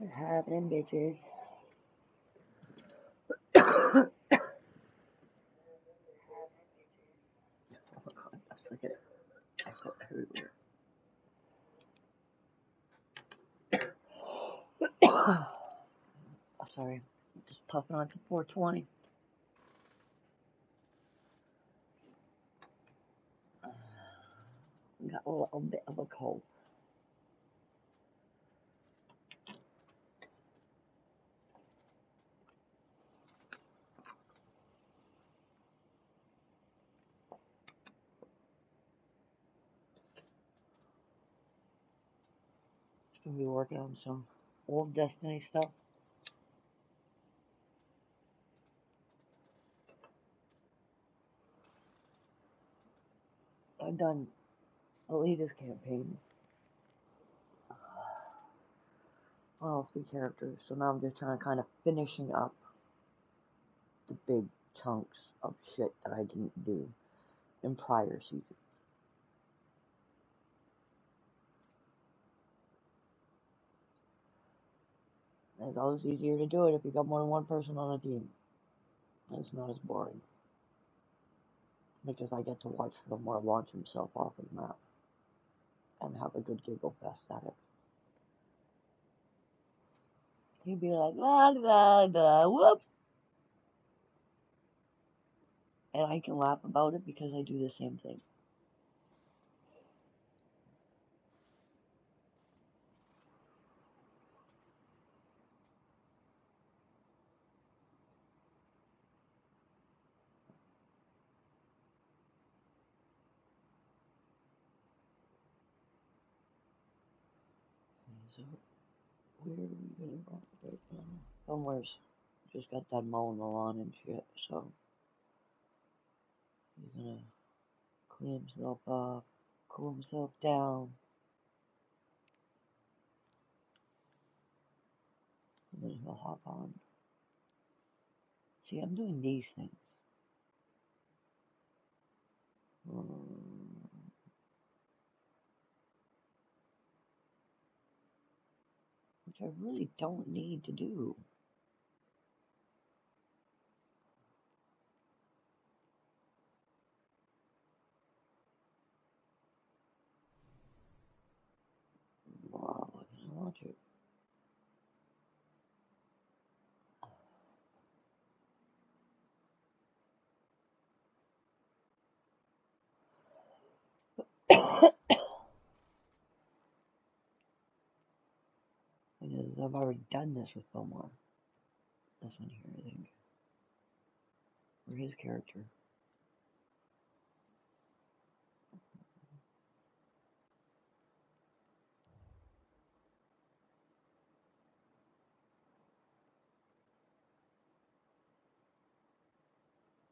What's happening, bitches? Oh my god, that's like it. Echo everywhere. Oh, sorry. Just puffing on some 420. Got a little bit of a cold. Just gonna be working on some old Destiny stuff. I've done Alita's campaign on all 3 characters, so now I'm just kind of finishing up the big chunks of shit that I didn't do in prior seasons. It's always easier to do it if you got more than one person on a team. It's not as boring. Because I get to watch Fillmore launch himself off of the map and have a good giggle fest at it. He'd be like, la la la, whoop! And I can laugh about it because I do the same thing. So, where are we gonna go right now? Fillmore's just got done mowing the lawn and shit, so he's gonna clean himself up, cool himself down, and then he'll hop on. See, I'm doing these things. Which I really don't need to do. Wow, I can watch it. Because I've already done this with Fillmore. This one here, I think. Or his character.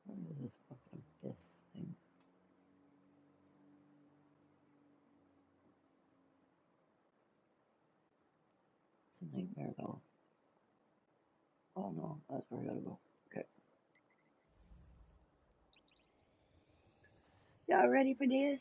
Where is this fucking this thing? It's a nightmare though. Oh no, that's where I gotta go. Okay. Y'all ready for this?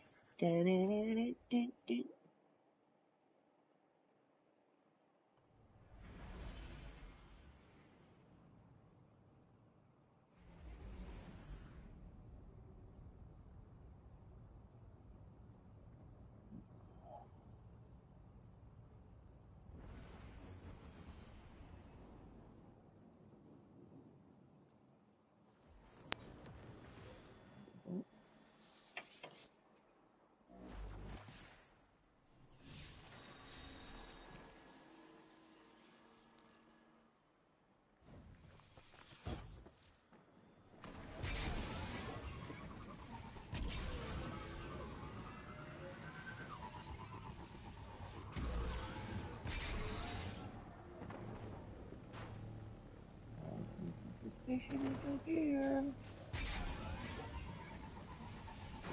Suspicion is here.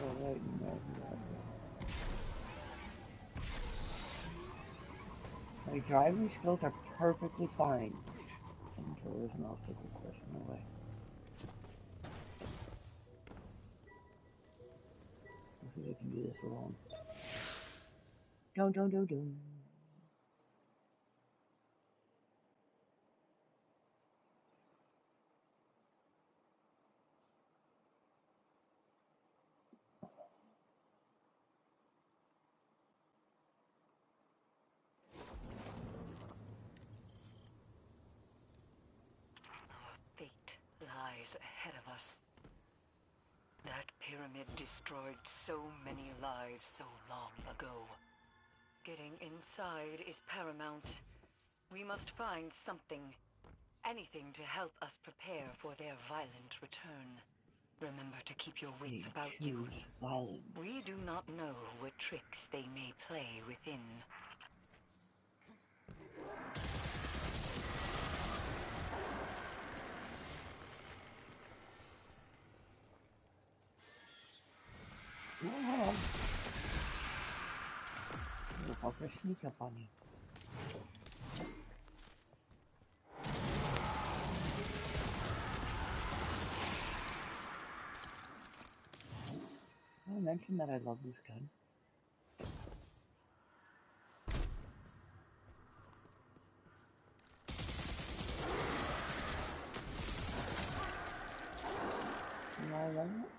Alright, my driving skills are perfectly fine until there's an obstacle course in the way. Let's see if I can do this alone. Don't. lies ahead of us. That pyramid destroyed so many lives so long ago. Getting inside is paramount. We must find something, anything to help us prepare for their violent return. Remember to keep your wits about you. Violent. We do not know what tricks they may play within. Whoa. Little fucker sneak up on me. I mentioned that I love this gun. You know I love it?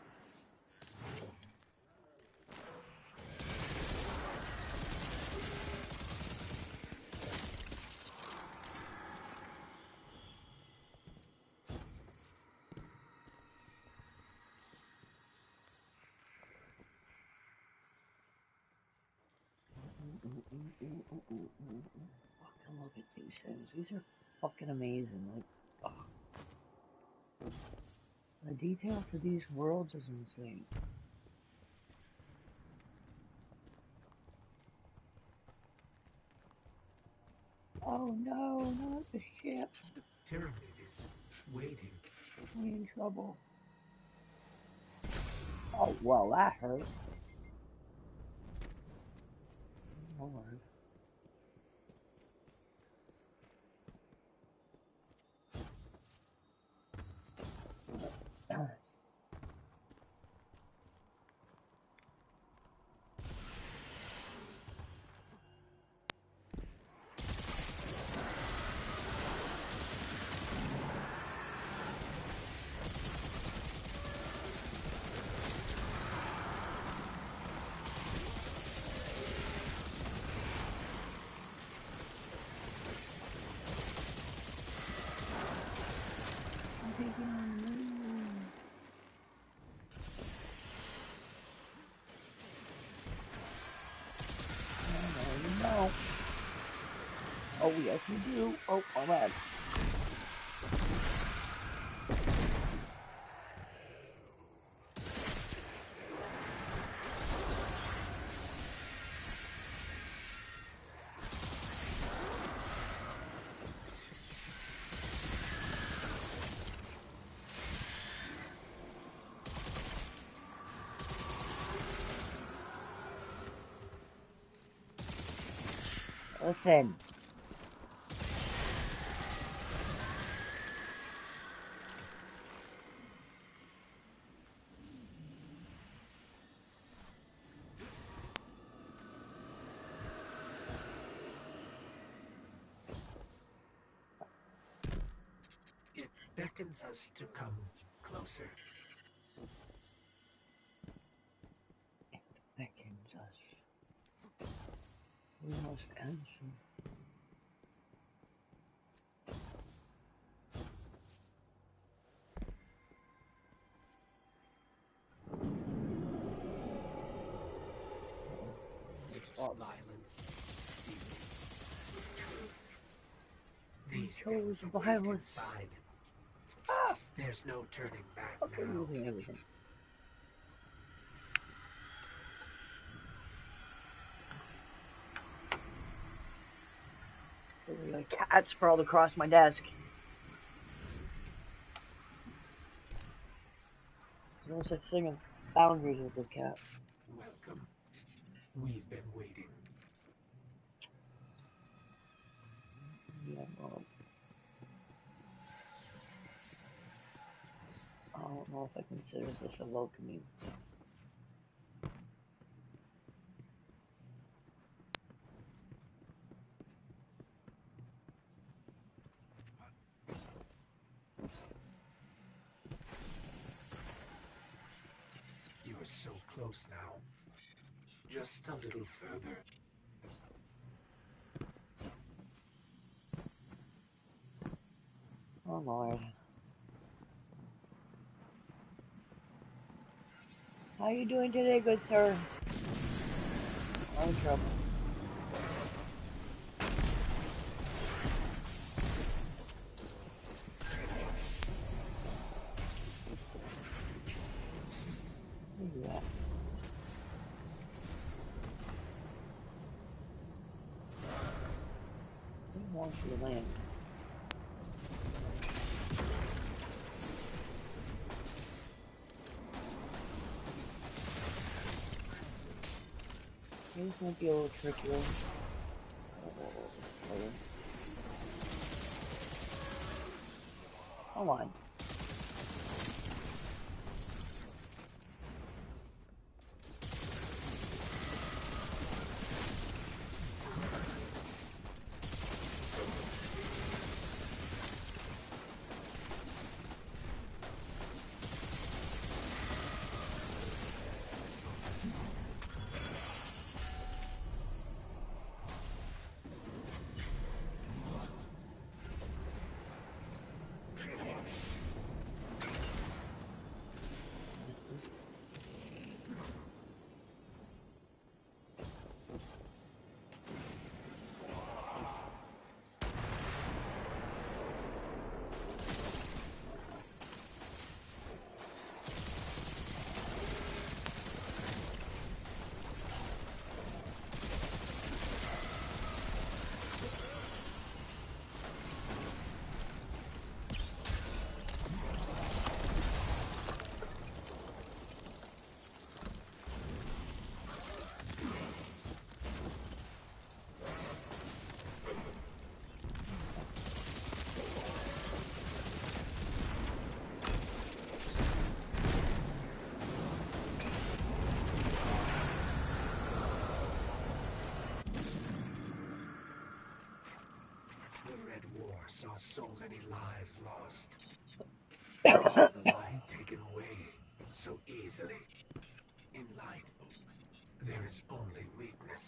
Fucking look at these things. These are fucking amazing. Like, oh. The detail to these worlds is insane. Oh no, not the ship. The pyramid is waiting. We're in trouble. Oh, well, that hurt. Lord. No. Oh, yes, you do. Oh, my bad. Listen. It beckons us to come closer. It beckons us. We must answer. Violence. These chose things await violence. inside. Ah! There's no turning back Okay, now. losing everything. There are cats sprawled across my desk. There's no such thing as boundaries with this cat. Welcome. We've been waiting. Yeah, well, I don't know if I consider this a welcoming. You're so close now. Just a little further. Oh Lord. How you doing today, good sir? No trouble. Where you at? Who wants you to land? This might be a little trickier. Come on. Saw so many lives lost. Saw the light taken away so easily. In light, there is only weakness.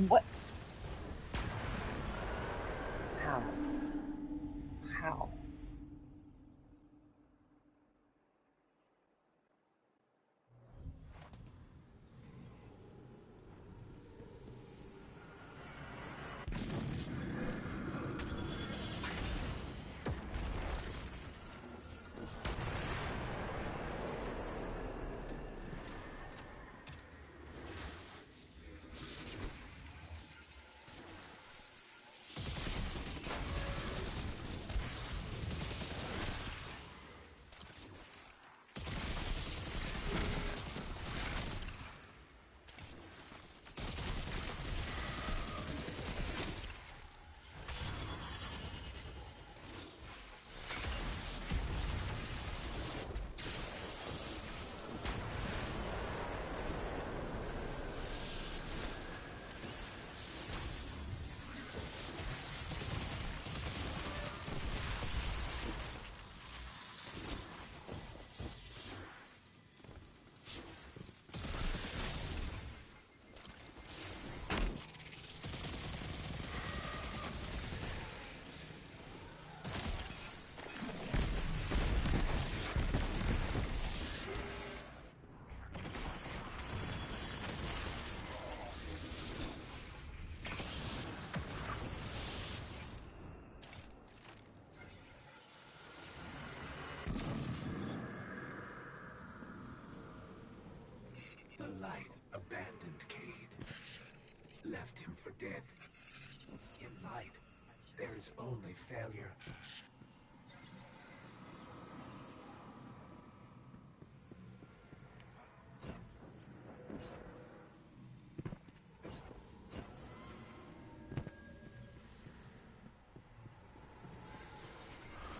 What? How? How? dead. In light, there is only failure.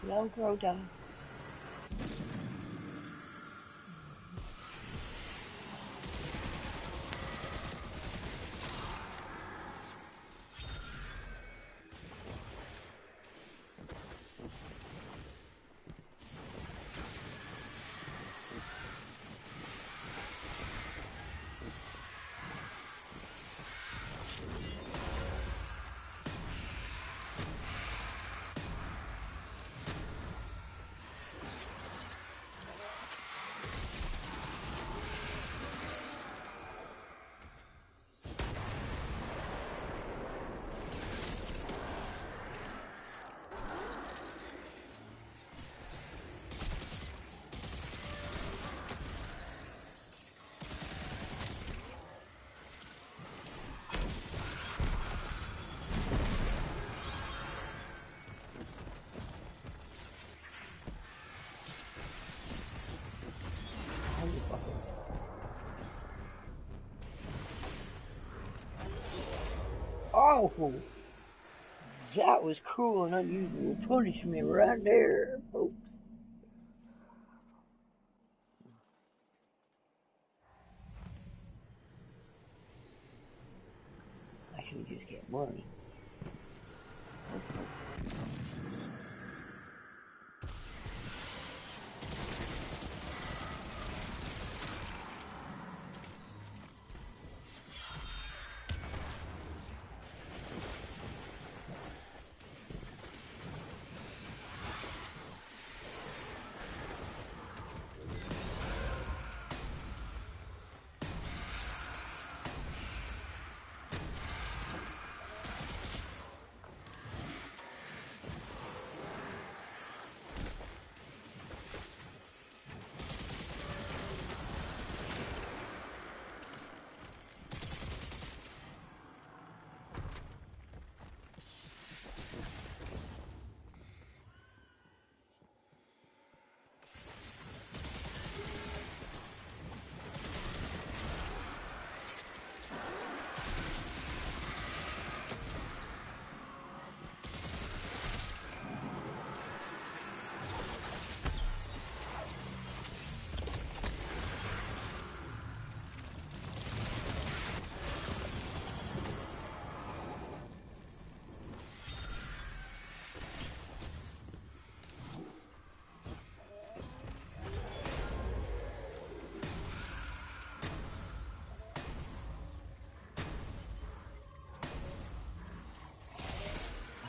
Young Crow time. Oh, that was cruel and unusual punishment right there, folks. I should have just kept running.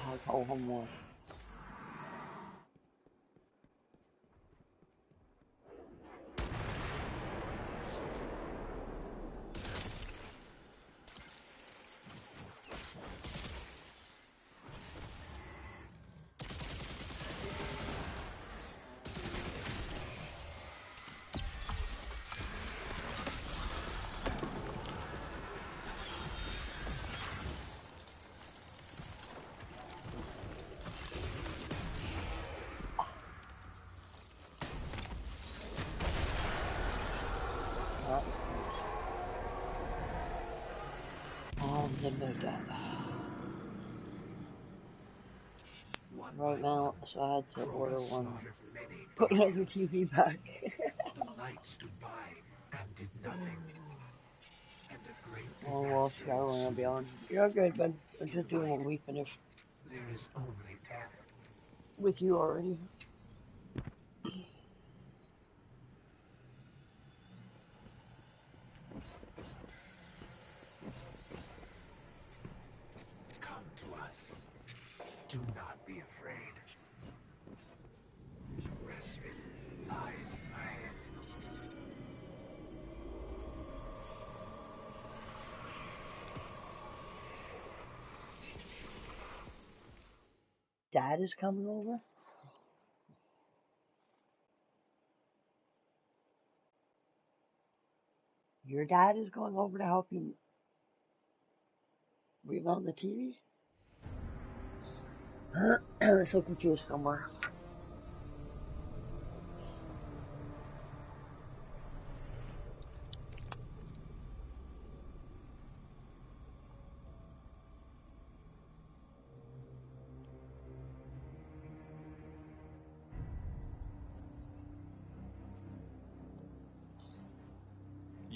I'll call him one. Didn't make that. Right now, so I had to order one. Put another TV back. The light stood by and did nothing. And a great Oh, well, disaster showering will be ensued. on. You're good, bud. I'm In just doing what light, we finished there is only death. with you already. Come to us. Do not be afraid. Respite lies ahead. Dad is coming over? Your dad is going over to help you? Remount the TV? So confused, Fillmore.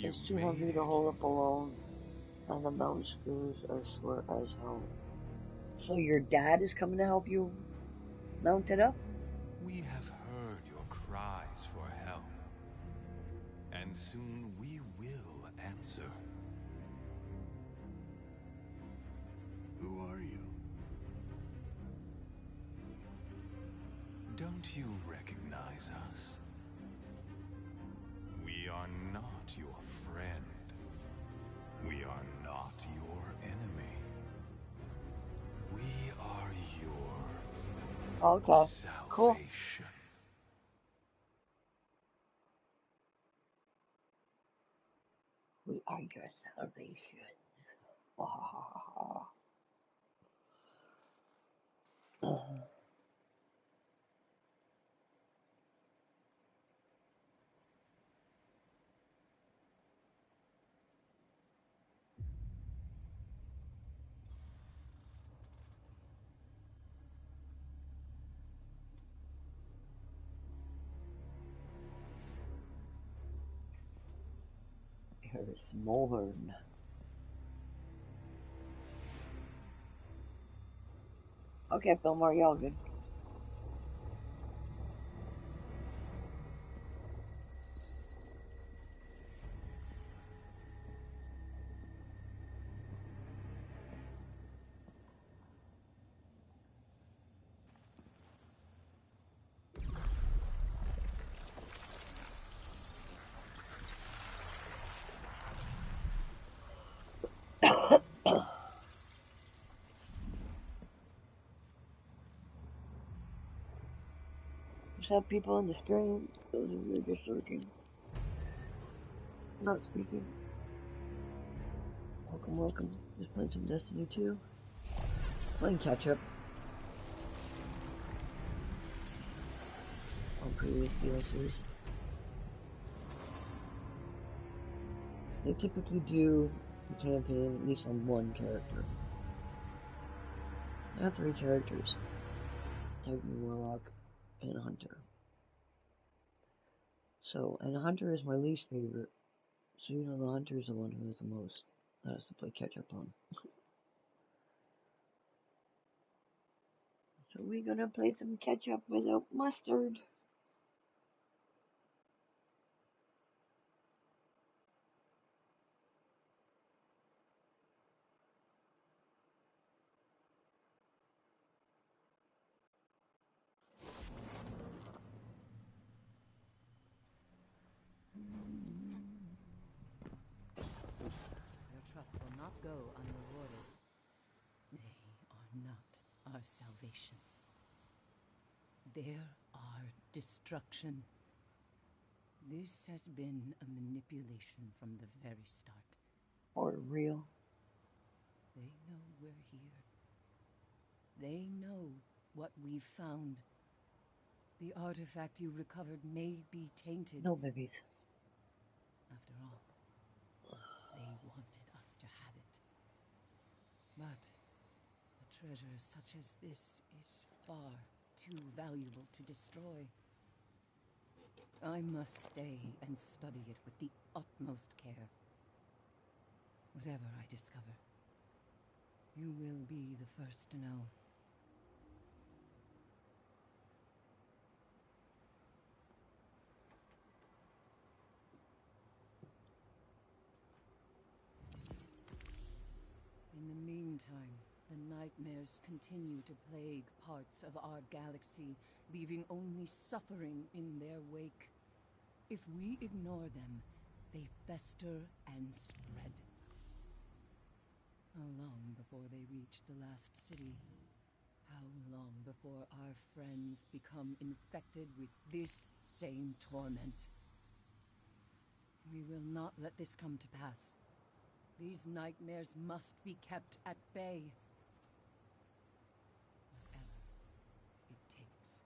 It's too heavy to hold up alone, and the mount screws are short as hell. So your dad is coming to help you mount it up? We have heard your cries for help, and soon we will answer. Who are you? Don't you recognize us? We are not your friend. We are not your enemy. We are your Okay, cool. salvation. We are your salvation. Here's Morn. Okay, Fillmore, y'all good. Just have people in the stream. Those of you just lurking. Not speaking. Welcome, welcome. Just playing some Destiny 2. Playing catch up on previous DLCs. They typically do the campaign at least on one character. I have 3 characters. Titan, Warlock, and Hunter. So, and Hunter is my least favorite. So you know the Hunter is the one who has the most that has to play catch up on. So we're gonna play some catch up without mustard. Your trust will not go unrewarded. They are not our salvation. They're our destruction. This has been a manipulation from the very start. Or real. They know we're here. They know what we've found. The artifact you recovered may be tainted. No babies. After all, they wanted us to have it. But a treasure such as this is far too valuable to destroy. I must stay and study it with the utmost care. Whatever I discover, you will be the first to know. In the meantime, the nightmares continue to plague parts of our galaxy, leaving only suffering in their wake. If we ignore them, they fester and spread. How long before they reach the last city? How long before our friends become infected with this same torment? We will not let this come to pass. These nightmares must be kept at bay. Whatever it takes.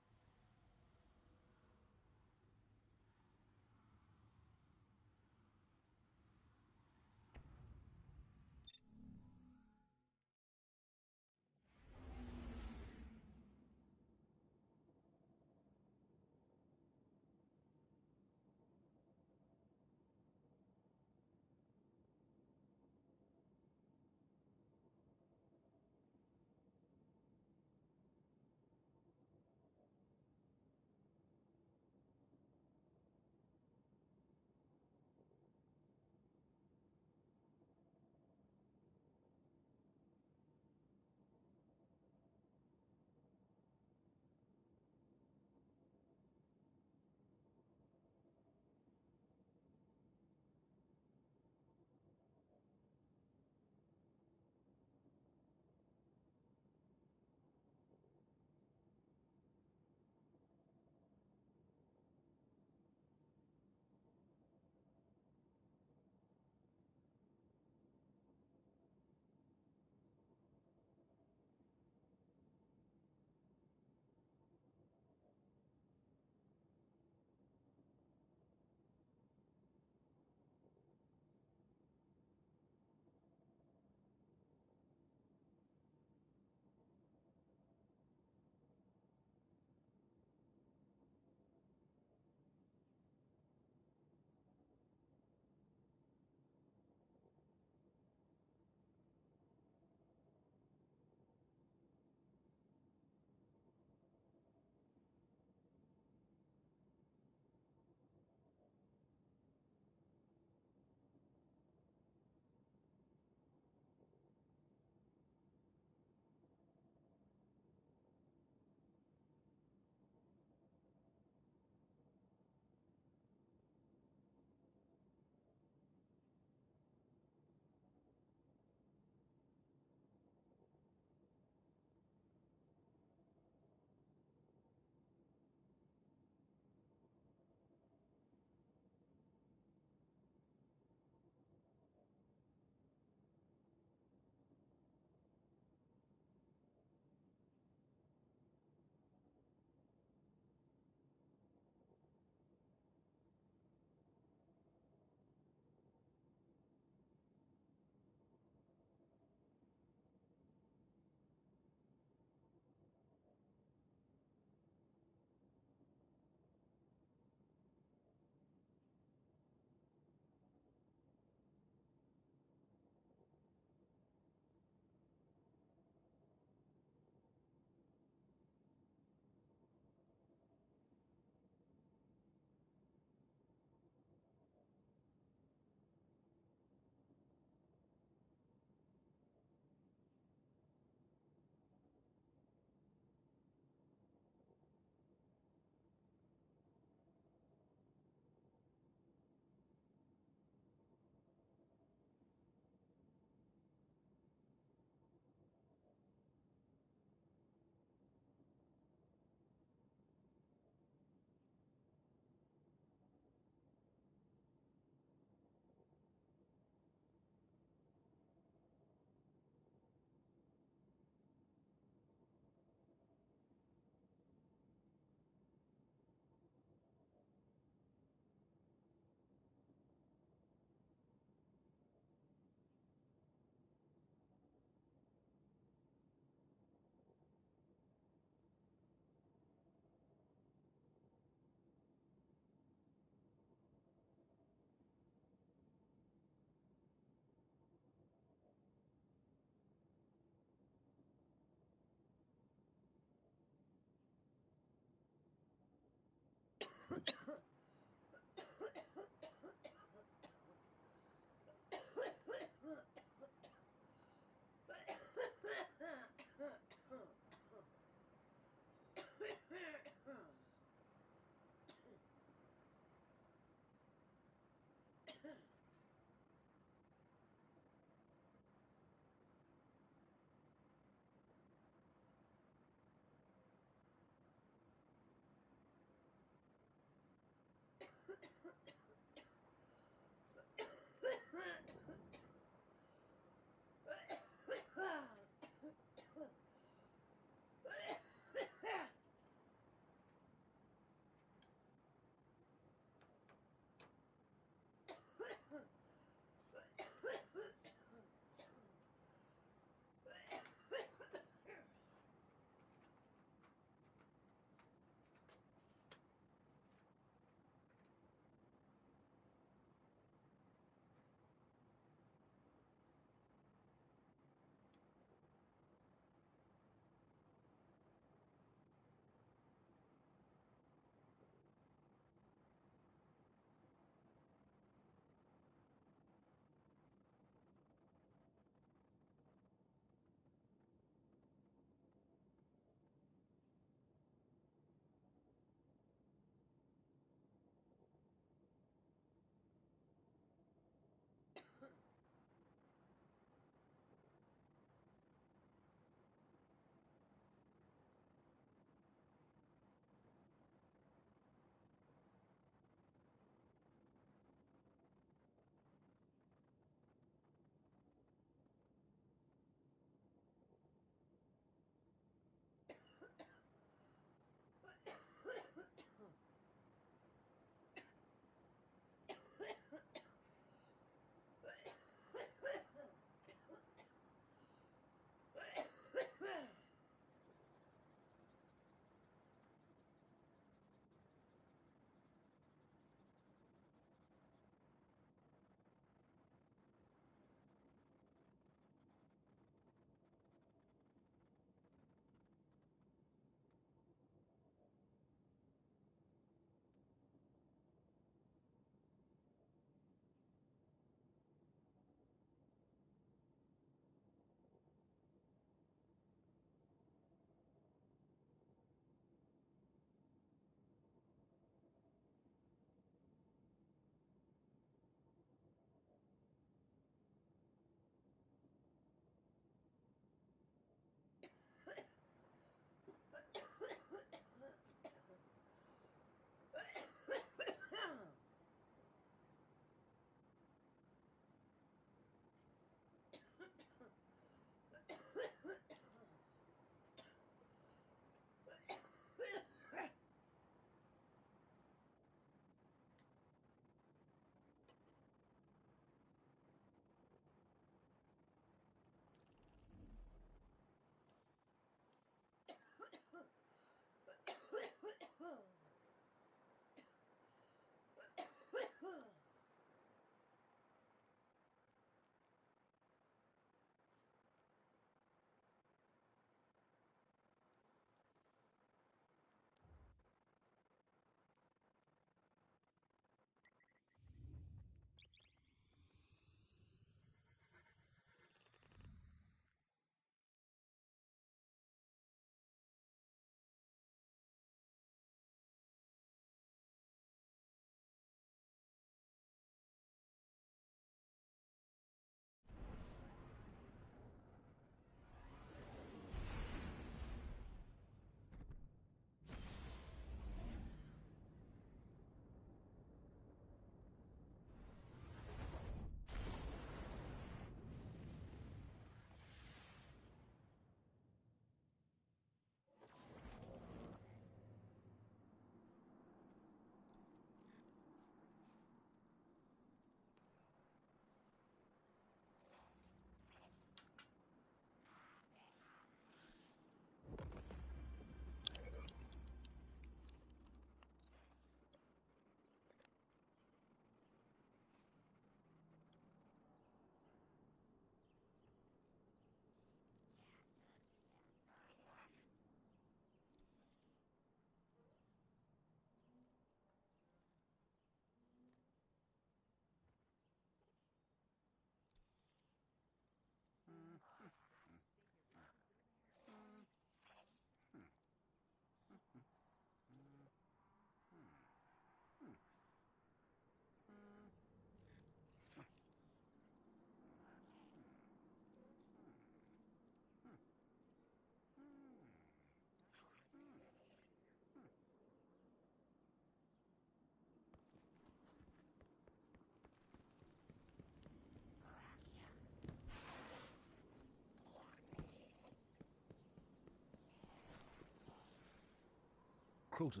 Crota.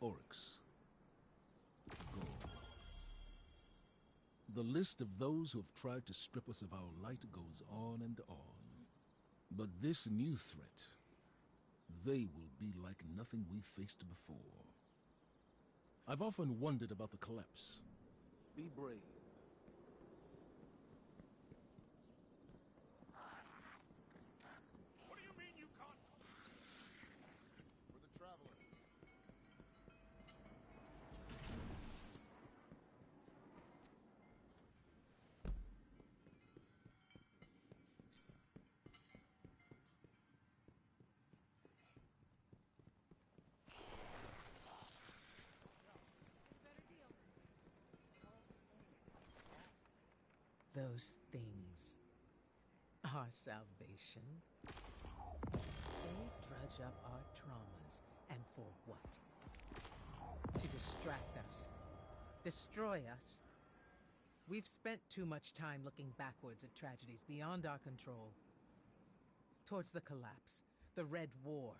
Oryx. Go. The list of those who have tried to strip us of our light goes on and on. But this new threat, they will be like nothing we've faced before. I've often wondered about the collapse. Be brave. What do you mean you can't? For the traveler. Those things are salvation. They drudge up our traumas, and for what? To distract us, destroy us. We've spent too much time looking backwards at tragedies beyond our control. Towards the collapse, the Red War.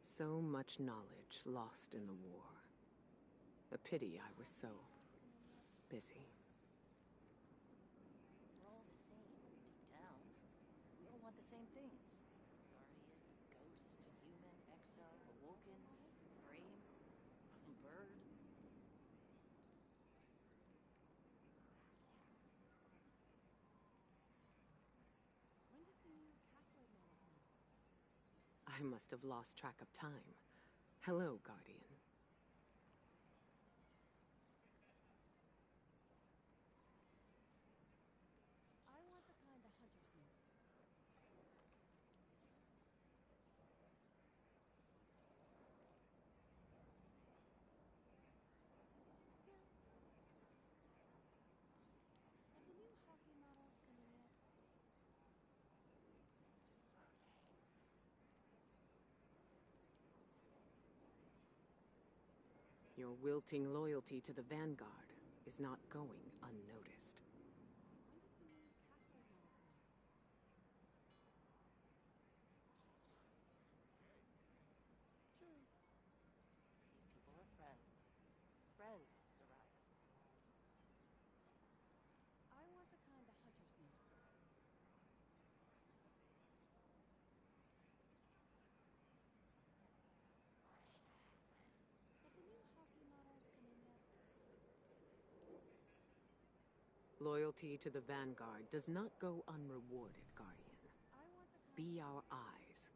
So much knowledge lost in the war. A pity I was so busy. We're all the same, deep down. We all want the same things. Guardian, ghost, human, exo, awoken, frame, bird. When does the new castle model come out? I must have lost track of time. Hello, Guardian. I want the kind the hunters use. Sir, have the new hockey models come in yet? Your wilting loyalty to the Vanguard is not going unnoticed. When does the new castle model come out? True. These people are friends. Friends, Soraya. I want the kind the hunters use. Have the new hockey models come in yet? Loyalty to the Vanguard does not go unrewarded, Guardian. I want the kind Be our eyes.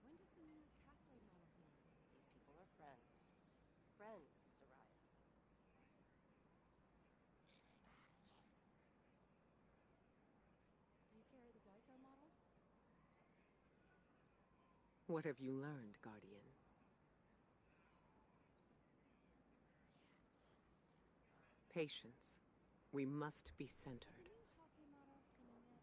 When does the new castle model come out? These people are friends. Friends, Soraya. Do you carry the Daito models? What have you learned, Guardian? Patience. We must be Have centered. the new hockey models come in yet?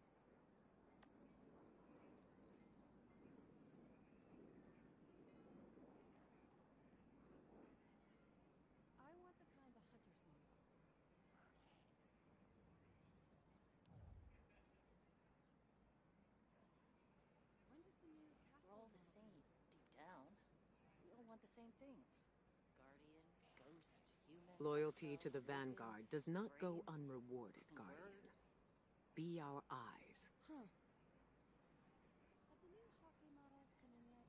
I want the kind the hunters use. When does the new castle We're all the model same, come out? deep down. We all want the same things. Guardian, ghost, human, Loyalty exo, to the awoken, Vanguard does not go frame, unrewarded, Guardian. bird. Be our eyes. Huh. Have the new hockey models come in yet?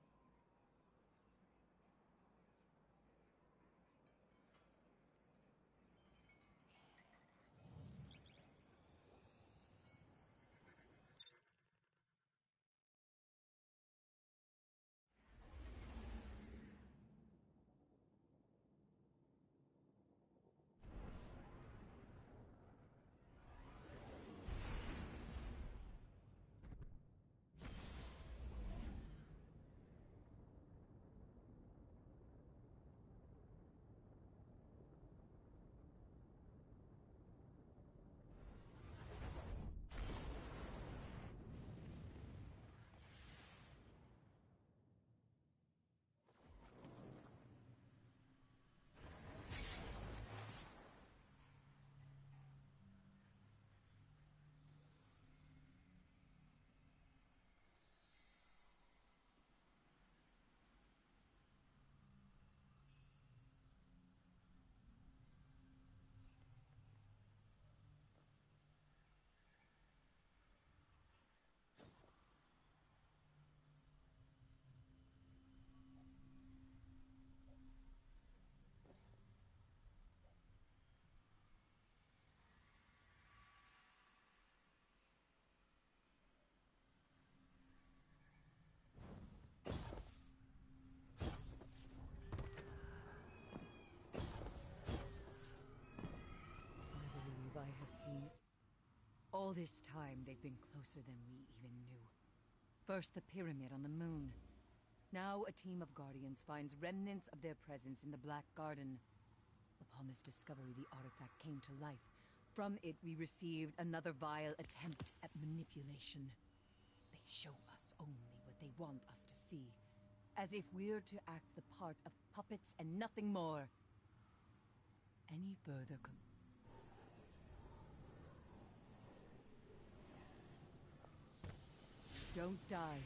All this time, they've been closer than we even knew. First, the pyramid on the moon. Now, a team of Guardians finds remnants of their presence in the Black Garden. Upon this discovery, the artifact came to life. From it, we received another vile attempt at manipulation. They show us only what they want us to see, as if we're to act the part of puppets and nothing more. Any further Don't die.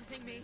taunting me?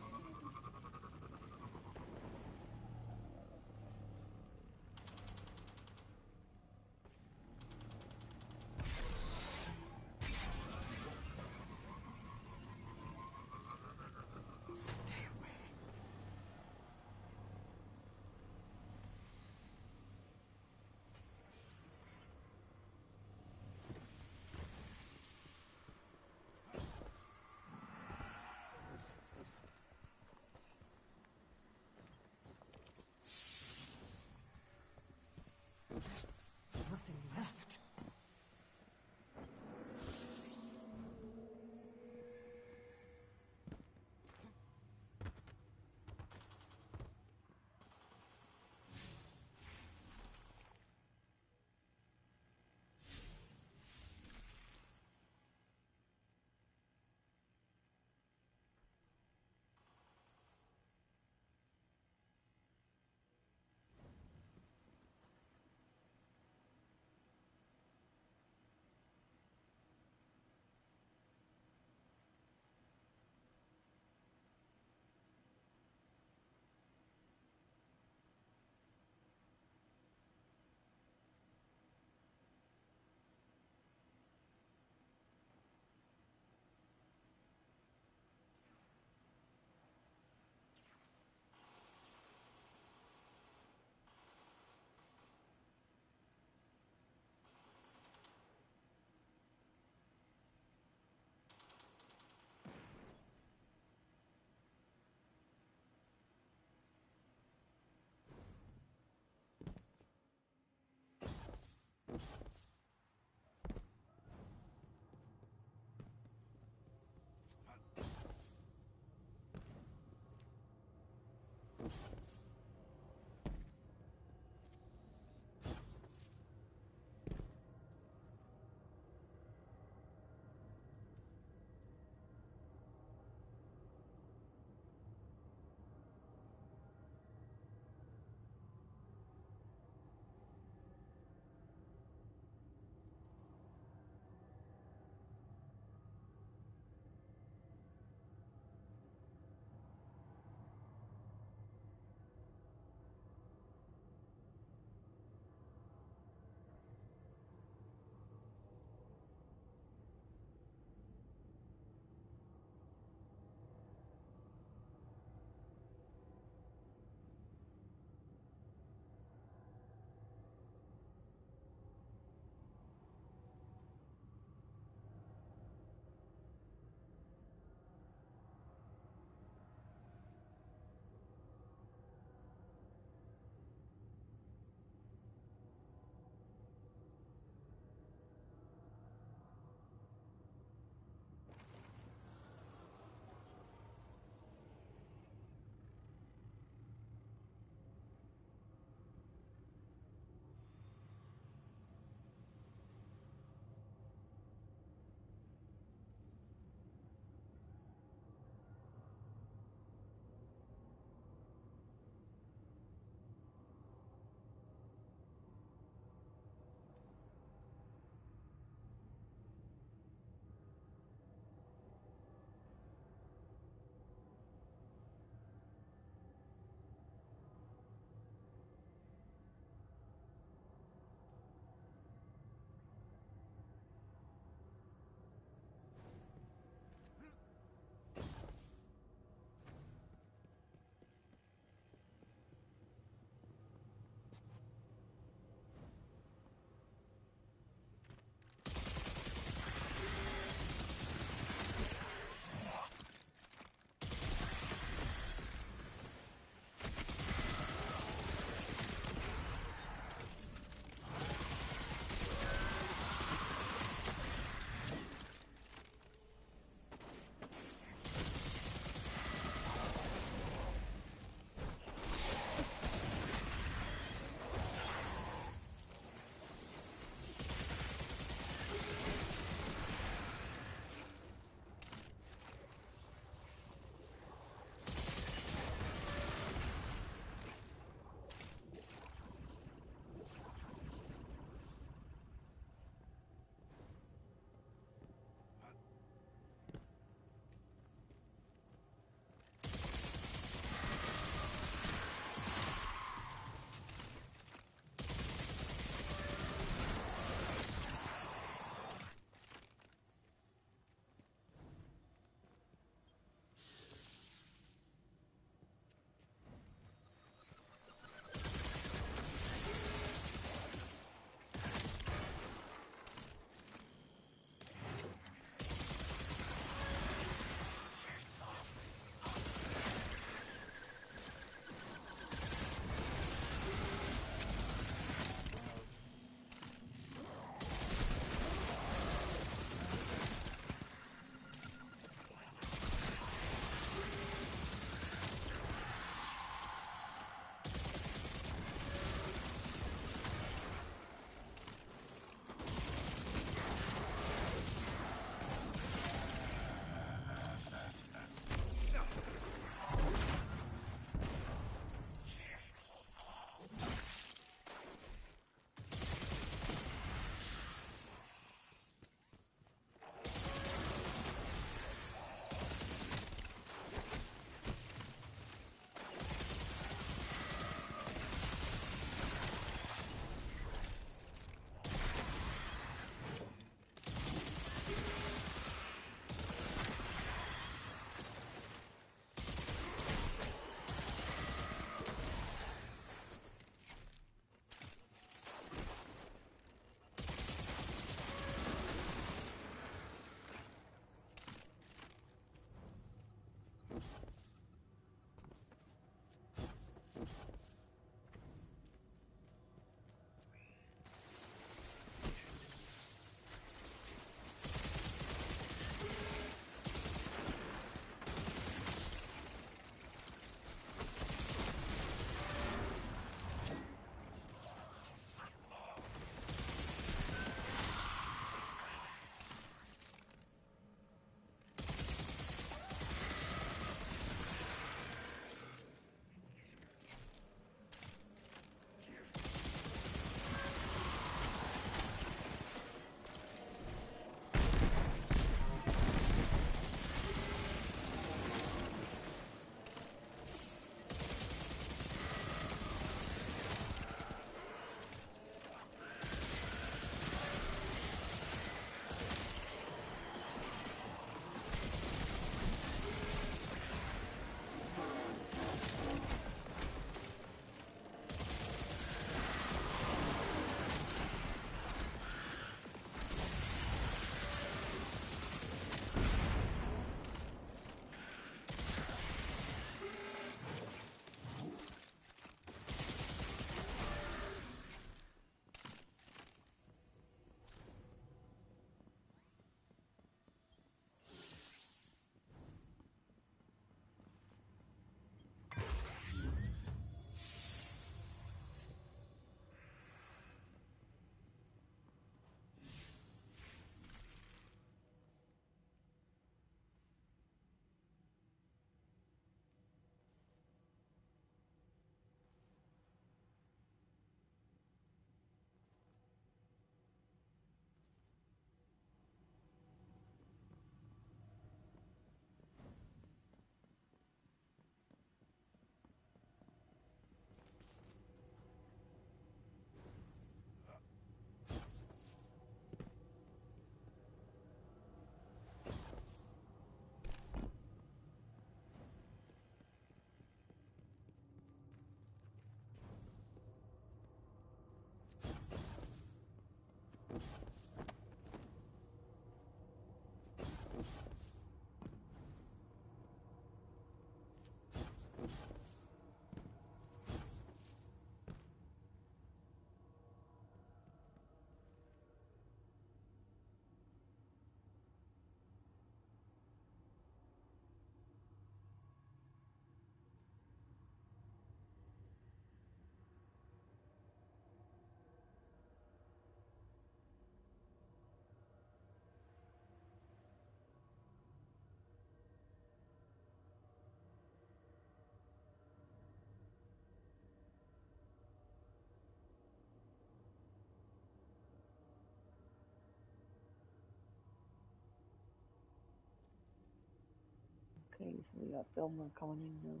Okay, so we got Fillmore coming in now.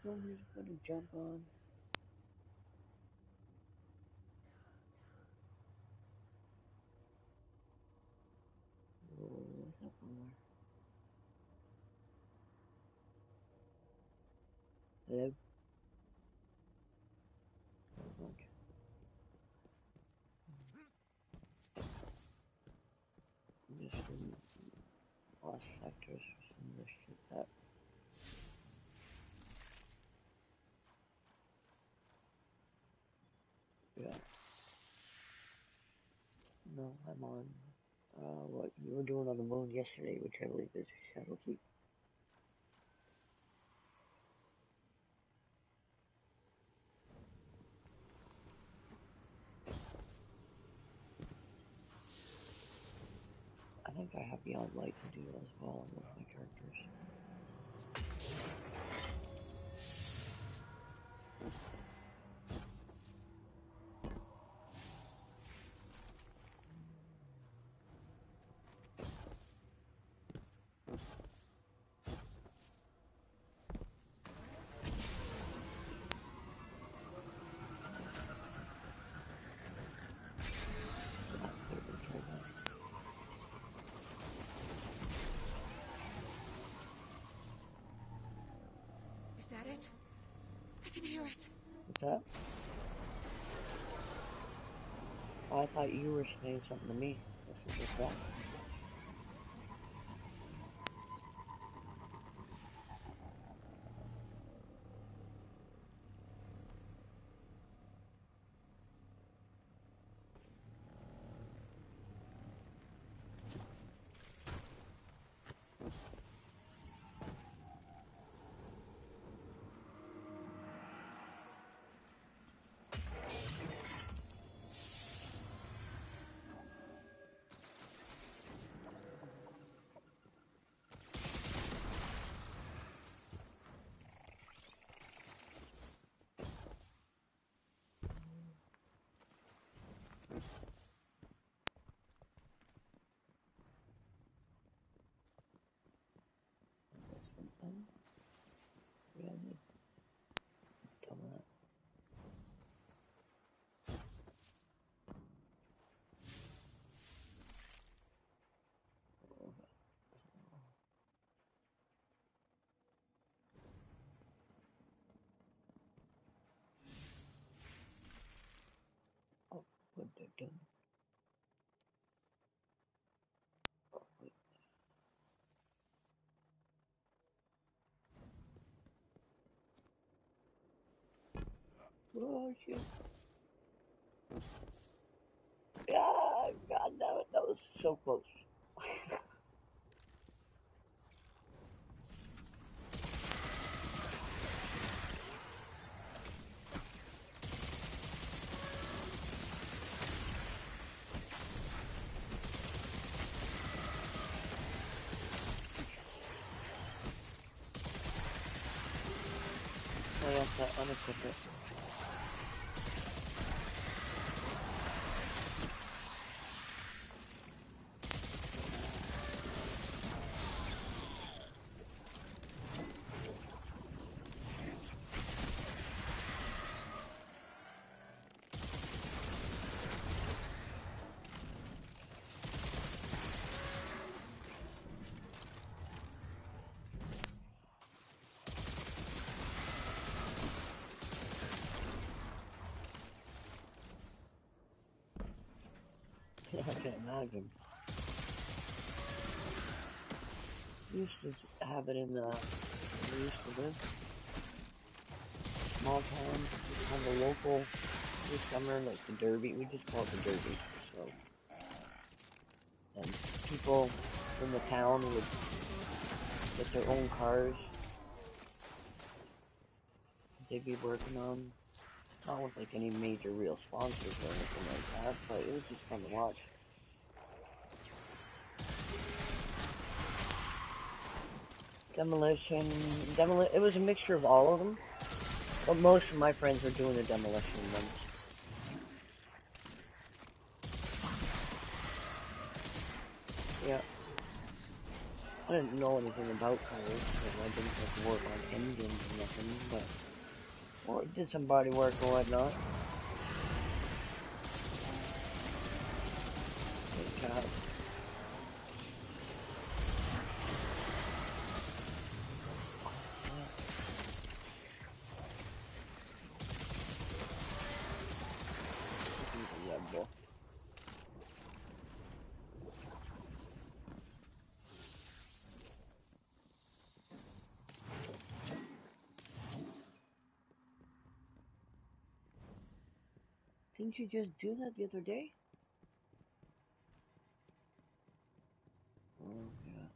Fillmore's gonna jump on. Oh, what's up, Fillmore? Hello? Oh, bunch. Just some lost sectors for some of this shit that. Yeah. No, I'm on. What you were doing on the moon yesterday, which I believe is Shadow Keep. I think I have Beyond Light to do as well with my characters. Is that it? I can hear it. What's that? Oh, I thought you were saying something to me. What's that? Something? Yeah, I need to tell me that. Oh, what they're doing. Oh, wait. Oh, shit. Yeah, God damn it, that was so close. I have to unequip it. I can imagine. We used to have it in the, where we used to live. Small town, just have a local, this summer, like the Derby, we just call it the Derby, so. And people in the town would get their own cars. They'd be working on, not with like any major real sponsors or anything like that, but it was just fun to watch. Demolition, it was a mixture of all of them, but most of my friends were doing the demolition ones. Yeah. I didn't know anything about cars, because I didn't like work on engines or nothing, but or did some body work or whatnot. Hey, cops. He's a rebel. Didn't you just do that the other day? Oh, yeah.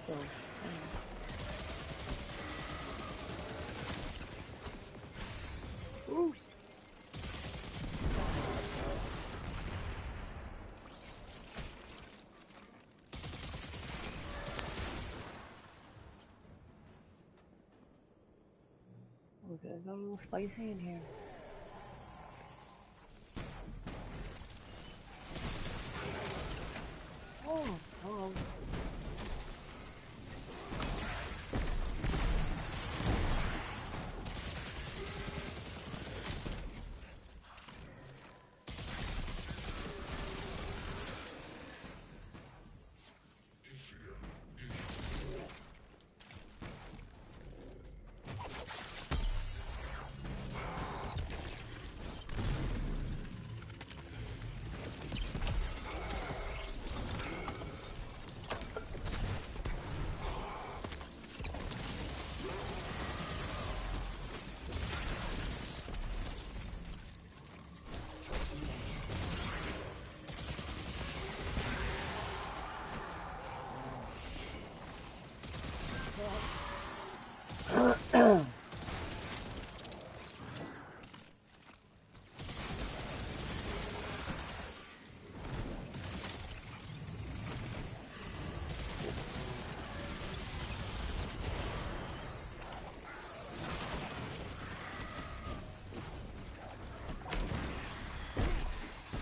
So, ooh. Okay, got a little spicy in here. Oh, hello.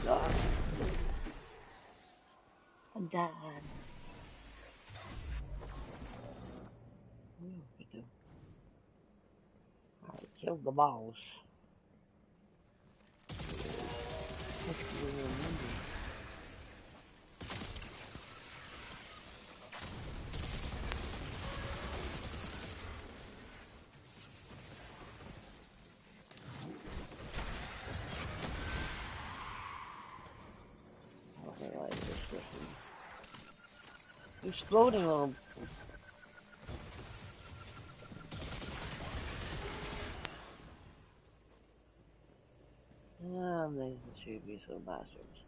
God, I'm dead. Alright, killed the boss. Let's go remember. I don't realize this system. Exploding on. Why does the shoe be so bastards?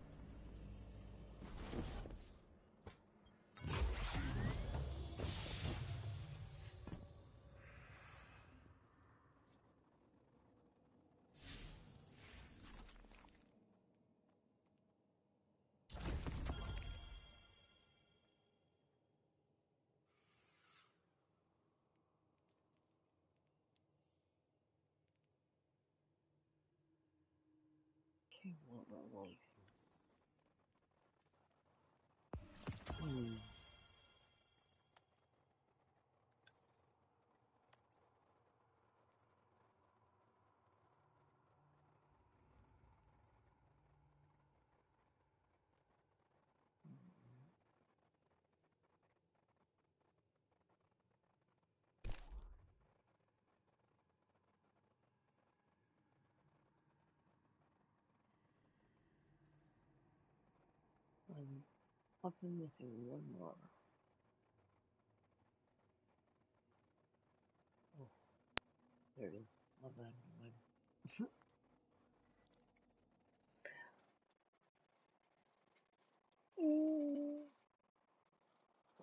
Okay, what revelation? I've been missing one more. Oh, there it is. My bad, my bad.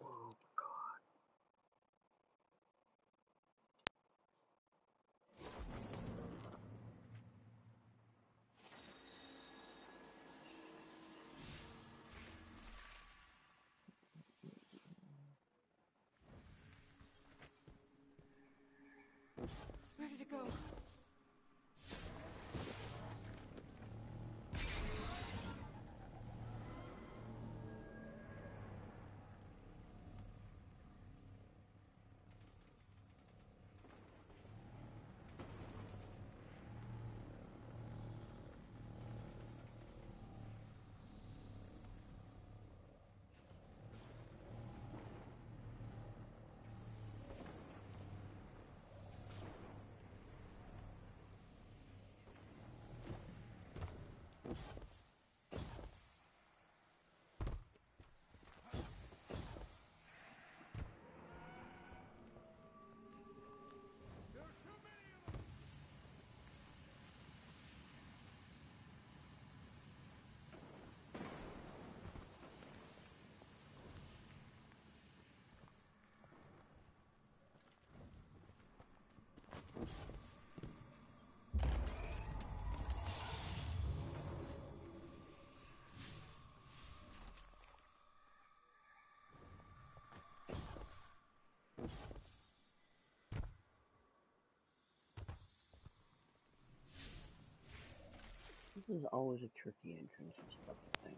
Oh, Where did it go? this is always a tricky entrance, this fucking thing.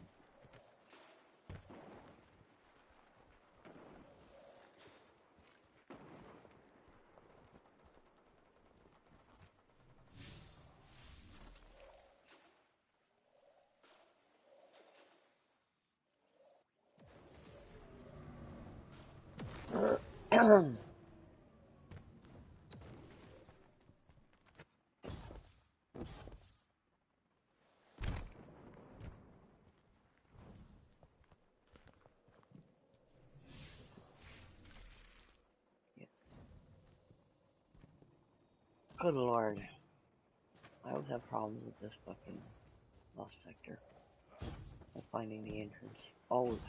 Yes. Good lord. I always have problems with this fucking lost sector. Of finding the entrance. Always.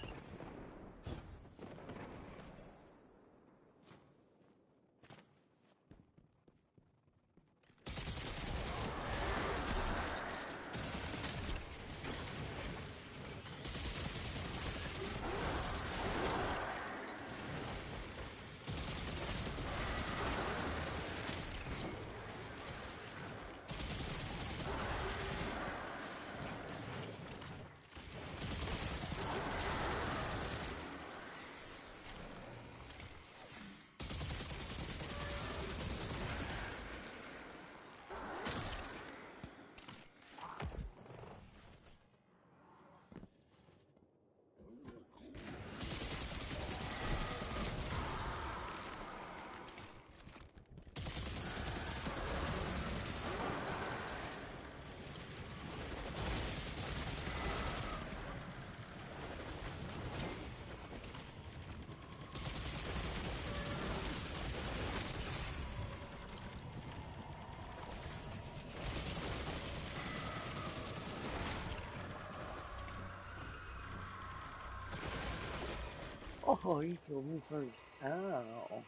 Oh, he killed me first. Ow. No.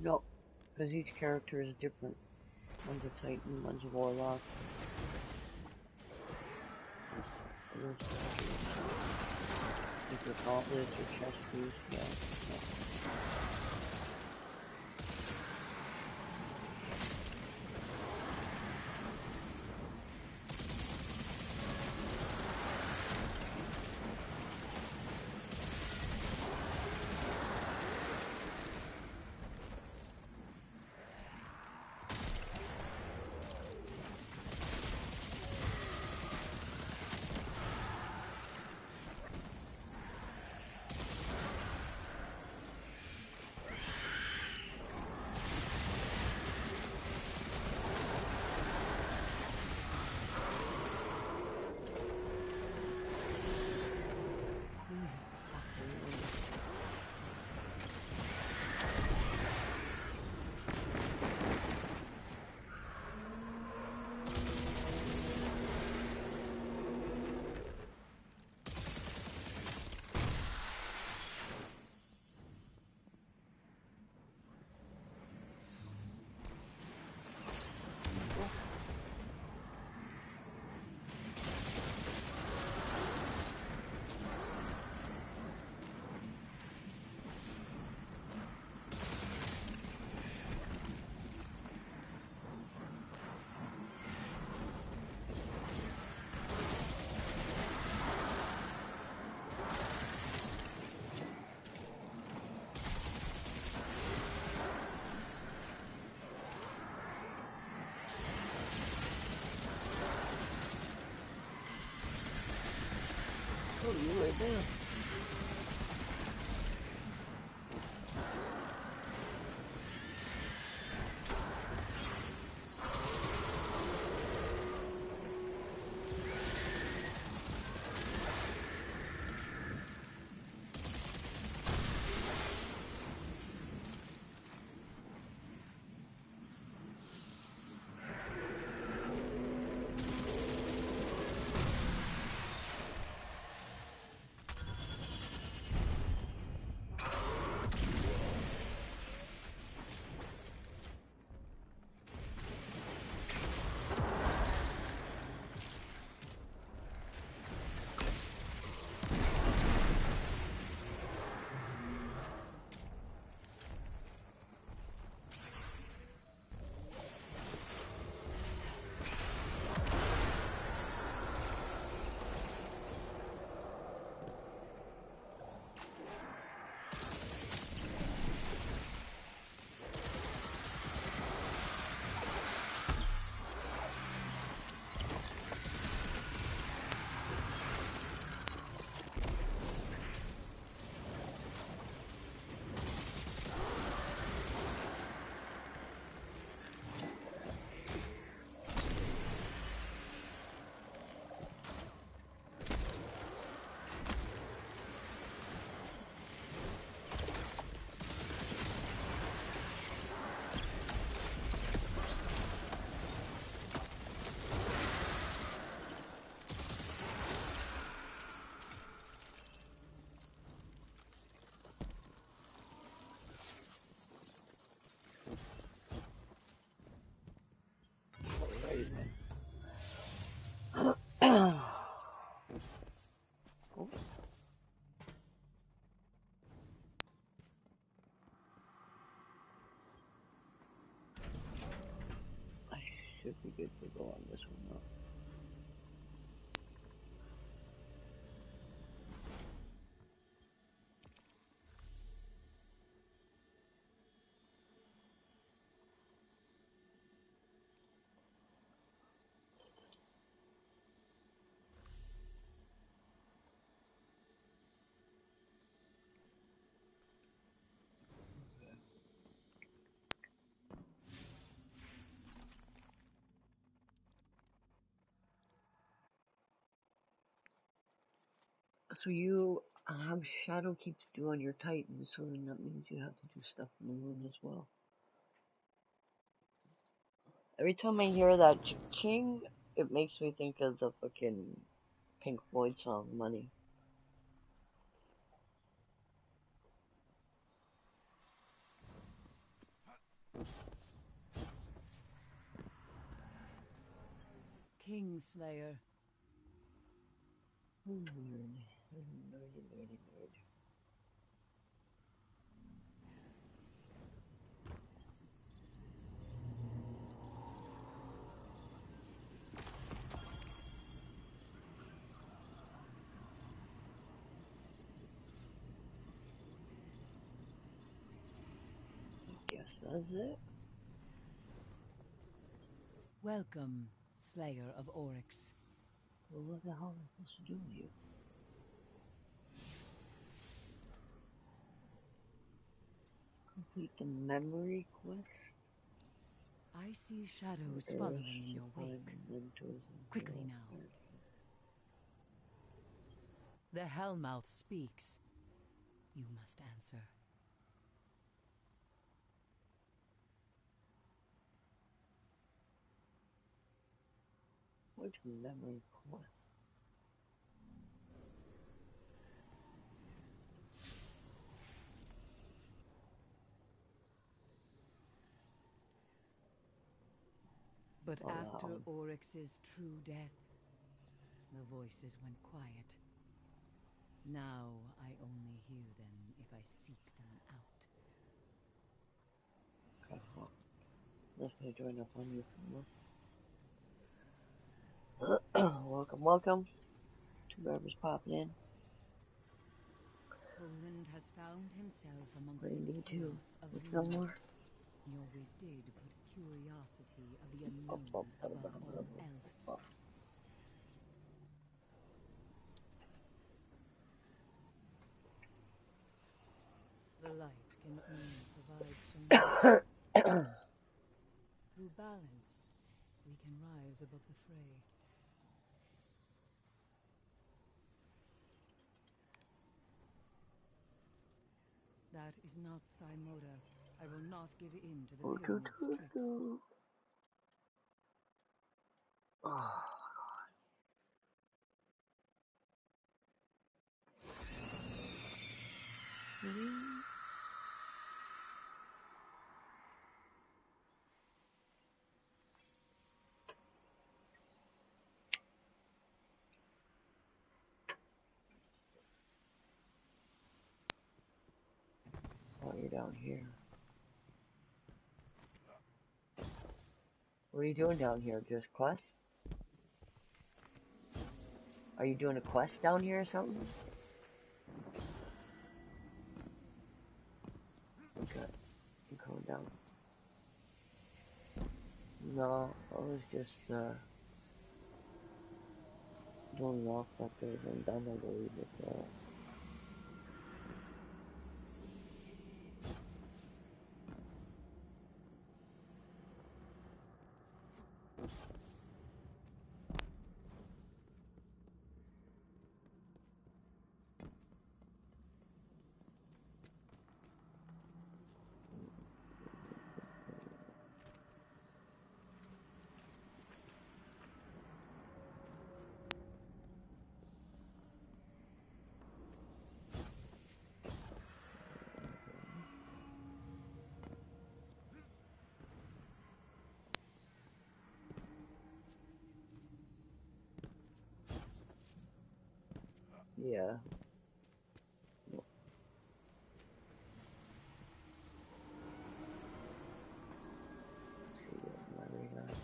No, because each character is different. One's a Titan, one's a Warlock. If you're gauntlets or chest boost, yeah. should be good to go on this one now. So you have Shadow keeps doing your Titan, so then that means you have to do stuff in the moon as well. Every time I hear that ching, it makes me think of the fucking Pink Floyd song, Money. Kingslayer. Guess that's it. Welcome, Slayer of Oryx. Well, what the hell am I supposed to do with you? Complete the memory quest? I see shadows Earth, following in your supply wake. mementos and Quickly hero now. cards. The Hellmouth speaks. You must answer. Which memory quest? But Oh, that after one. Oryx's true death, the voices went quiet. Now I only hear them if I seek them out. Okay, well, let's go join up on you. Welcome, welcome to whoever's popping in. Poland has found himself amongst Playing the D2 chaos of with Luna. Fillmore. He always did put curiosity of the unknown above all else. The light can only provide so much. Through balance, we can rise above the fray. That is not Saimoda. I will not give in to the pyramid's tricks. Oh. Oh, you're down here. What are you doing down here? Just quest? Are you doing a quest down here or something? Okay, I'm coming down. No, I was just doing lost sectors and then I believe it's yeah. Let's see what my radar.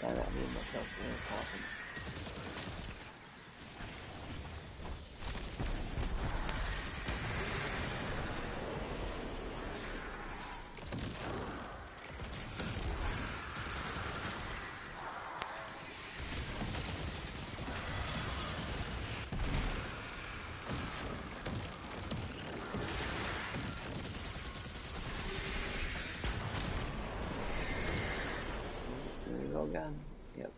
time at me and myself when we're talking. There we go again. Yep.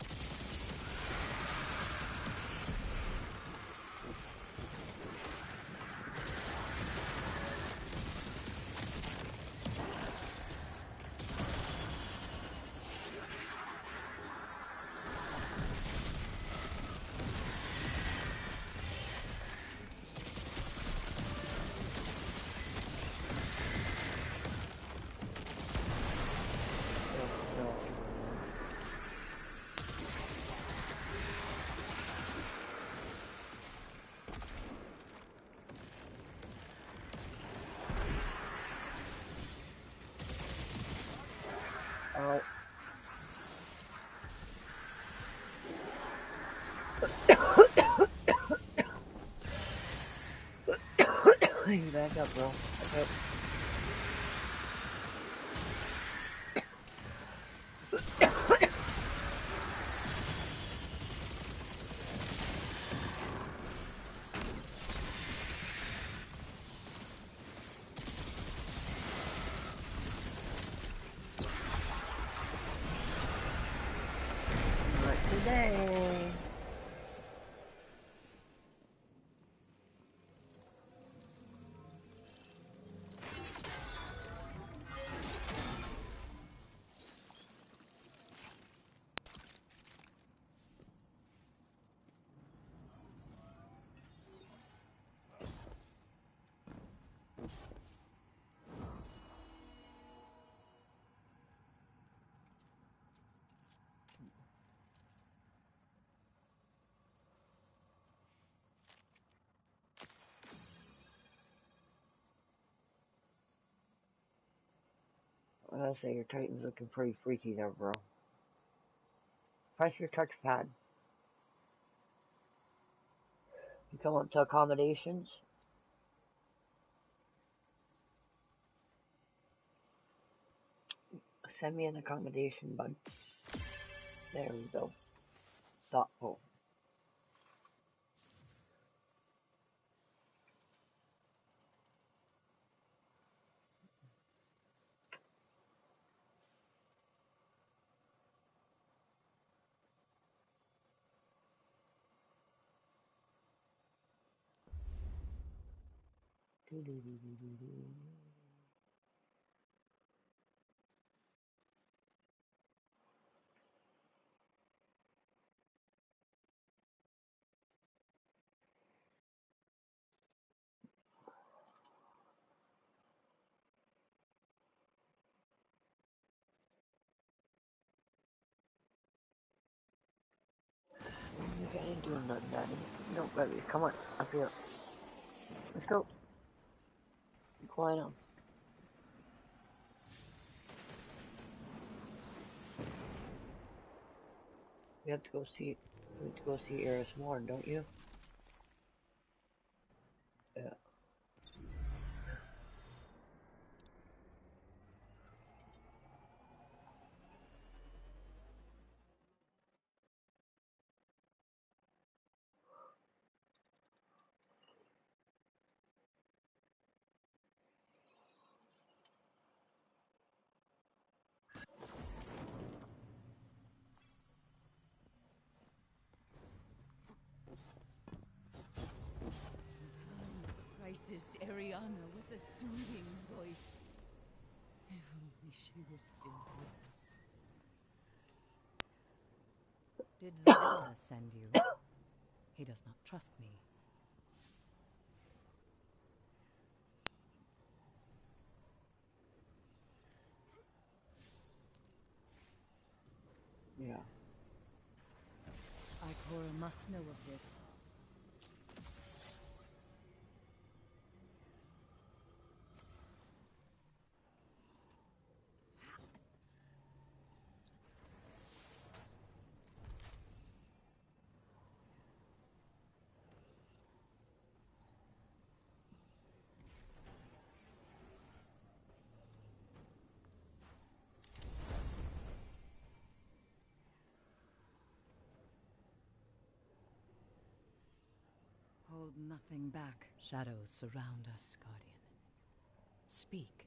Oh. You back up, bro. Okay. Not today. I gotta say, your Titan's looking pretty freaky there, bro. Press your touchpad. You come up to accommodations. Send me an accommodation, bud. There we go. Thoughtful. You ain't doing nothing, Daddy. No, baby, come on, up here. Let's go. Climb up. We have to go see. We have to go see Eris more, don't you? Yeah. Crisis, Ariana was a soothing voice. If only she were still with us. Did Zavella send you? He does not trust me. Yeah. Ikora must know of this. hold nothing back. Shadows surround us, Guardian. Speak.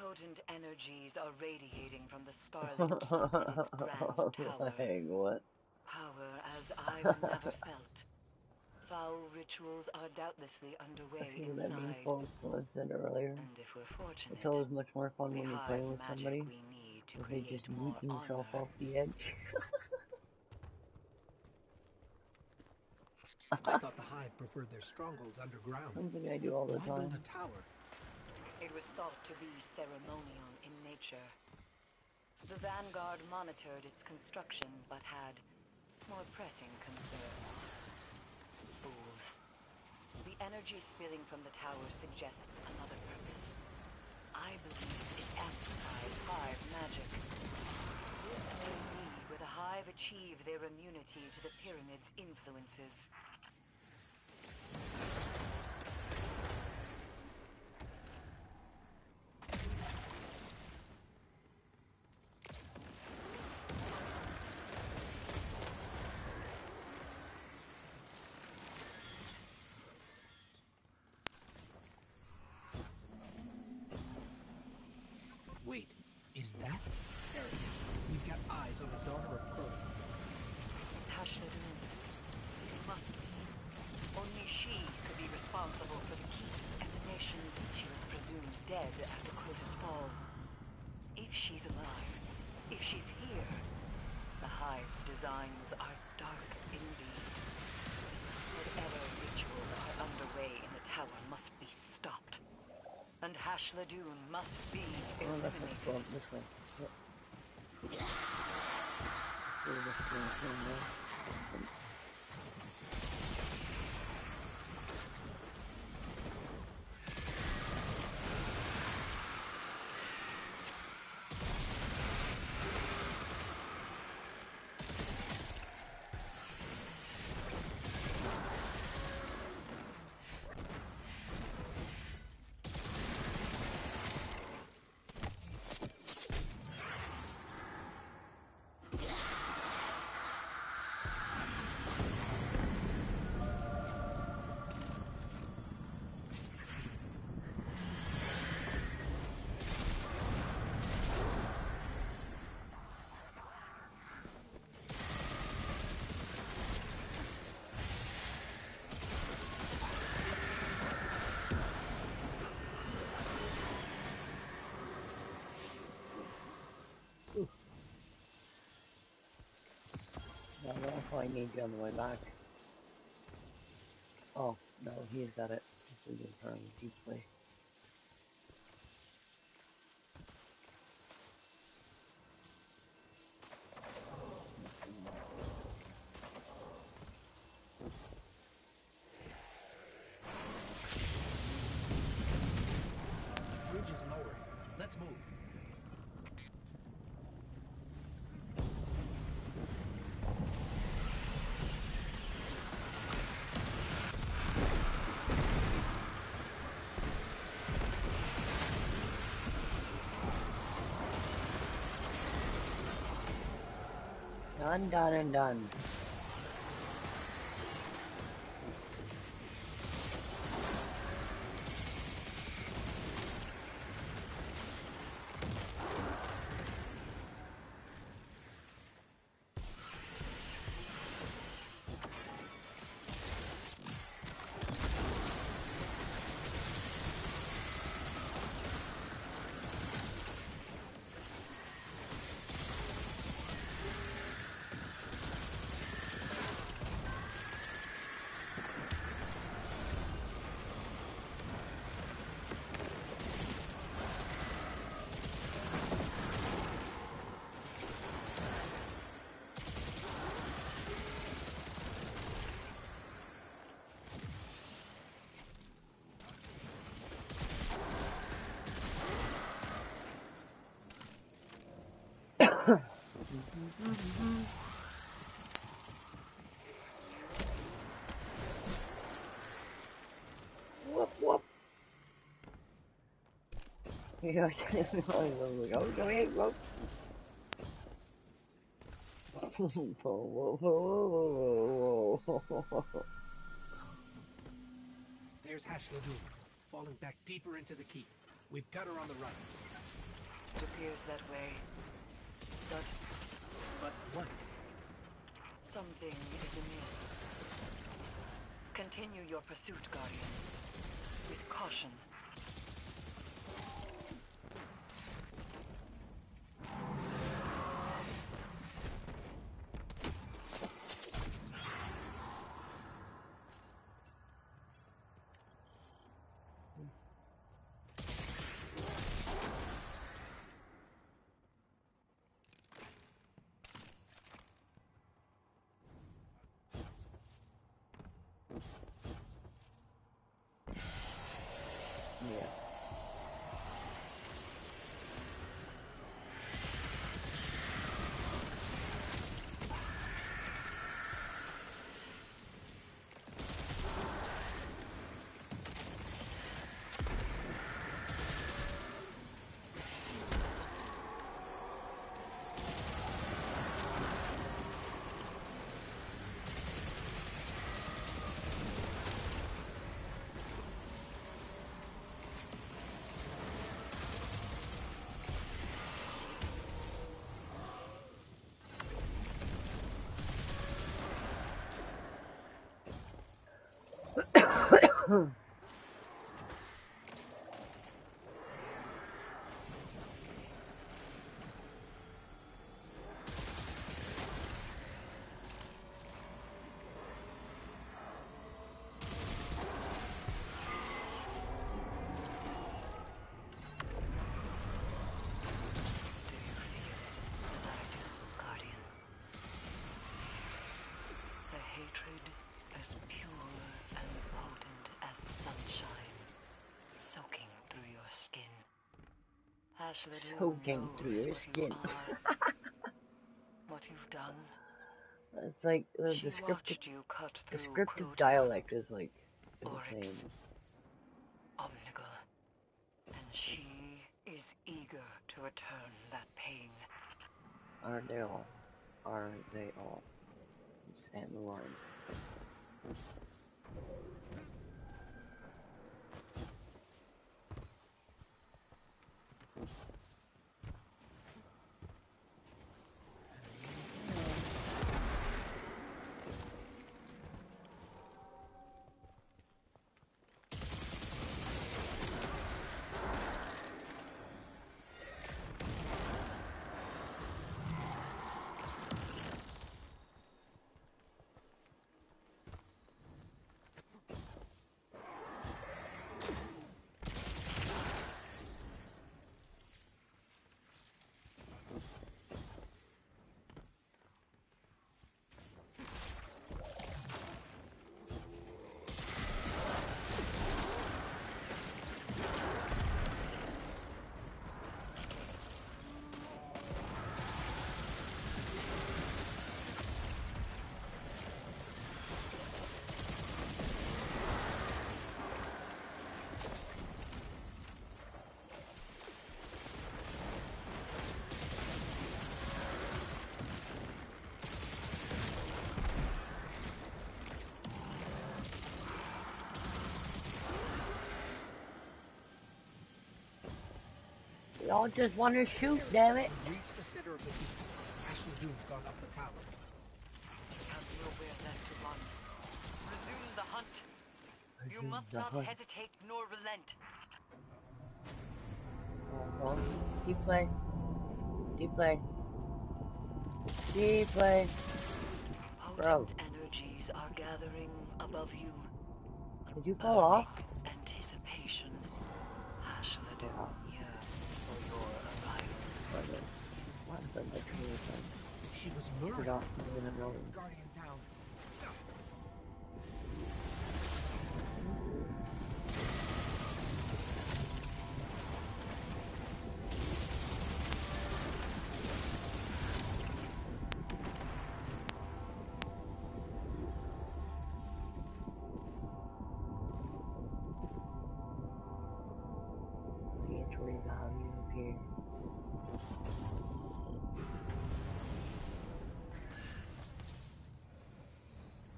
Potent energies are radiating from the Scarlet Keep in its grand tower. Like, what? Power as I've never felt. Foul rituals are doubtlessly I underway feel that being inside. close, as I said earlier. And if we're fortunate, It's always much more fun the when you're hive playing with magic somebody, we need to because they create just more yeet themselves armor. off the edge. I thought the Hive preferred their strongholds underground. Something I do all the Why build time. a tower? It was thought to be ceremonial in nature. The Vanguard monitored its construction, but had more pressing concerns. Fools. The energy spilling from the tower suggests another purpose. I believe it amplifies Hive magic. This may be where the Hive achieve their immunity to the Pyramid's influences. Wait, is that Eris? You've got eyes on the daughter of Crota. It's Hashladun. It must be. Only she could be responsible for the keep's emanations. She was presumed dead after Crota's fall. If she's alive, if she's here, the Hive's designs are dark indeed. Whatever rituals are underway in the tower must be stopped. And Hashladun must be Oh, that's eliminated. go this way. Yep. Go this way, Now I'll probably need you on the way back. Oh, no, he's got it. This is turn deeply. Bridge is lowering. Let's move. Undone and done. Whoop whoop. Yeah, oh, go ahead, whoop. Whoa, whoa, whoa, whoa, whoa, whoa. There's Hashladun, falling back deeper into the keep. We've got her on the run. It appears that way. But But what? something is amiss. Continue your pursuit, Guardian. With caution. Yeah. Hatred as pure and potent as sunshine, soaking through your skin. Hashladun Soaking through knows your what skin. you are, what you've done. It's like the She watched you cut through descriptive Crota, dialect is like Oryx, insane. Omnigul, and she is eager to return that pain. Are they all? Are they all? Stand the line. Y'all just want to shoot, damn it. We've reached the center of the heat. Ashley Doom's gone up the tower. We have nowhere left to run. Resume the hunt. You Resume must the not hunt. hesitate nor relent. Keep playing. Keep playing. Keep playing. Bro. Potent energies are gathering above you. Did you fall off? Anticipation. Ashley Doom yearns for your arrival. What the heck is that? She was Get murdered. off me in a million. Guardian down. Entry value here.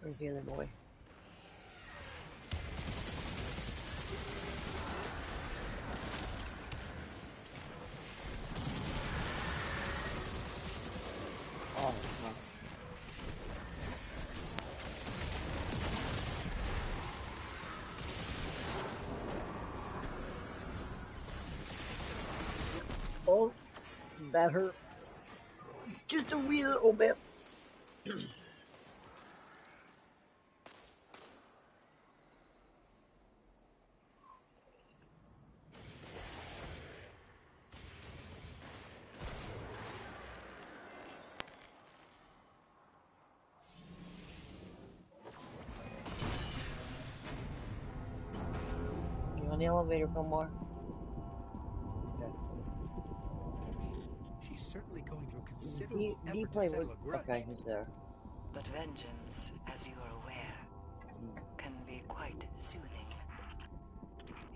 Where's the other boy? Oh, no. Oh, that hurt. Just a wee little bit. You on the elevator, Fillmore? Okay. She's certainly going through considerable effort to play settle with. a grudge. Okay, he's there. But vengeance, as you are aware, can be quite soothing.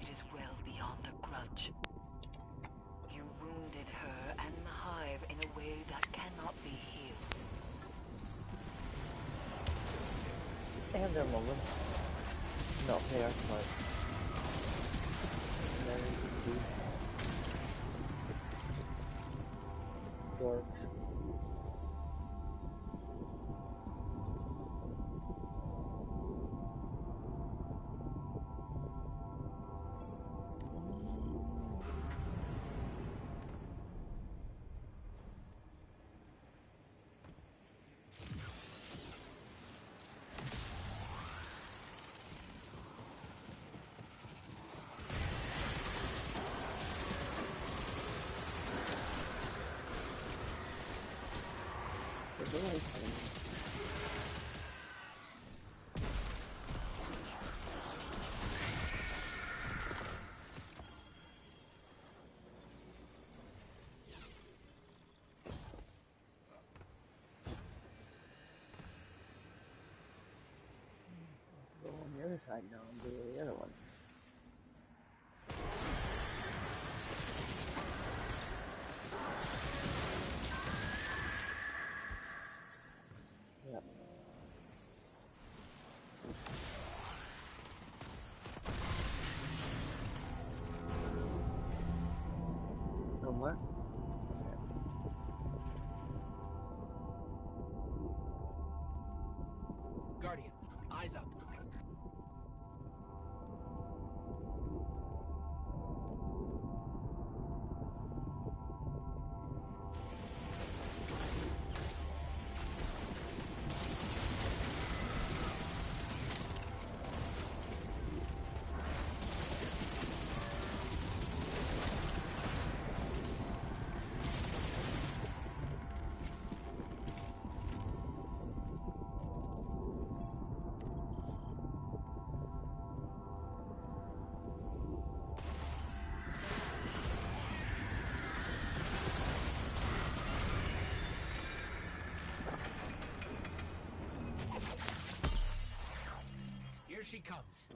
It is well beyond a grudge. You wounded her and the Hive in a way that cannot be healed. They have their moments. No, they are smart. And then dorks. Go on the other side now and do the other one. Yep. Somewhere? Okay. Guardian, eyes up. Here she comes.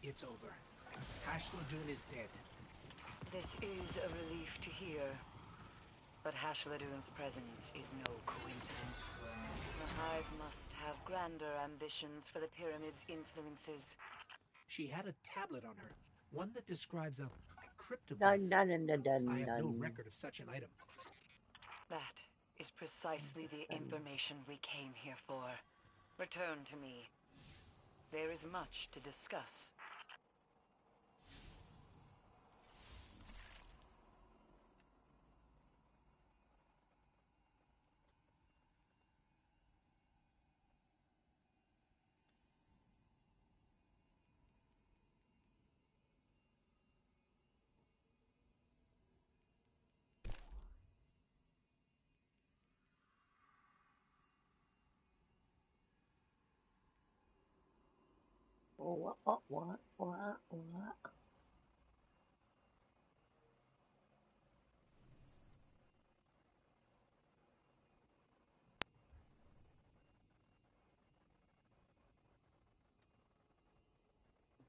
It's over. Hashladoon is dead. This is a relief to hear. But Hashladoon's presence is no coincidence. The Hive must have grander ambitions for the Pyramid's influences. She had a tablet on her, one that describes a cryptogram. Dun dun dun dun I dun have no dun. record of such an item. That is precisely the information we came here for. Return to me. There is much to discuss. What?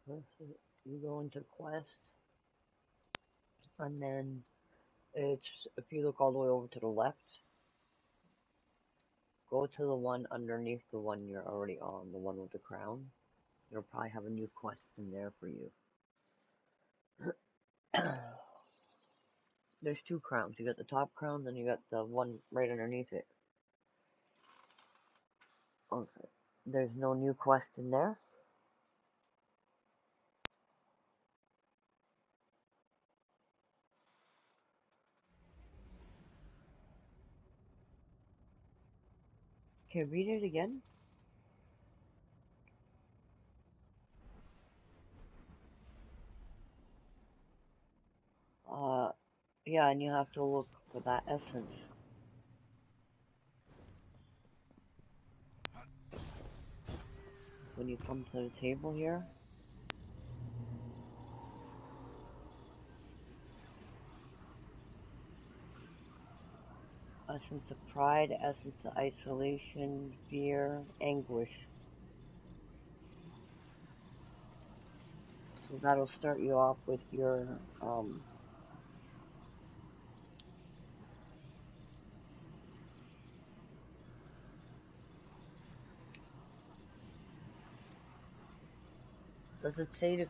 First, you go into quest, and then it's, if you look all the way over to the left, go to the one underneath the one you're already on, the one with the crown. It'll probably have a new quest in there for you. There's two crowns. You got the top crown, then you got the one right underneath it. Okay. There's no new quest in there. Okay, read it again. Yeah, and you have to look for that essence. When you come to the table here. Essence of pride, essence of isolation, fear, anguish. So that'll start you off with your, does it say to,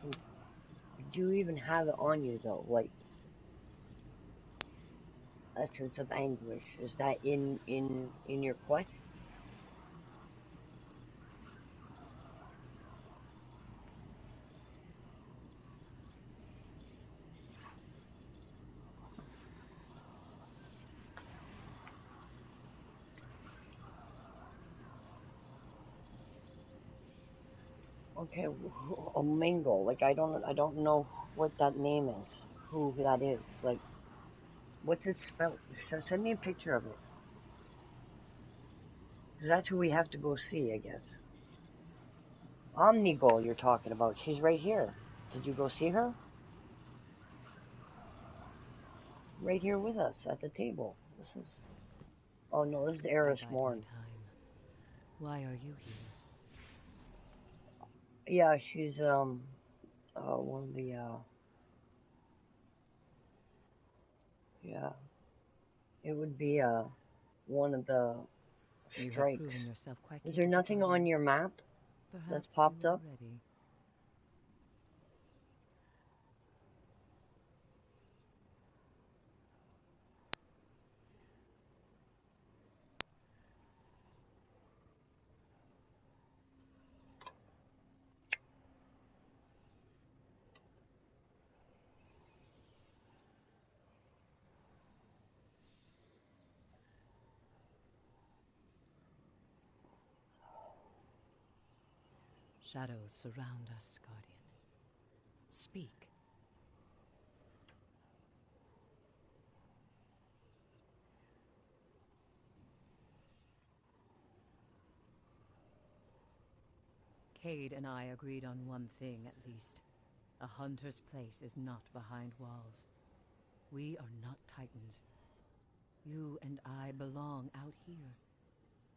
do you even have it on you though? Like, essence of anguish, is that in your quest? Okay, a mingle. Like, I don't know what that name is. Who that is. Like, what's it spelled? Send me a picture of it. Because that's who we have to go see, I guess. Omnigol you're talking about. She's right here. Did you go see her? Right here with us at the table. This is. Oh no, this is I Eris bide my Morn. time. Why are you here? Yeah, she's one of the yeah. It would be one of the You have strikes. proven yourself quite Is there capable, nothing Guardian. on your map that's Perhaps popped you are up? ready. Shadows surround us, Guardian. Speak. Cade and I agreed on one thing at least. A hunter's place is not behind walls. We are not titans. You and I belong out here,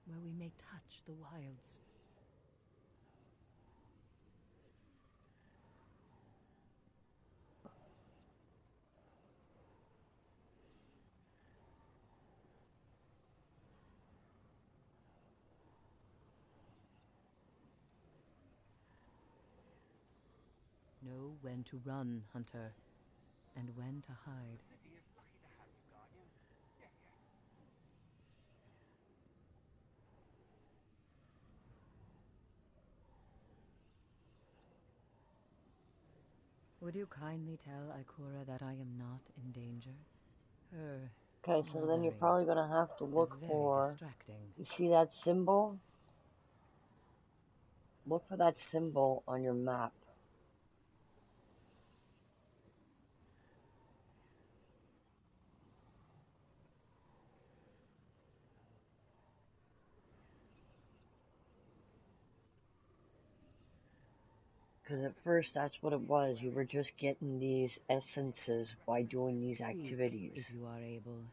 where we may touch the wilds. Know when to run, Hunter, and when to hide. The city is lucky to have you, Guardian. Yes, yes. Would you kindly tell Ikora that I am not in danger? Her Okay, so then you're mothering probably gonna have to is look very for. distracting. You see that symbol? Look for that symbol on your map. Because at first that's what it was. You were just getting these essences by doing these Speak, activities. if you are able.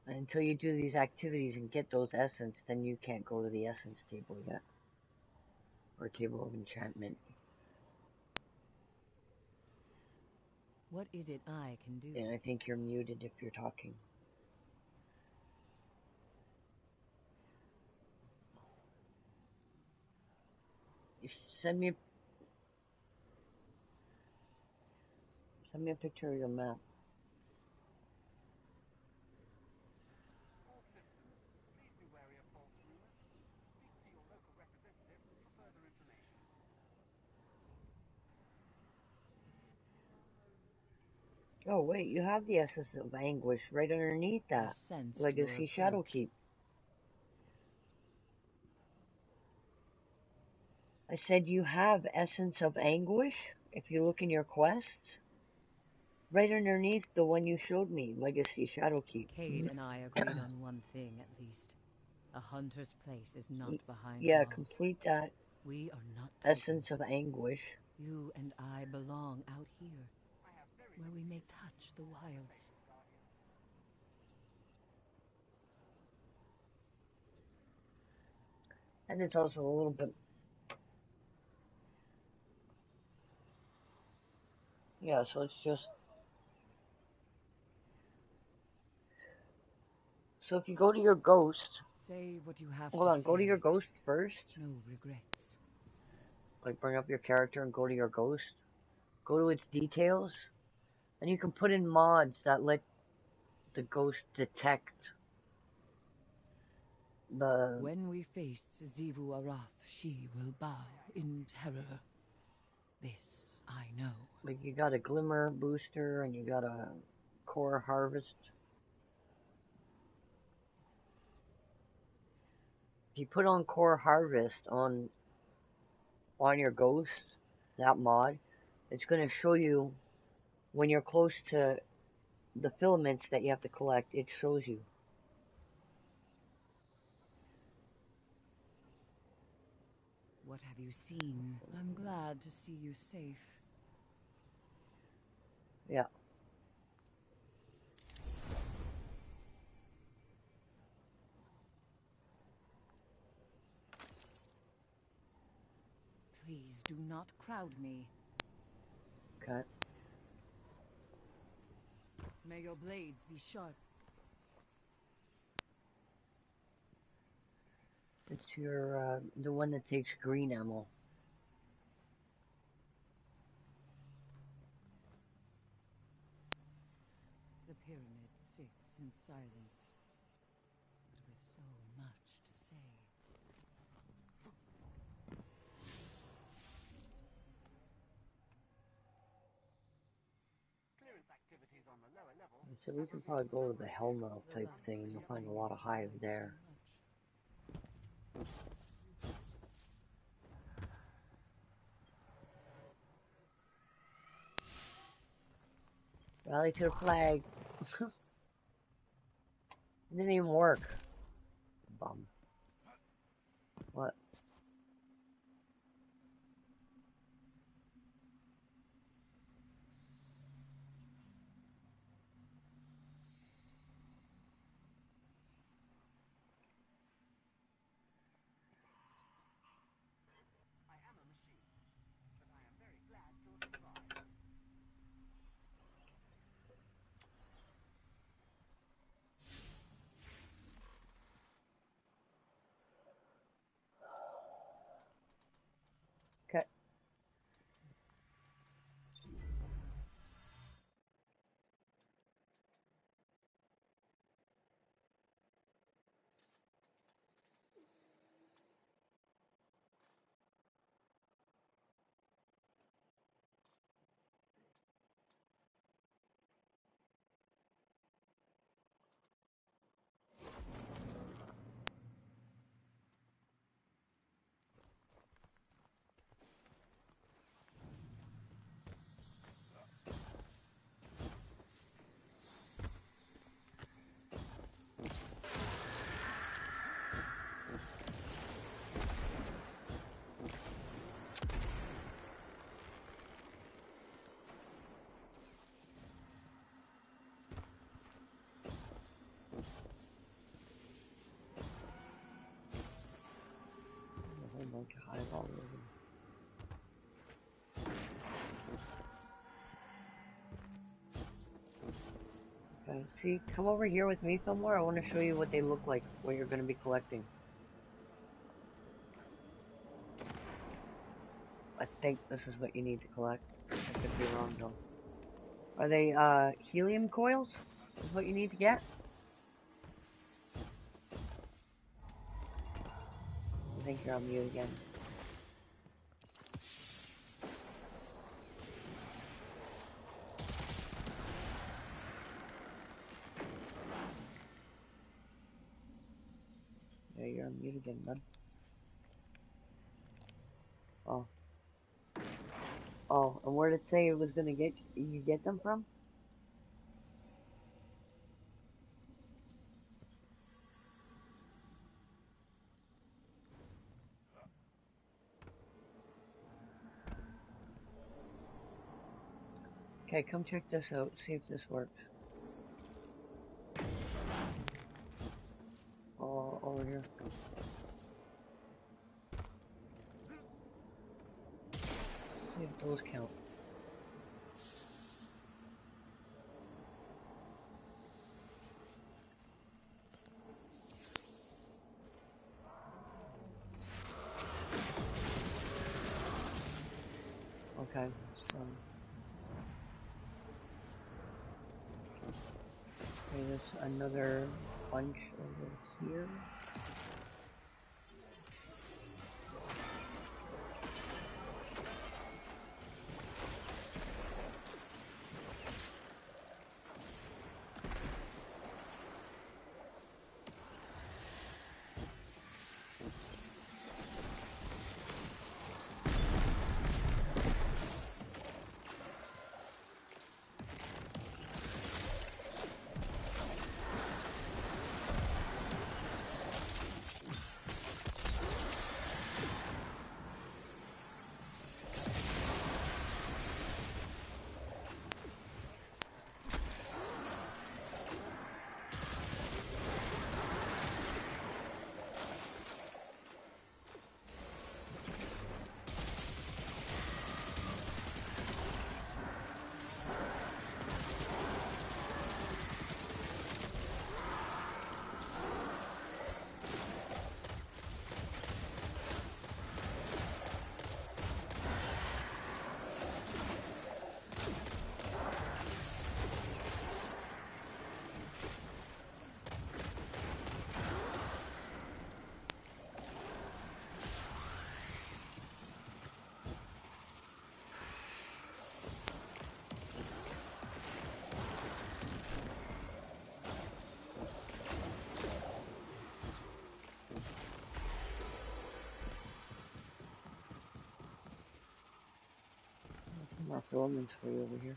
And until you do these activities and get those essence, then you can't go to the essence table yet. Or table of enchantment. What is it I can do? And I think you're muted if you're talking. You send me a picture of your map. All citizens, please be wary of false rumors. Speak to your local representative for further information. Oh wait, you have the essence of anguish right underneath I that. sensed Legacy your approach. Shadowkeep. I said you have essence of anguish if you look in your quests. Right underneath the one you showed me, Legacy Shadowkeep. Cade and I agreed on one thing at least. A hunter's place is not behind Yeah, walls. complete that. We are not Essence titans. of anguish. You and I belong out here, where we may touch the wilds. And it's also a little bit. Yeah, so it's just. So if you go to your ghost. Say what you have Hold to on, say. go to your ghost first. No regrets. Like bring up your character and go to your ghost. Go to its details. And you can put in mods that let the ghost detect the. When we face Zivu Arath, she will bow in terror. This I know. Like you got a glimmer booster and you got a core harvest. If you put on core harvest on your ghost, that mod, it's going to show you when you're close to the filaments that you have to collect. It shows you. What have you seen? I'm glad to see you safe. Yeah. Please do not crowd me. Okay. May your blades be sharp. It's your the one that takes green ammo. The pyramid sits in silence, but with so much to say. Clearance activities on the lower levels. So we can probably go to the Hellmouth type thing and you'll find a lot of hive there. Rally to the flag. It didn't even work. Bum. What? I am a machine, but I am very glad to have survived. to hide all of them. Okay, see, come over here with me, Fillmore. I want to show you what they look like, what you're going to be collecting. I think this is what you need to collect. I could be wrong, though. Are they, helium coils? Is what you need to get? I think you're on mute again. Yeah, you're on mute again, bud. Oh. Oh, and where did it say it was gonna get you get them from? Okay, come check this out. See if this works. Oh, over here. See if those count. Okay, so okay, there's another bunch over here. Some more filaments for you over here.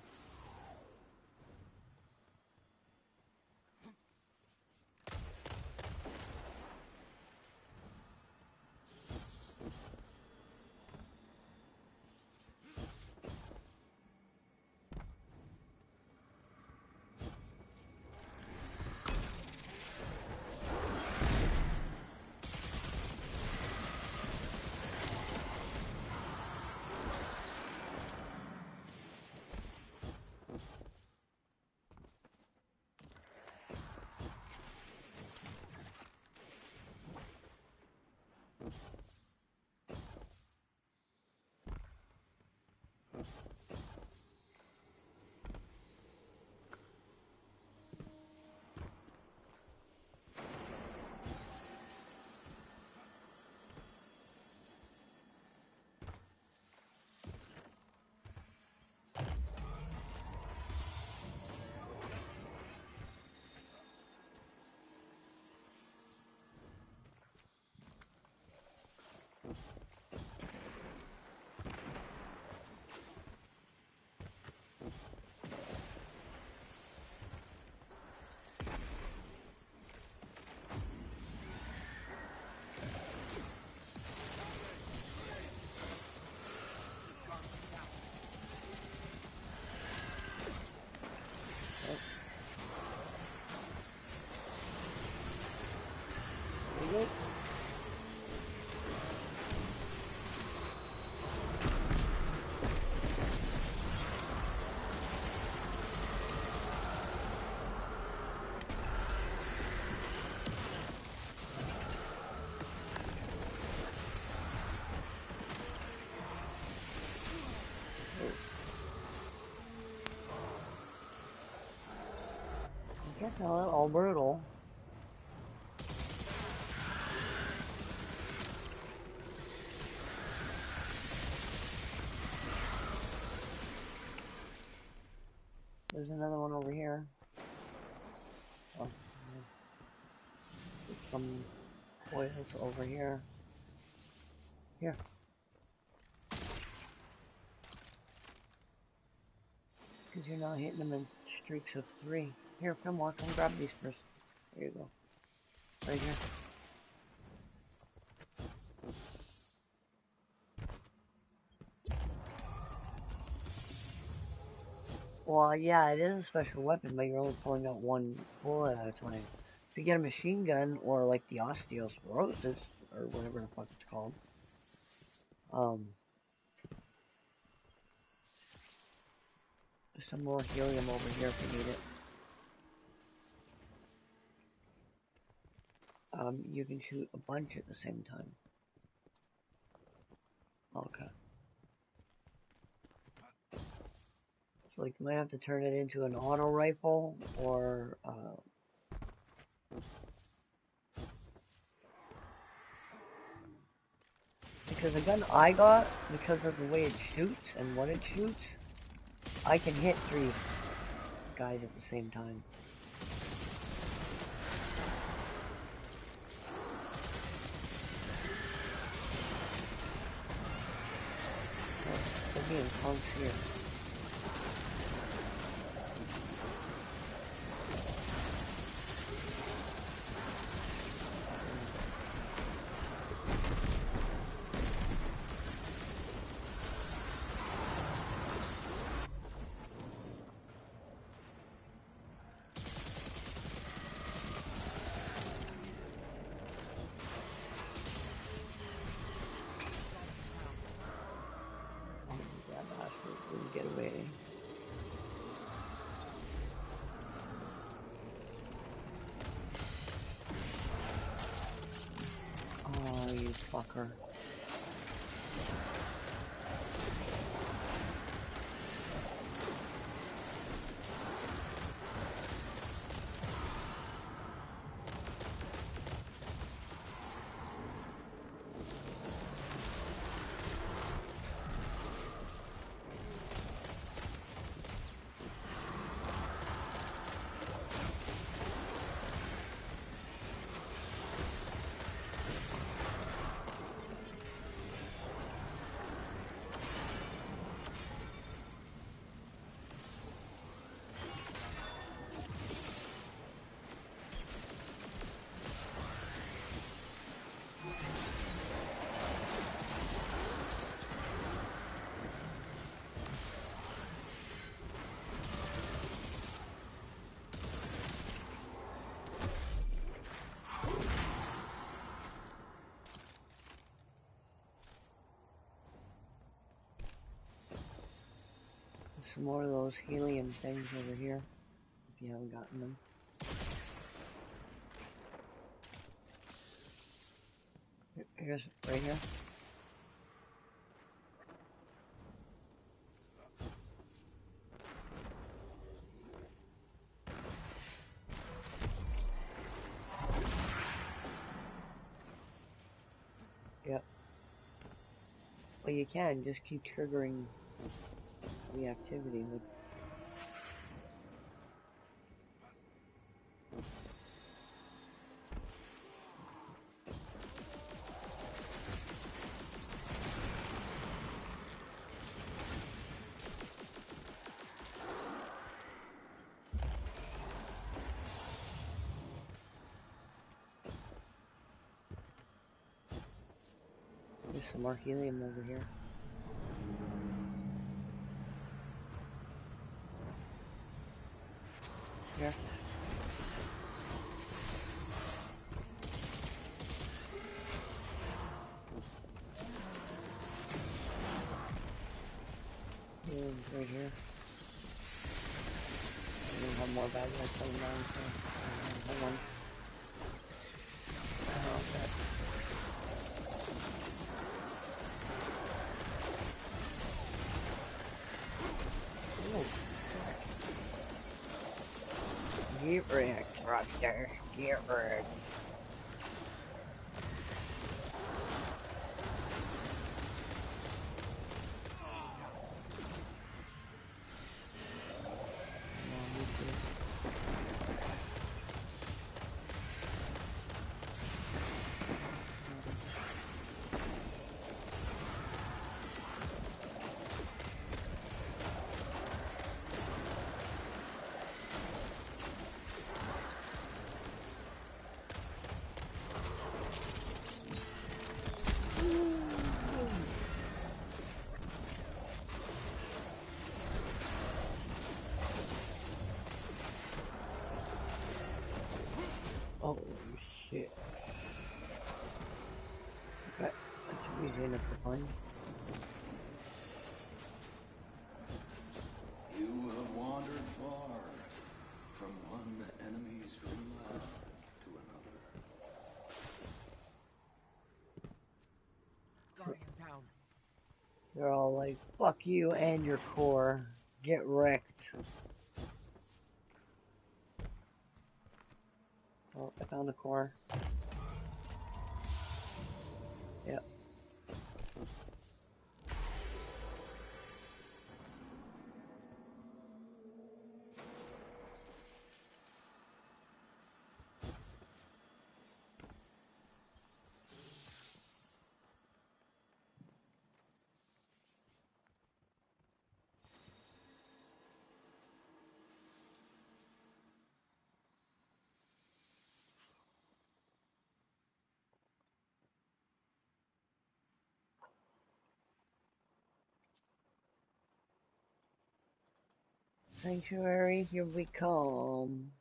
Can't tell it all brutal. There's another one over here. Oh, there's some coils over here. Here. Because you're not hitting them in streaks of 3. Here, Fillmore, come grab these first. There you go. Right here. Well, yeah, it is a special weapon, but you're only pulling out one bullet at a time. If you get a machine gun, or like the osteosporosis, or whatever the fuck it's called, there's some more helium over here if you need it. You can shoot a bunch at the same time. Okay. So like you might have to turn it into an auto rifle, or because the gun I got, because of the way it shoots and what it shoots, I can hit 3 guys at the same time. They're being punks here. Get away. Oh, you fucker. Some more of those helium things over here, if you haven't gotten them. Here's, right here. Yep. Well, you can, just keep triggering the activity with. There's some more helium over here. Here. Helium's right here. We have more bad guys coming down, so hold on. Oh, okay. Oh, Get wrecked, Rockstar. Get wrecked. Oh shit. Okay, that should be easy enough to find. You have wandered far from one enemy's dreamland to another. Guardian down. They're all like, fuck you and your core. Get wrecked. Oh, I found the core. Yep. Sanctuary, here we come.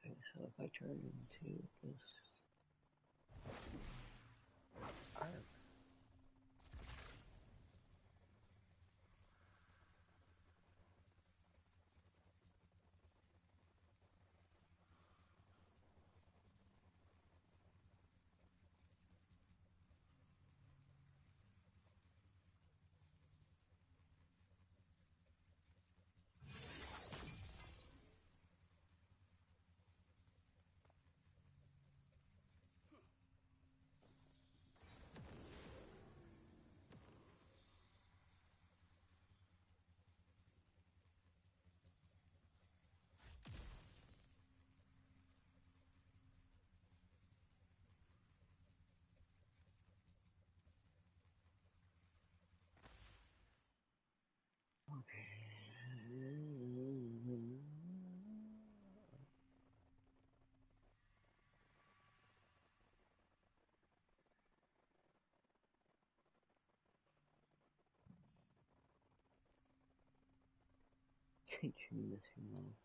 Okay, so if I turn into this arm. Teaching this human.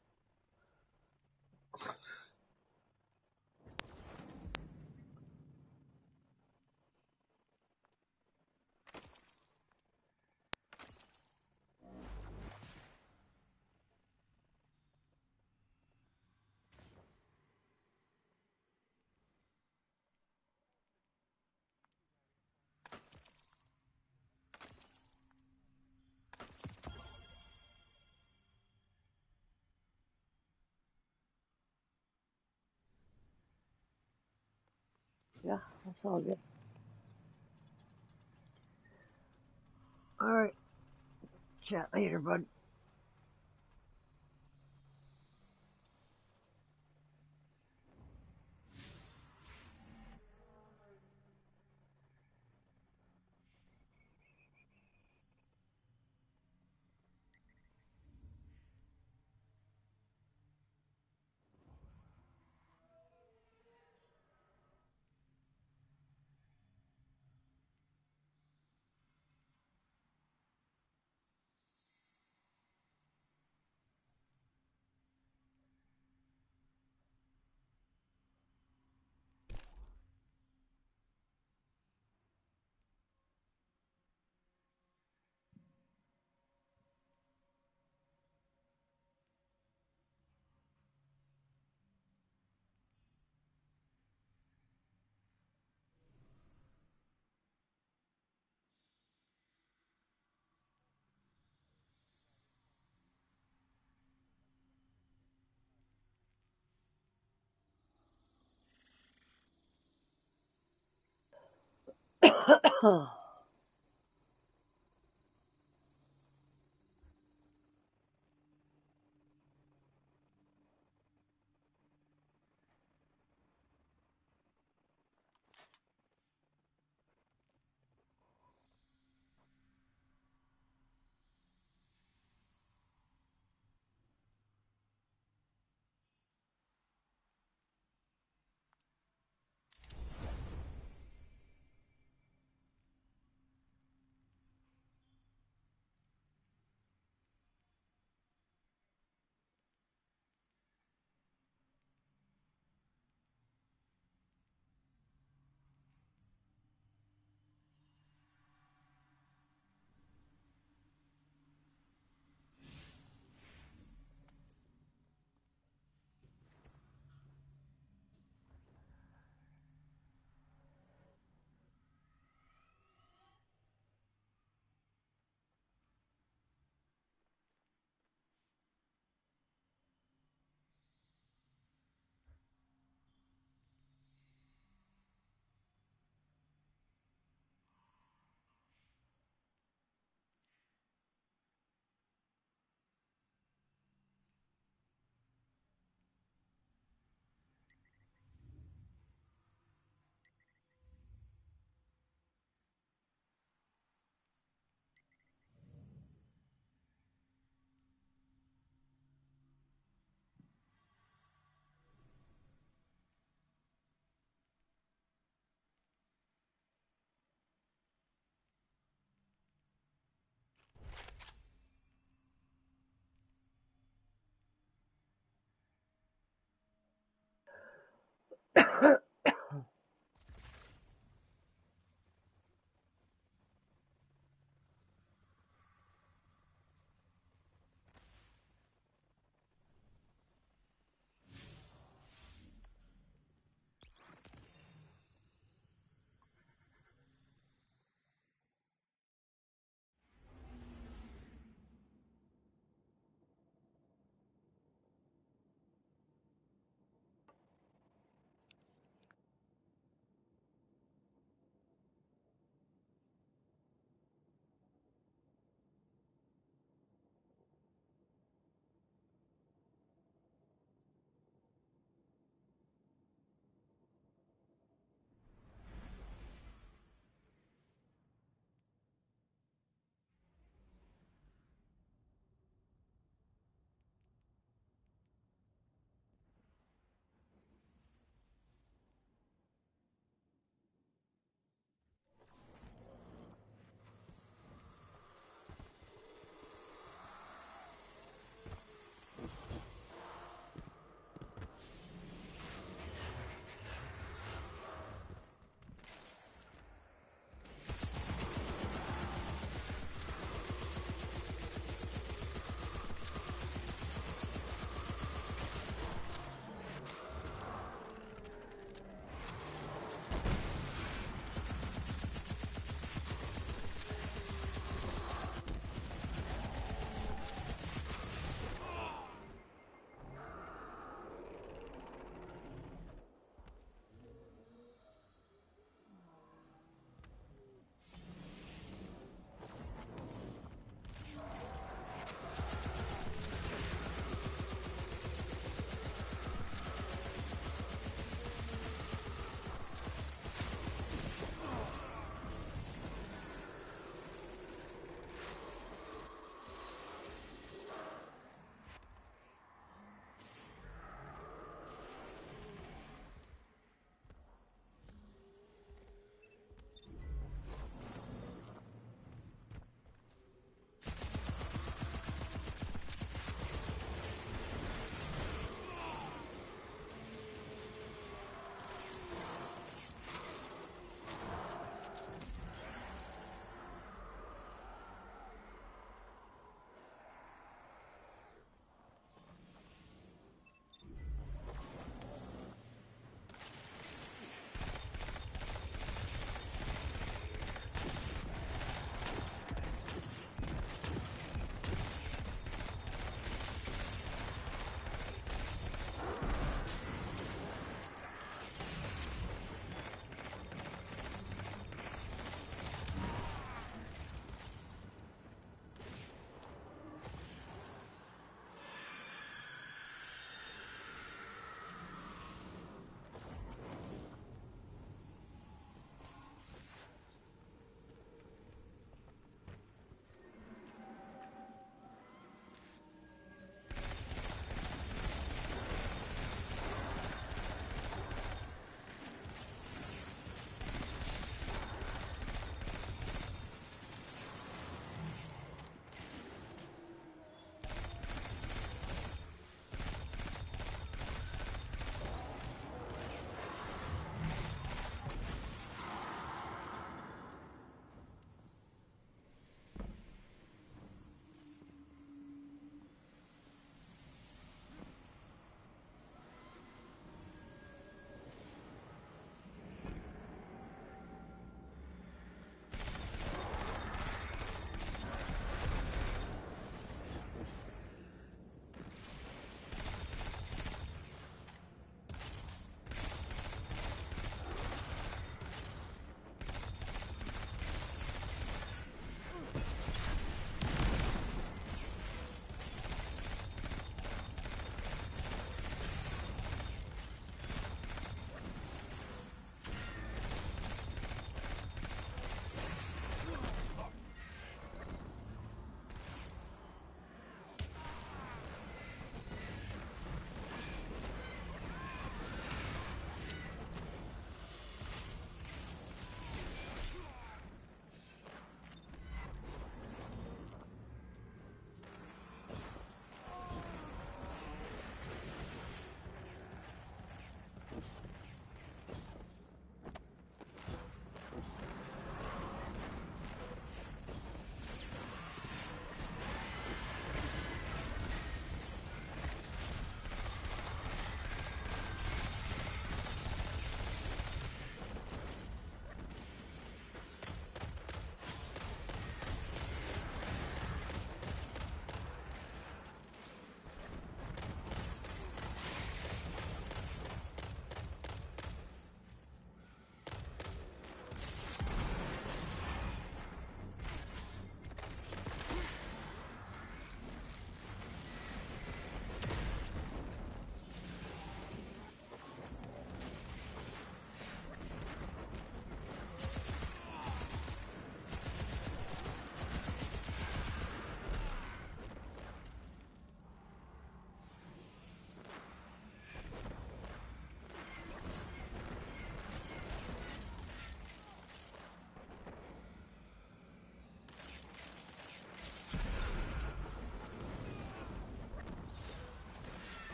Yeah, that's all good. Alright. Chat later, bud.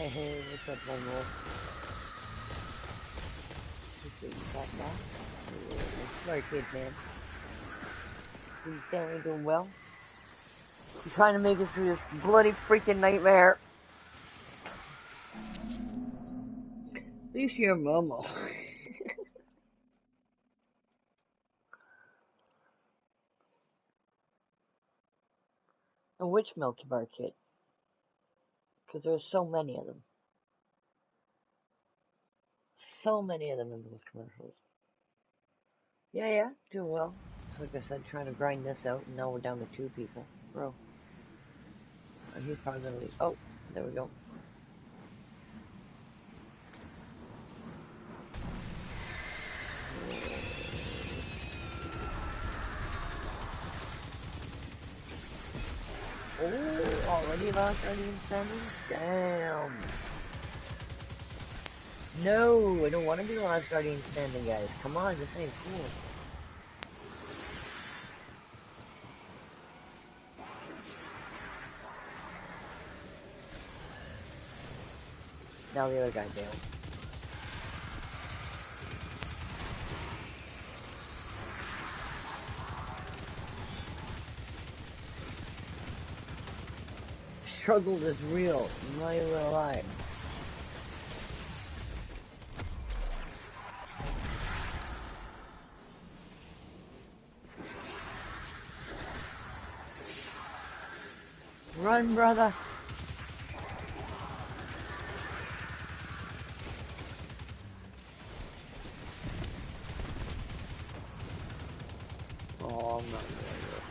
Hey, hey, what's up, Lone Wolf? Just what you talking about? Sorry, kid, man. Is your family doing well? I'm trying to make it through this bloody freaking nightmare. At least you're a Momo. And which Milky Bar kid? Because there's so many of them. So many of them in those commercials. Yeah, doing well. Like I said, trying to grind this out, and now we're down to 2 people. Bro. And he's probably gonna leave. Oh, there we go. Oh, already lost Guardian standing? Damn. No, I don't want to be the last Guardian standing, guys. Come on, this ain't cool. Now the other guy down. Struggle is real. I'm not even gonna lie. Run, brother. Oh, I'm not enjoying it.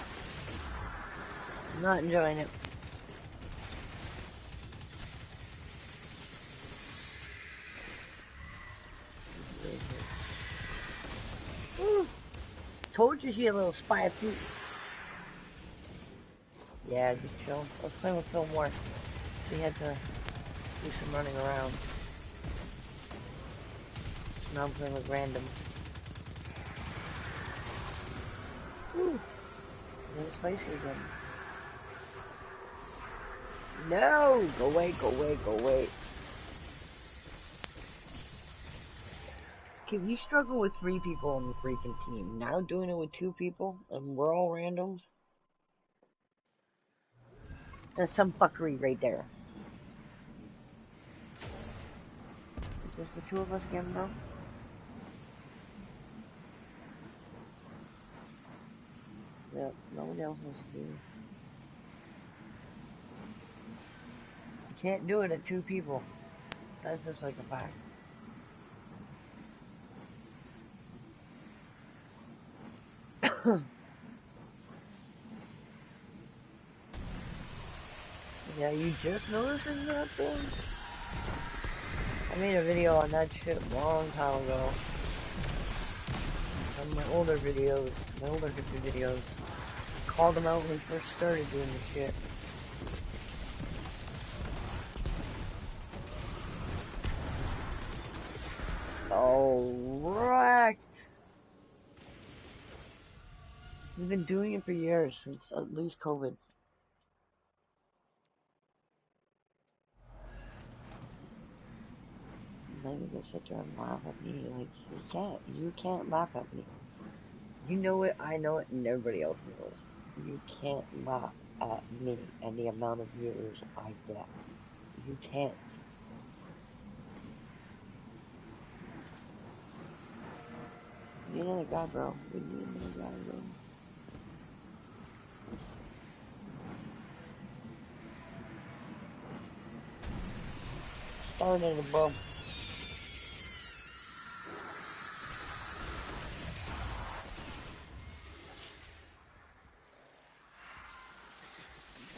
I'm not enjoying it. Ooh. Told you she had a little spy feet. Yeah, just chill. I was playing with Fillmore. She had to do some running around. So now I'm playing with random. Ooh. Getting spicy again. No! Go away, go away, go away. Okay, we struggle with 3 people on the freaking team. Now doing it with 2 people, and we're all randoms. That's some fuckery right there. It's just the 2 of us again, bro. Yep, nobody else wants to do this. You can't do it at 2 people. That's just like a fact. Yeah, you just noticing that, boy? I made a video on that shit a long time ago. Some of my older videos, my older history videos. Called them out when we first started doing the shit. Alright! We've been doing it for years, since at least COVID. Then you go sit there and laugh at me. Like, you can't laugh at me. You know it, I know it, and everybody else knows. You can't laugh at me and the amount of viewers I get. You can't. We need another guy, bro. We need another guy, bro. Started it, bro.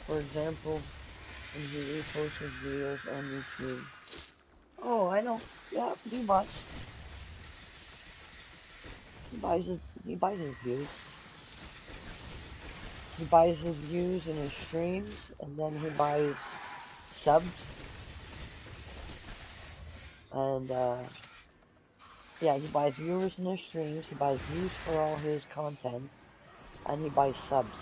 For example, when he reposts his videos on YouTube. Oh, I know. Yeah, he buys. He buys his views. He buys his views in his streams, and then he buys subs. And, yeah, he buys viewers in his streams, he buys views for all his content, and he buys subs.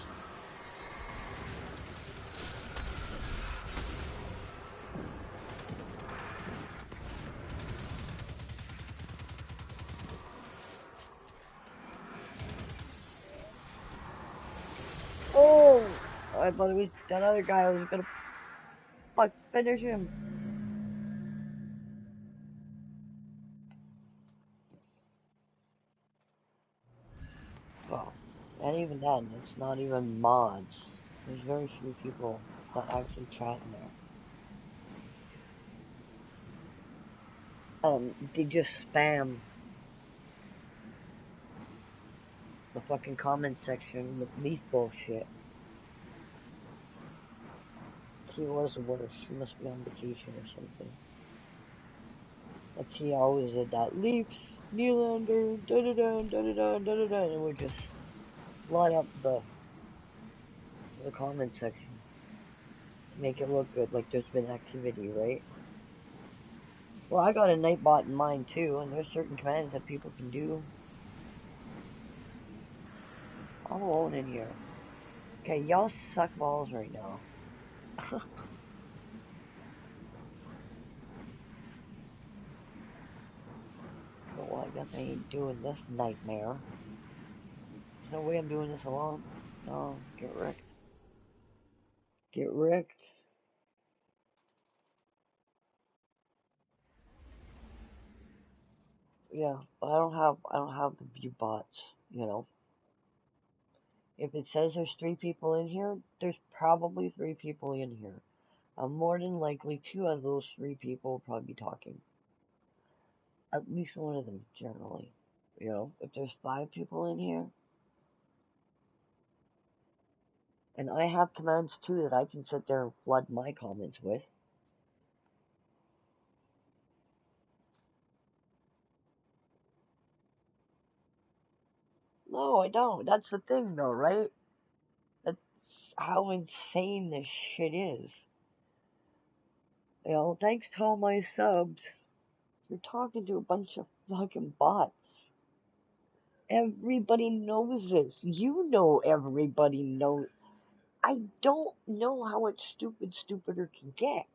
I thought it was that other guy. I was gonna finish him. Well, and even then, it's not even mods. There's very few people that actually chat in there. They just spam the fucking comment section with leaf bullshit. She was worse. She must be on vacation or something. But she always did that. Leafs, Nylander, da da da da da da da da da, and would just fly up the comment section to make it look good, like there's been activity, right? Well, I got a Nightbot in mine too, and there's certain commands that people can do. I'm alone in here. Okay, y'all suck balls right now. But well, I guess I ain't doing this nightmare. There's no way I'm doing this alone. No, get wrecked. Get wrecked. Yeah, but I don't have the view bots, you know. If it says there's 3 people in here, there's probably 3 people in here. More than likely 2 of those 3 people will probably be talking. At least one of them, generally. You know, if there's 5 people in here, and I have commands too that I can sit there and flood my comments with. No, I don't. That's the thing though, right? That's how insane this shit is. You know, thanks to all my subs, you're talking to a bunch of fucking bots. Everybody knows this. You know everybody knows. I don't know how much stupider can get.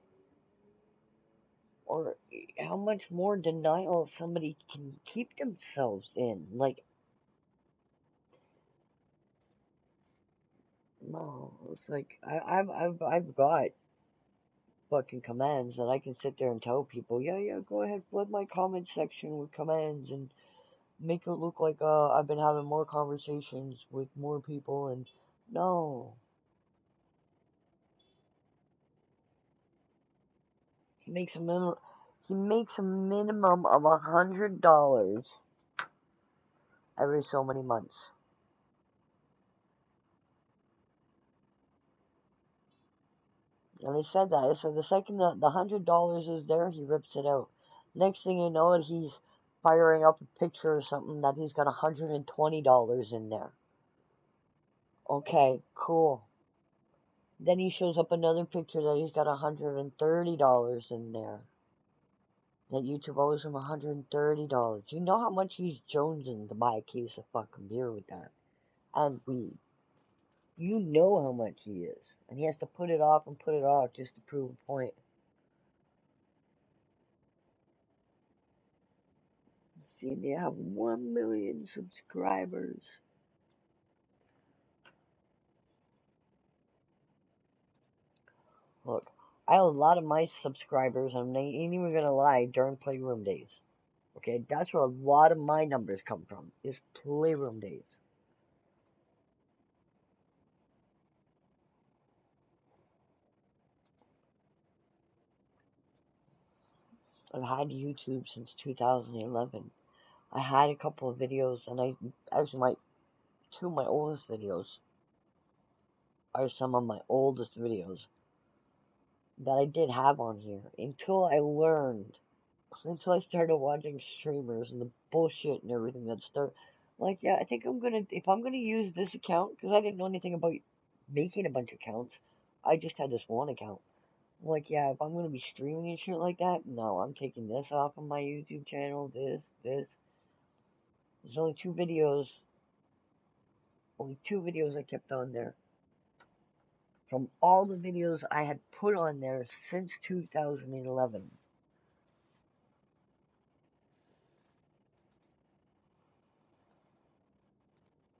Or how much more denial somebody can keep themselves in. Like, no, it's like I've got fucking commands that I can sit there and tell people, yeah, go ahead, flood my comment section with commands and make it look like I've been having more conversations with more people. And no, he makes a minimum. He makes a minimum of $100 every so many months. And they said that. So the second the $100 is there, he rips it out. Next thing you know, he's firing up a picture or something that he's got $120 in there. Okay, cool. Then he shows up another picture that he's got $130 in there. That YouTube owes him $130. You know how much he's jonesing to buy a case of fucking beer with that? And weed. You know how much he is. And he has to put it off and put it off just to prove a point. See, they have 1 million subscribers. Look, I have a lot of my subscribers, and I ain't even gonna lie, during Playroom days. Okay, that's where a lot of my numbers come from, is Playroom days. I've had YouTube since 2011. I had a couple of videos, and two of my oldest videos are some of my oldest videos that I did have on here until I started watching streamers and the bullshit and everything that started. Like, yeah, I think if I'm gonna use this account, because I didn't know anything about making a bunch of accounts, I just had this one account. I'm like, yeah, if I'm gonna be streaming and shit like that, no, I'm taking this off of my YouTube channel, this. There's only two videos I kept on there. From all the videos I had put on there since 2011.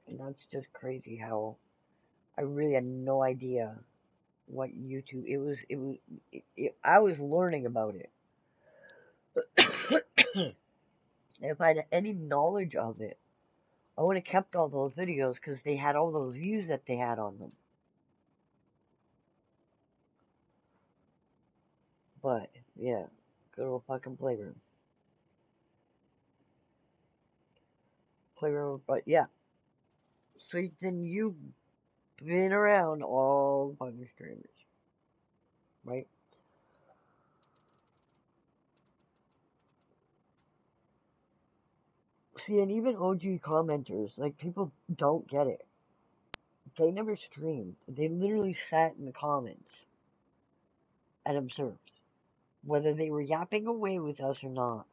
And that's just crazy how I really had no idea what YouTube. I was learning about it. If I had any knowledge of it, I would have kept all those videos because they had all those views that they had on them. But yeah, good old fucking playroom. Playroom, but yeah. So then you've been around all fucking streamers, right? See, and even OG commenters, like, people don't get it. They never streamed. They literally sat in the comments and observed, whether they were yapping away with us or not.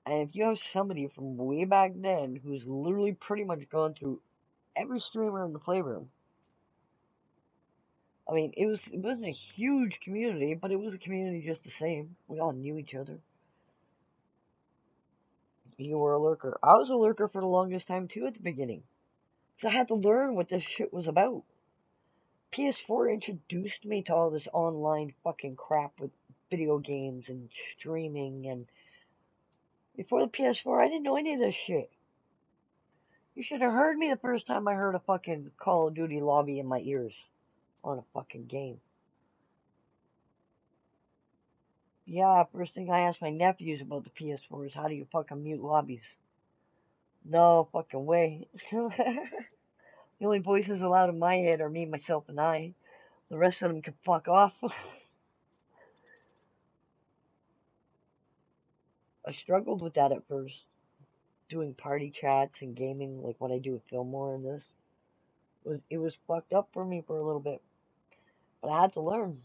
And if you have somebody from way back then who's literally pretty much gone through every streamer in the playroom, I mean, it wasn't a huge community, but it was a community just the same. We all knew each other. You were a lurker. I was a lurker for the longest time too at the beginning. So I had to learn what this shit was about. PS4 introduced me to all this online fucking crap with video games and streaming, and before the PS4 I didn't know any of this shit. You should have heard me the first time I heard a fucking Call of Duty lobby in my ears on a fucking game. Yeah, first thing I asked my nephews about the PS4 is how do you fucking mute lobbies? No fucking way. The only voices allowed in my head are me, myself, and I. The rest of them can fuck off. I struggled with that at first, doing party chats and gaming like what I do with Fillmore and this. It was fucked up for me for a little bit, but I had to learn.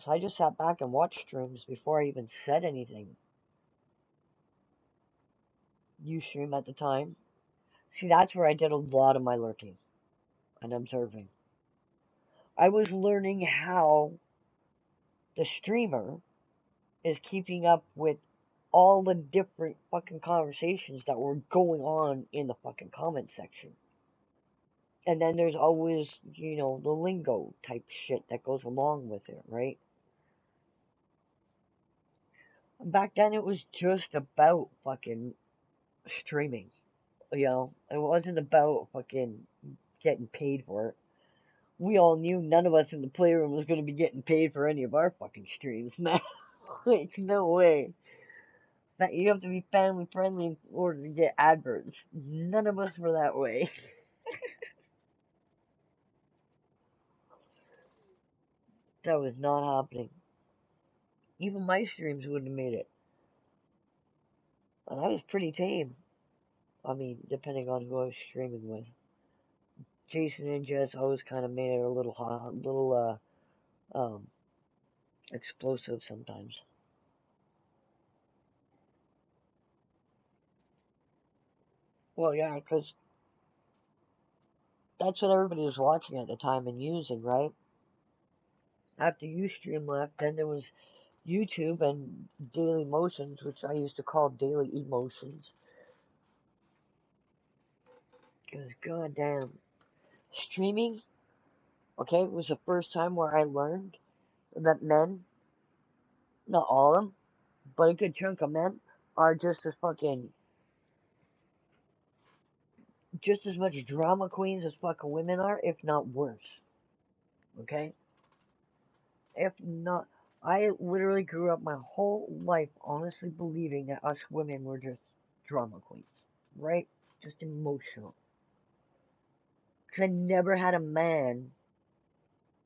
So I just sat back and watched streams before I even said anything. You stream at the time. See, that's where I did a lot of my lurking and observing. I was learning how the streamer is keeping up with all the different fucking conversations that were going on in the fucking comment section. And then there's always, the lingo type shit that goes along with it, right? Back then it was just about fucking streaming. It wasn't about fucking getting paid for it. We all knew none of us in the playroom was going to be getting paid for any of our fucking streams, man. Like, no way. That you have to be family friendly in order to get adverts. None of us were that way. That was not happening. Even my streams wouldn't have made it. And I was pretty tame. I mean, depending on who I was streaming with. Jason and Jess always kind of made it a little explosive sometimes. Well, yeah, because that's what everybody was watching at the time and using, right? After Ustream left, then there was YouTube and Daily Motions, which I used to call Daily Emotions. Because, goddamn, streaming, okay, was the first time where I learned that men, not all of them, but a good chunk of men, are just as much drama queens as fucking women are, if not worse. Okay? If not, I literally grew up my whole life honestly believing that us women were just drama queens. Right? Just emotional. Because I never had a man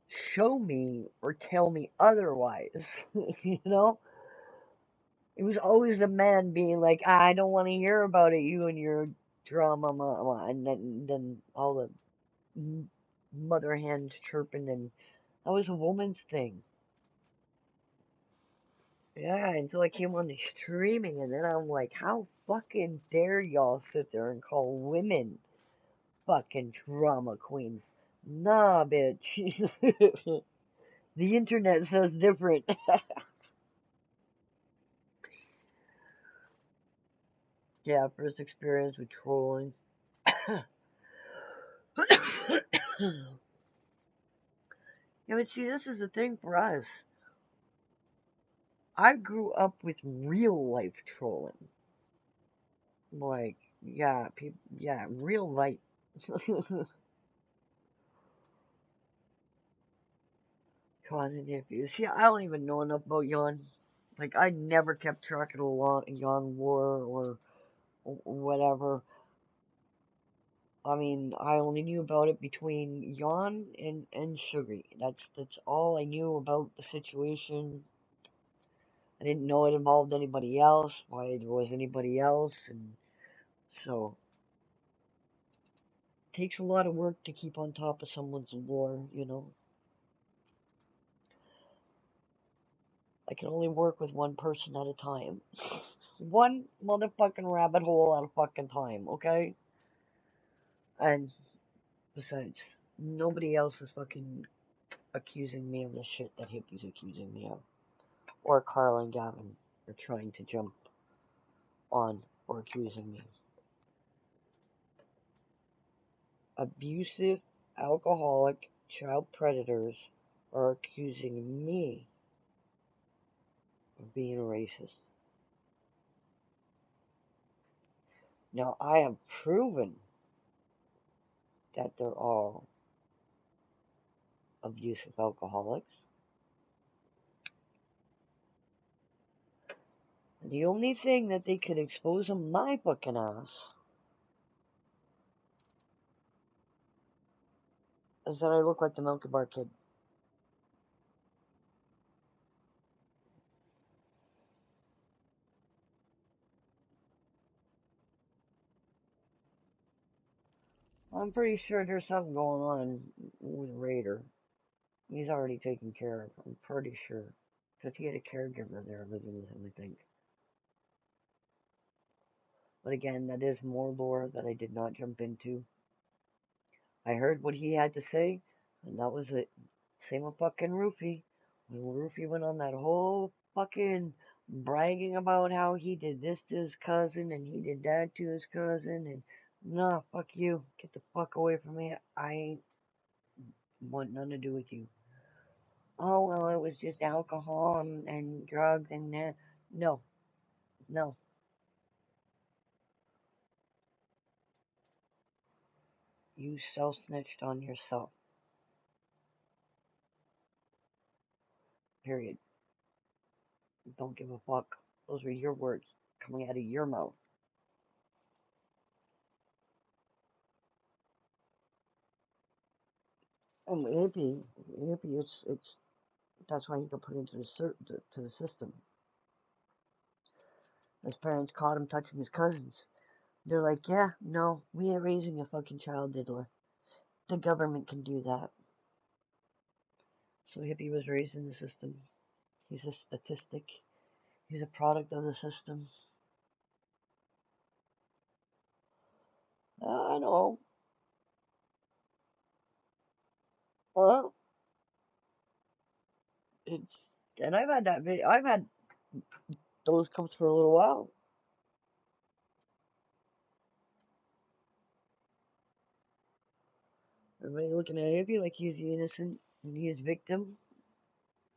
show me or tell me otherwise. You know? It was always the man being like, I don't want to hear about it, you and your drama, mama. And then all the mother hens chirping, and that was a woman's thing. Yeah, until I came on the streaming, and then I'm like, how fucking dare y'all sit there and call women fucking drama queens? Nah, bitch. The internet says different. Yeah, first experience with trolling. Yeah, but see, this is the thing for us. I grew up with real life trolling. Like, yeah, yeah, real life. Content abuse. Yeah, I don't even know enough about Yon. Like, I never kept track of the Yon war or whatever. I mean, I only knew about it between Yon and Sugary. That's all I knew about the situation. I didn't know it involved anybody else, why there was anybody else, and so it takes a lot of work to keep on top of someone's lore, you know. I can only work with one person at a time. One motherfucking rabbit hole at a fucking time, okay? And besides, nobody else is fucking accusing me of the shit that Hippie's accusing me of. Or Carl and Gavin are trying to jump on or accusing me. Abusive, alcoholic, child predators are accusing me of being a racist. Now, I have proven that they're all abusive alcoholics. The only thing that they could expose on my fucking ass is that I look like the Milky Bar Kid. I'm pretty sure there's something going on with Raider. He's already taken care of. I'm pretty sure. Because he had a caregiver there living with him, I think. But again, that is more lore that I did not jump into. I heard what he had to say, and that was it. Same with fucking Rufy. When Rufy went on that whole fucking bragging about how he did this to his cousin and he did that to his cousin, and nah, fuck you. Get the fuck away from me. I ain't want nothing to do with you. Oh, well, it was just alcohol and drugs and that. No, no. You self snitched on yourself. Period. Don't give a fuck. Those were your words coming out of your mouth. And hippie, it's that's why he got put into the system. His parents caught him touching his cousins. They're like, yeah, no, we ain't raising a fucking child diddler. The government can do that. So hippie was raised in the system. He's a statistic. He's a product of the system. I know. Well, it's and I've had that video. I've had those comes for a little while. Everybody looking at hippie like he's the innocent and he's victim.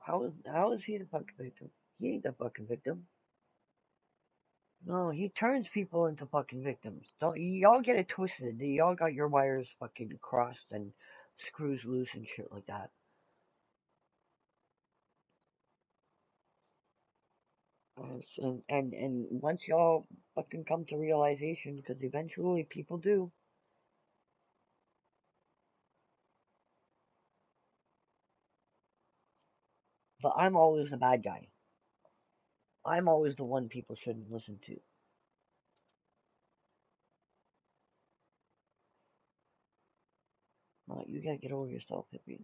How is he the fucking victim? He ain't the fucking victim. No, he turns people into fucking victims. Don't y'all get it twisted? Y'all got your wires fucking crossed and screws loose and shit like that. And once y'all fucking come to realization, because eventually people do. But I'm always the bad guy. I'm always the one people shouldn't listen to. You gotta get over yourself, hippie.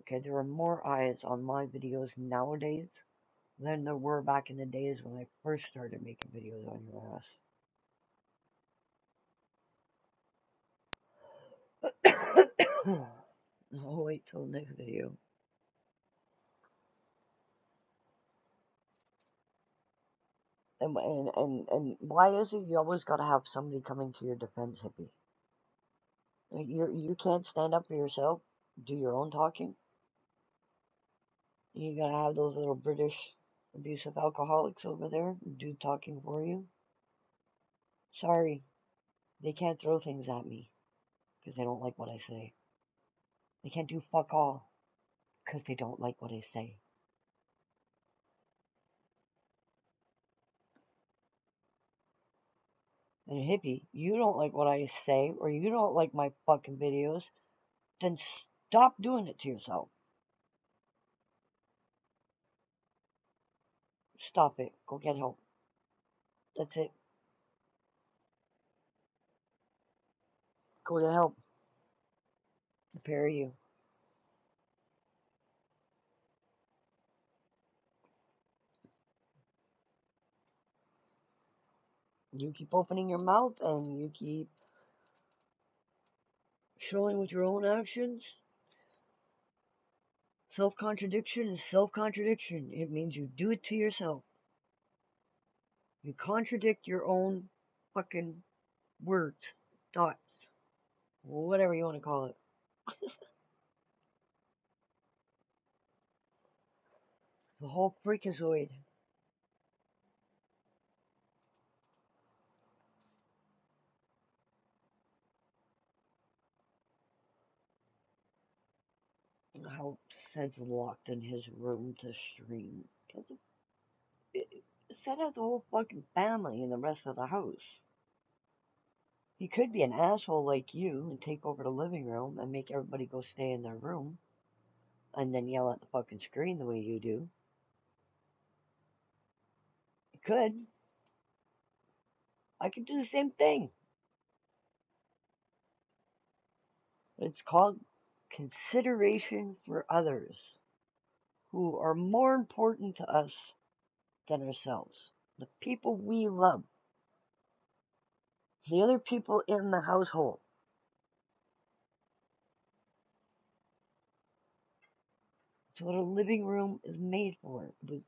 Okay, there are more eyes on my videos nowadays than there were back in the days when I first started making videos on your ass. I'll wait till the next video. And why is it you always gotta have somebody coming to your defense, hippie? You can't stand up for yourself, do your own talking. You gotta have those little British abusive alcoholics over there do talking for you. Sorry, they can't throw things at me because they don't like what I say. They can't do fuck all because they don't like what I say. And hippie, you don't like what I say or you don't like my fucking videos, then stop doing it to yourself. Stop it. Go get help. That's it. Go get help. The pair of you. You keep opening your mouth and you keep showing with your own actions. Self-contradiction is self-contradiction. It means you do it to yourself. You contradict your own fucking words, thoughts, whatever you want to call it. The whole freakazoid. How Sed's locked in his room to stream. Because Sed has a whole fucking family in the rest of the house. He could be an asshole like you and take over the living room and make everybody go stay in their room and then yell at the fucking screen the way you do. He could. I could do the same thing. It's called consideration for others who are more important to us than ourselves. The people we love. The other people in the household. It's what a living room is made for. It was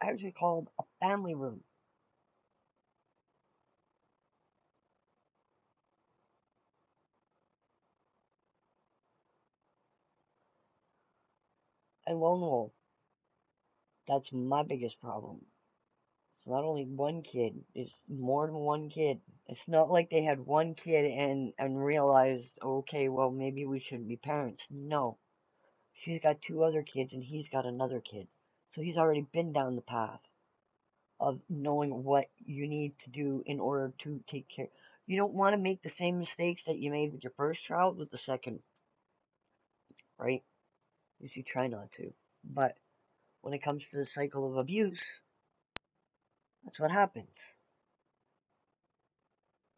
actually called a family room. And lone wolf. That's my biggest problem. It's not only one kid, it's more than one kid. It's not like they had one kid and realized, okay, well, maybe we shouldn't be parents. No. She's got two other kids and he's got another kid. So he's already been down the path of knowing what you need to do in order to take care. You don't want to make the same mistakes that you made with your first child with the second, right? If you try not to. But when it comes to the cycle of abuse, that's what happens.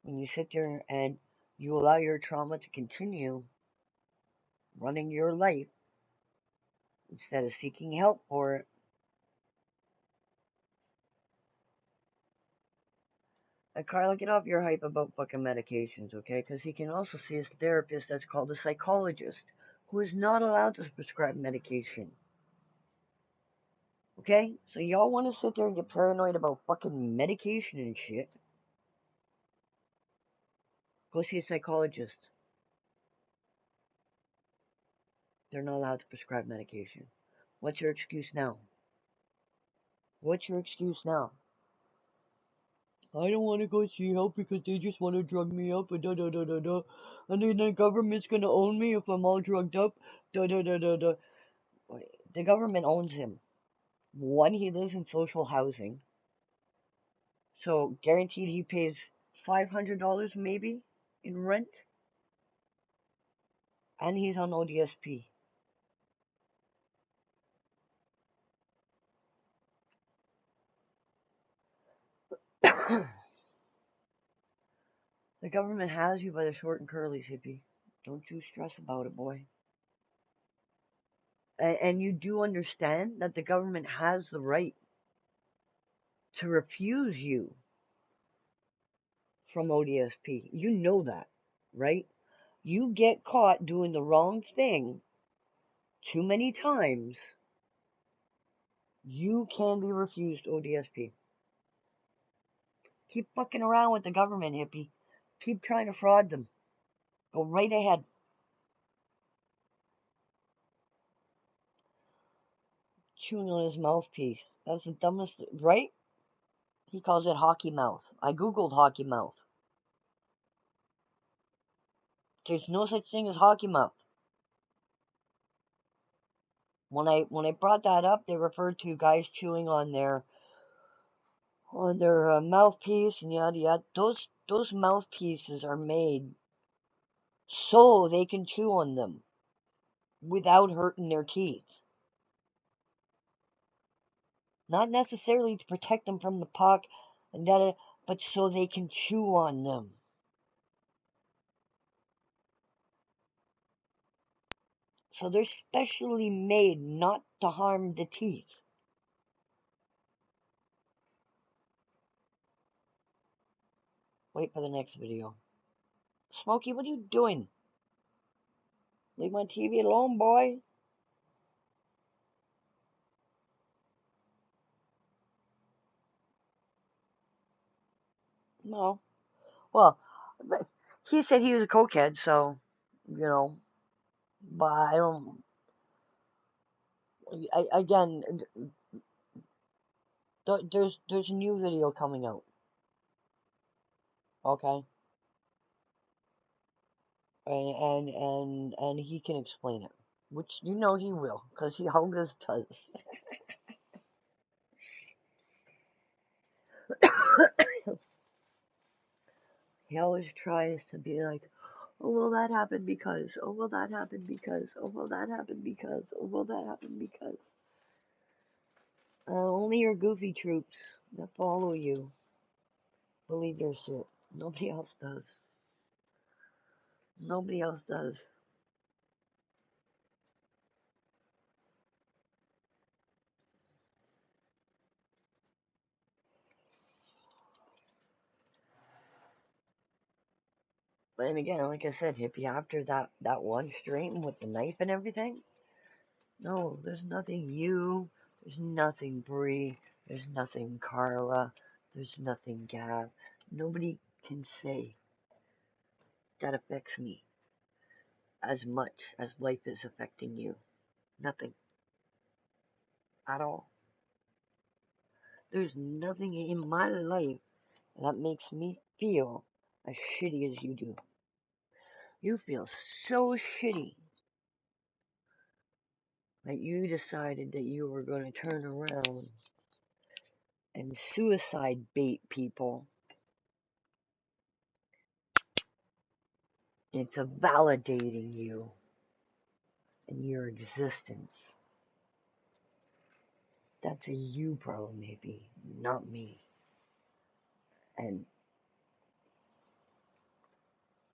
When you sit there and you allow your trauma to continue running your life instead of seeking help for it. And Carla, get off your hype about fucking medications, okay? Because he can also see his therapist that's called a psychologist who is not allowed to prescribe medication. Okay? So y'all want to sit there and get paranoid about fucking medication and shit. Go see a psychologist. They're not allowed to prescribe medication. What's your excuse now? What's your excuse now? I don't want to go see help because they just want to drug me up and da da da da da. And then the government's gonna own me if I'm all drugged up. Da da da da da. The government owns him. One, he lives in social housing. So guaranteed he pays $500 maybe in rent. And he's on ODSP. The government has you by the short and curlies, hippie. Don't you stress about it, boy. And you do understand that the government has the right to refuse you from ODSP. You know that, right? You get caught doing the wrong thing too many times, you can be refused ODSP. Keep fucking around with the government, hippie. Keep trying to fraud them. Go right ahead. Chewing on his mouthpiece. That's the dumbest, right? He calls it hockey mouth. I googled hockey mouth. There's no such thing as hockey mouth. When I brought that up, they referred to guys chewing on their mouthpiece and yada yada. Those mouthpieces are made so they can chew on them without hurting their teeth. Not necessarily to protect them from the puck, and that, but so they can chew on them. So they're specially made not to harm the teeth. Wait for the next video. Smokey, what are you doing? Leave my TV alone, boy. No. Well, he said he was a cokehead, so, you know, but I don't, again, there's a new video coming out, okay? And he can explain it, which you know he will, because he always does. He always tries to be like, oh, well, that happened because, oh, well, that happened because, oh, well, that happened because, oh, well, that happened because. Only your goofy troops that follow you believe your shit. Nobody else does. Nobody else does. And again, like I said, Hippie, after that one stream with the knife and everything, no, there's nothing you, there's nothing Bree, there's nothing Carla, there's nothing Gav. Nobody can say that affects me as much as life is affecting you. Nothing. At all. There's nothing in my life that makes me feel as shitty as you do. You feel so shitty that you decided that you were going to turn around and suicide bait people into validating you and your existence. That's a you problem, maybe, not me. And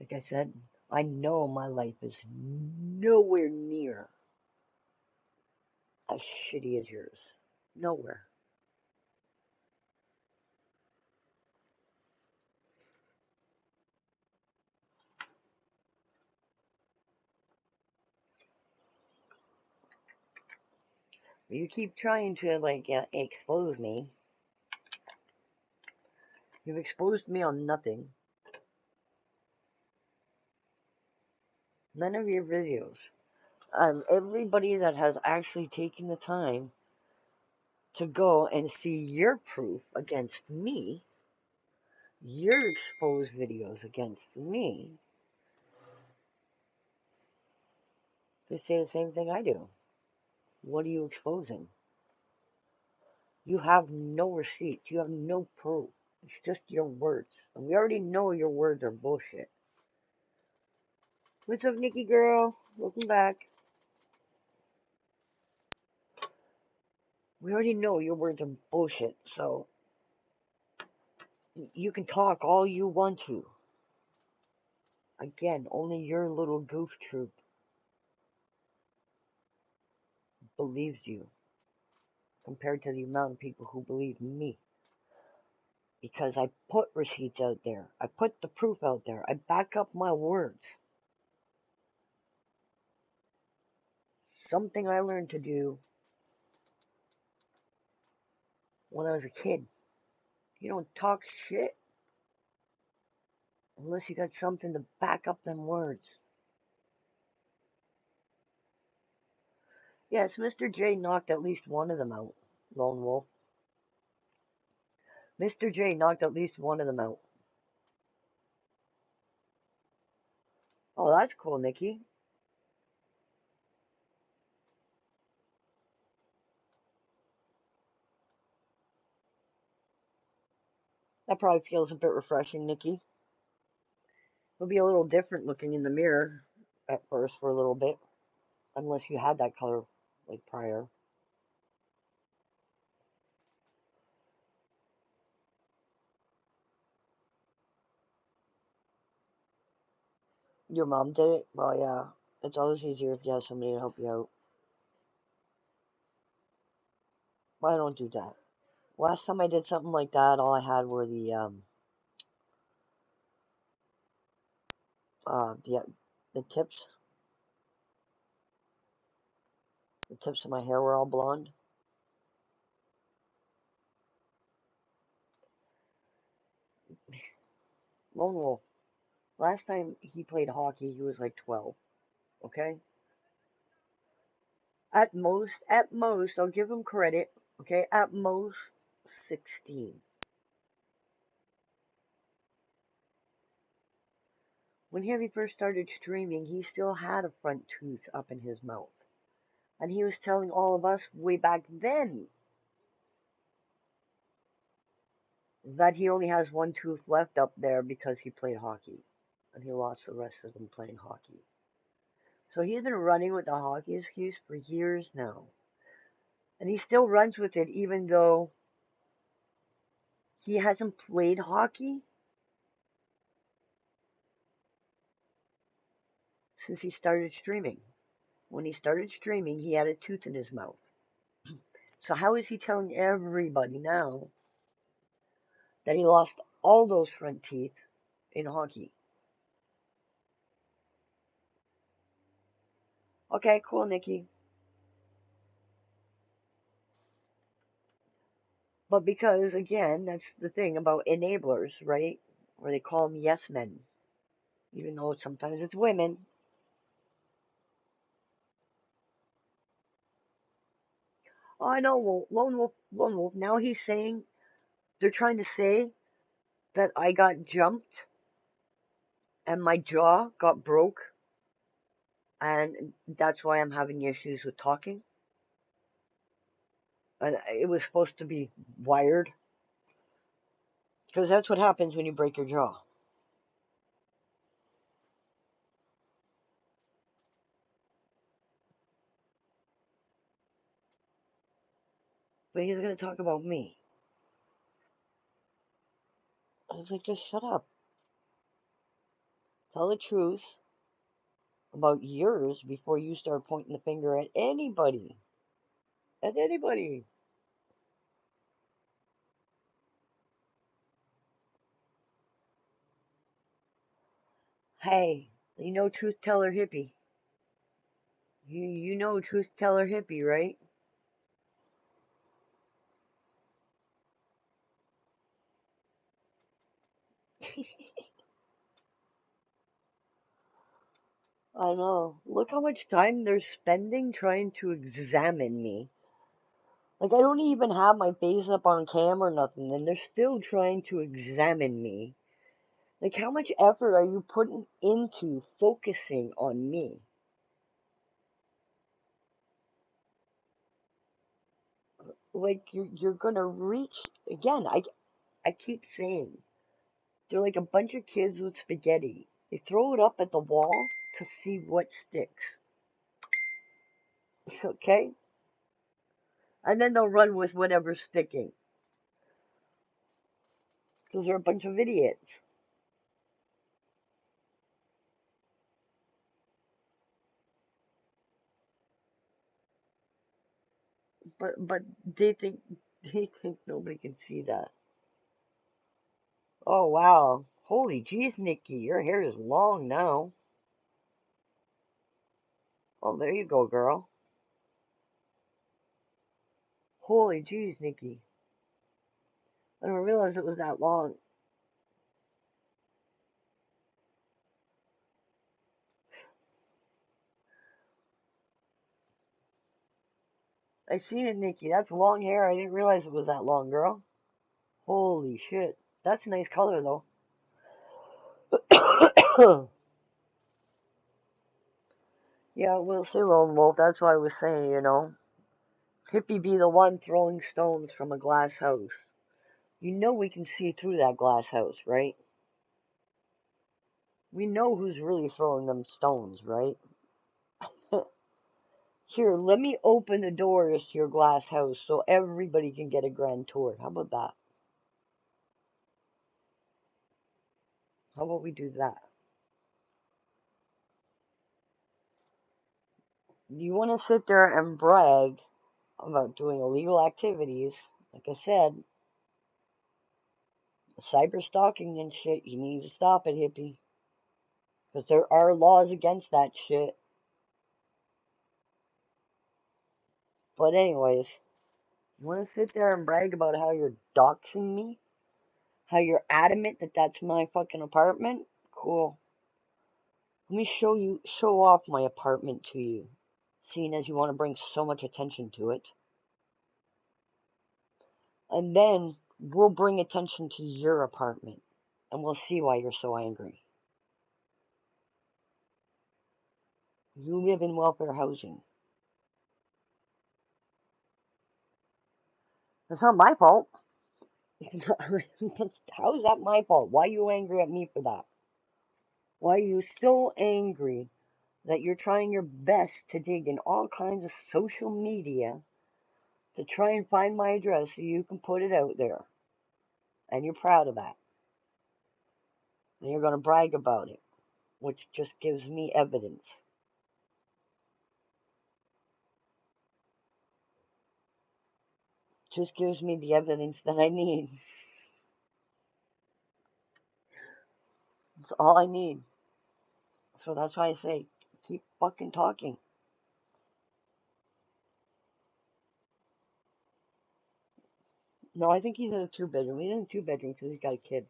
like I said, I know my life is nowhere near as shitty as yours. Nowhere. You keep trying to, like, expose me. You've exposed me on nothing. None of your videos. Everybody that has actually taken the time to go and see your proof against me, your exposed videos against me, they say the same thing I do. What are you exposing? You have no receipts. You have no proof. It's just your words. And we already know your words are bullshit. What's up, Nikki girl? Welcome back. We already know your words are bullshit, so you can talk all you want to. Again, only your little goof troop believes you compared to the amount of people who believe me. Because I put receipts out there. I put the proof out there. I back up my words. Something I learned to do when I was a kid. You don't talk shit. Unless you got something to back up them words. Yes, Mr. J knocked at least one of them out, Lone Wolf. Mr. J knocked at least one of them out. Oh, that's cool, Nikki. That probably feels a bit refreshing, Nikki. It'll be a little different looking in the mirror at first for a little bit, unless you had that color like prior. Your mom did it? Well, yeah. It's always easier if you have somebody to help you out. Well, I don't do that. Last time I did something like that, all I had were the tips. The tips of my hair were all blonde. Lone Wolf. Last time he played hockey, he was like 12. Okay? At most, I'll give him credit. Okay? At most, 16. When Heavy first started streaming, he still had a front tooth up in his mouth. And he was telling all of us way back then that he only has one tooth left up there because he played hockey. And he lost the rest of them playing hockey. So he's been running with the hockey excuse for years now. And he still runs with it even though he hasn't played hockey since he started streaming. When he started streaming, he had a tooth in his mouth. So how is he telling everybody now that he lost all those front teeth in hockey? Okay, cool, Nikki. But because, again, that's the thing about enablers, right? Where they call them yes men. Even though sometimes it's women. Oh, I know, well, Lone Wolf. Now he's saying, they're trying to say that I got jumped and my jaw got broke and that's why I'm having issues with talking. And it was supposed to be wired. Because that's what happens when you break your jaw. But he's going to talk about me. I was like, just shut up. Tell the truth about yours before you start pointing the finger at anybody. At anybody. Hey, you know Truth Teller Hippie. You know Truth Teller Hippie, right? I know. Look how much time they're spending trying to examine me. Like, I don't even have my face up on cam or nothing, and they're still trying to examine me. Like, how much effort are you putting into focusing on me? Like, you're gonna reach again. I keep saying they're like a bunch of kids with spaghetti. They throw it up at the wall to see what sticks. Okay, and then they'll run with whatever's sticking because they're a bunch of idiots. But they think nobody can see that. Oh wow. Holy jeez, Nikki, your hair is long now. Oh, there you go, girl. Holy jeez, Nikki. I didn't realize it was that long. I seen it, Nikki. That's long hair. I didn't realize it was that long, girl. Holy shit. That's a nice color, though. Yeah, we'll see, Lone Wolf. That's why I was saying, you know. Hippie be the one throwing stones from a glass house. You know we can see through that glass house, right? We know who's really throwing them stones, right? Here, let me open the doors to your glass house so everybody can get a grand tour. How about that? How about we do that? You want to sit there and brag about doing illegal activities, like I said, cyber stalking and shit, you need to stop it, hippie. Because there are laws against that shit. But anyways, you want to sit there and brag about how you're doxing me? How you're adamant that that's my fucking apartment? Cool. Let me show off my apartment to you. Seeing as you want to bring so much attention to it. And then we'll bring attention to your apartment. And we'll see why you're so angry. You live in welfare housing. That's not my fault. How is that my fault? Why are you angry at me for that? Why are you so angry that you're trying your best to dig in all kinds of social media to try and find my address so you can put it out there? And you're proud of that. And you're going to brag about it, which just gives me evidence. Just gives me the evidence that I need. That's all I need. So that's why I say, keep fucking talking. No, I think he's in a 2-bedroom. He's in a 2-bedroom because he's got a kid.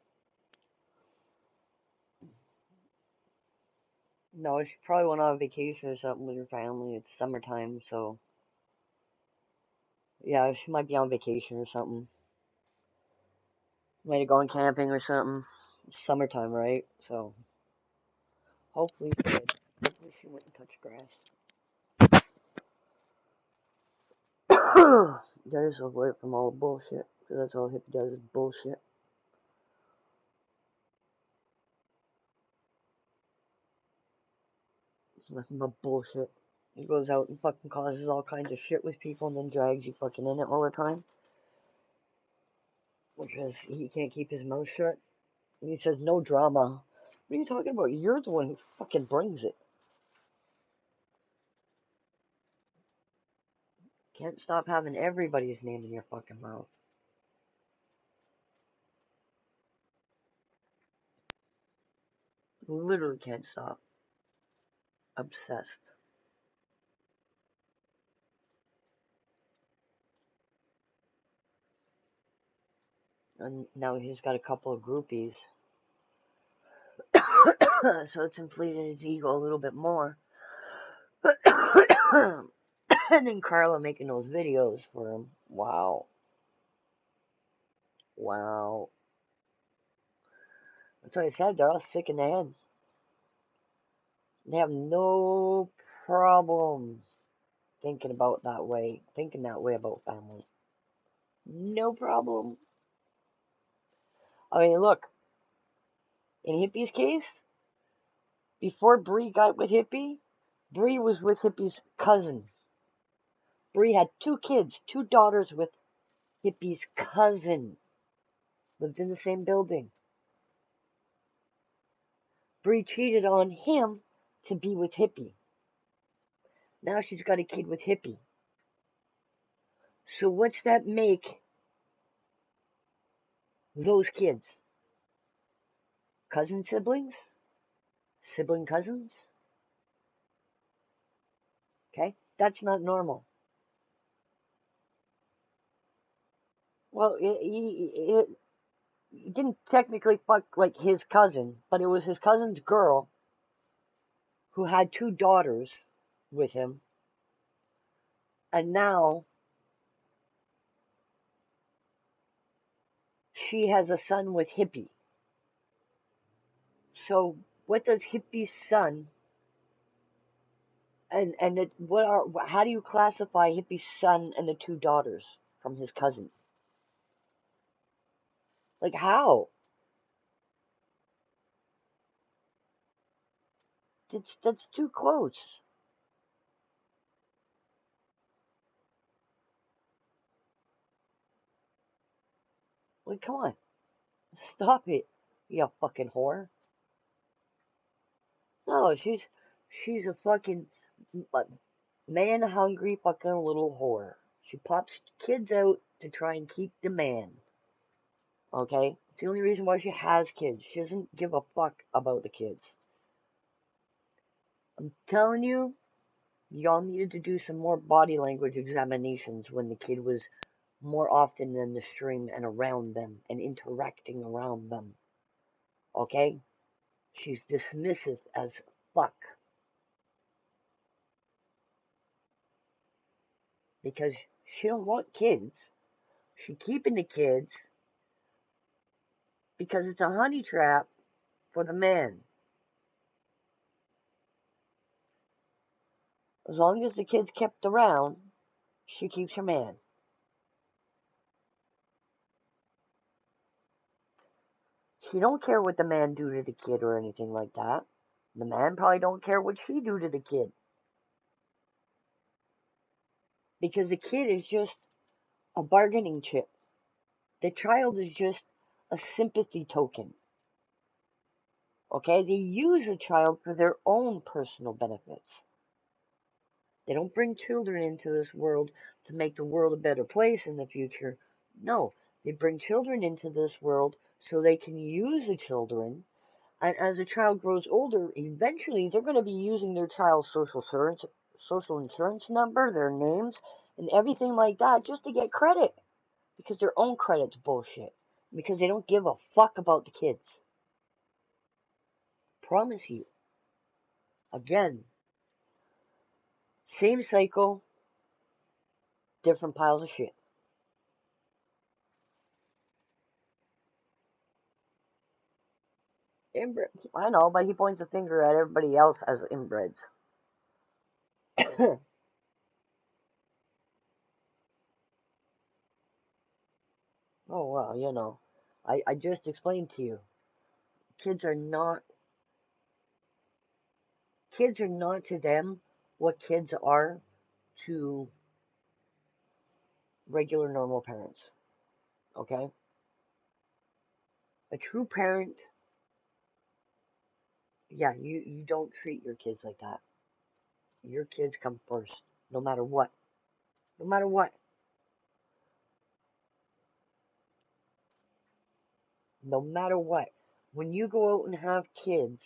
No, she probably went on vacation or something with her family. It's summertime, so yeah, she might be on vacation or something. Might have gone camping or something. It's summertime, right? So hopefully she did. Hopefully she went and touched grass. There's away from all the bullshit, because that's all hippie does is bullshit. It's nothing but bullshit. He goes out and fucking causes all kinds of shit with people and then drags you fucking in it all the time. Because he can't keep his mouth shut. And he says, no drama. What are you talking about? You're the one who fucking brings it. Can't stop having everybody's name in your fucking mouth. Literally can't stop. Obsessed. And now he's got a couple of groupies. So it's inflated his ego a little bit more. And then Carla making those videos for him. Wow. Wow. That's what I said. They're all sick in the head. They have no problem thinking that way about family. No problem. I mean, look, in Hippie's case, before Bree got with Hippie, Bree was with Hippie's cousin. Bree had 2 kids, 2 daughters with Hippie's cousin. Lived in the same building. Bree cheated on him to be with Hippie. Now she's got a kid with Hippie. So what's that make those kids? Cousin siblings? Sibling cousins? Okay? That's not normal. Well, he didn't technically fuck like his cousin, but it was his cousin's girl who had 2 daughters with him. And now she has a son with Hippie. So what does Hippie's son and how do you classify Hippie's son and the two daughters from his cousin? Like how? That's too close. Like come on, stop it, you fucking whore. No, she's a fucking man hungry fucking little whore. She pops kids out to try and keep the man. Okay? It's the only reason why she has kids. She doesn't give a fuck about the kids. I'm telling you, y'all needed to do some more body language examinations when the kid was more often in the stream and around them and interacting around them. Okay? She's dismissive as fuck. Because she don't want kids. She keeping the kids because it's a honey trap for the man. As long as the kid's kept around, she keeps her man. She don't care what the man do to the kid or anything like that. The man probably don't care what she do to the kid. Because the kid is just a bargaining chip. The child is just a sympathy token. Okay? They use a child for their own personal benefits. They don't bring children into this world to make the world a better place in the future. No, they bring children into this world so they can use the children. And as a child grows older, eventually they're going to be using their child's social insurance number, their names, and everything like that just to get credit. Because their own credit's bullshit. Because they don't give a fuck about the kids. Promise you. Again, same cycle, different piles of shit. Inbred. I know, but he points a finger at everybody else as inbreds. Oh, well, you know. I just explained to you. Kids are not to them what kids are to regular normal parents. Okay? A true parent, yeah, you don't treat your kids like that. Your kids come first, no matter what. No matter what. No matter what. When you go out and have kids,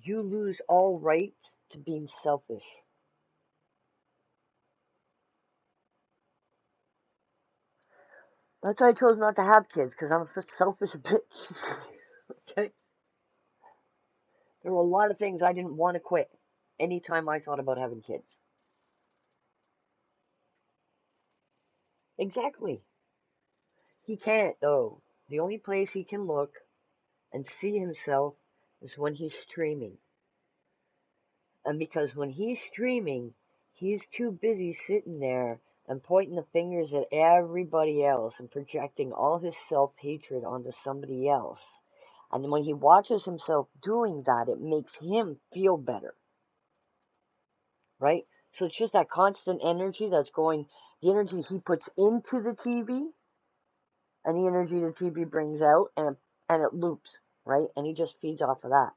you lose all rights to being selfish. That's why I chose not to have kids, because I'm a selfish bitch. Okay? There were a lot of things I didn't want to quit anytime I thought about having kids. Exactly. He can't, though. The only place he can look and see himself is when he's streaming. And because when he's streaming, he's too busy sitting there and pointing the fingers at everybody else and projecting all his self-hatred onto somebody else. And when he watches himself doing that, it makes him feel better. Right? So it's just that constant energy that's going, the energy he puts into the TV and the energy the TV brings out, and it loops, right? And he just feeds off of that.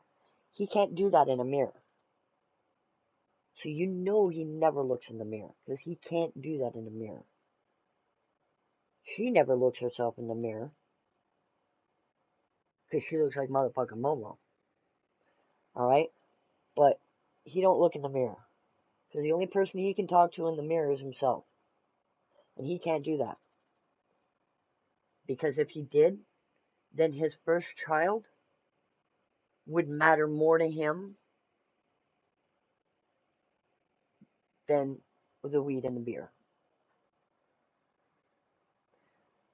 He can't do that in a mirror. So you know he never looks in the mirror, because he can't do that in a mirror. She never looks herself in the mirror, because she looks like motherfucking Momo. Alright? But he don't look in the mirror, because the only person he can talk to in the mirror is himself. And he can't do that. Because if he did, then his first child would matter more to him than the weed and the beer.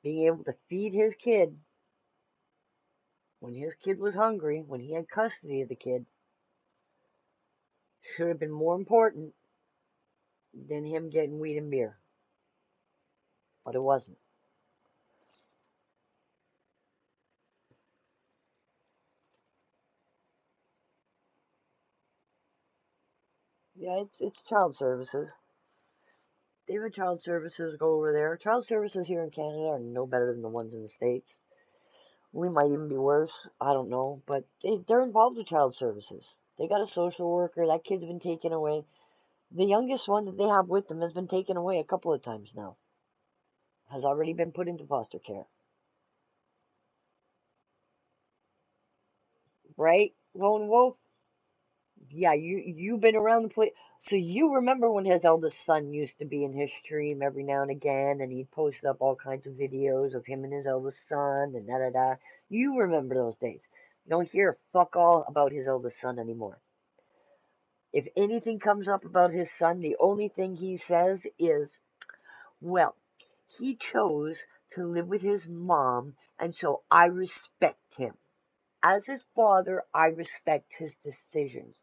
being able to feed his kid when his kid was hungry, when he had custody of the kid, should have been more important than him getting weed and beer. But it wasn't. Yeah, it's child services. Even child services go over there. Child services here in Canada are no better than the ones in the States. We might even be worse. I don't know. But they're involved with child services. They got a social worker. That kid's been taken away. The youngest one that they have with them has been taken away a couple of times now. Has already been put into foster care. Right, Lone Wolf? Yeah, you've been around the place. So you remember when his eldest son used to be in his stream every now and again, and he'd post up all kinds of videos of him and his eldest son, and da da da. You remember those days. You don't hear fuck all about his eldest son anymore. If anything comes up about his son, the only thing he says is, well, he chose to live with his mom, and so I respect him. As his father, I respect his decisions.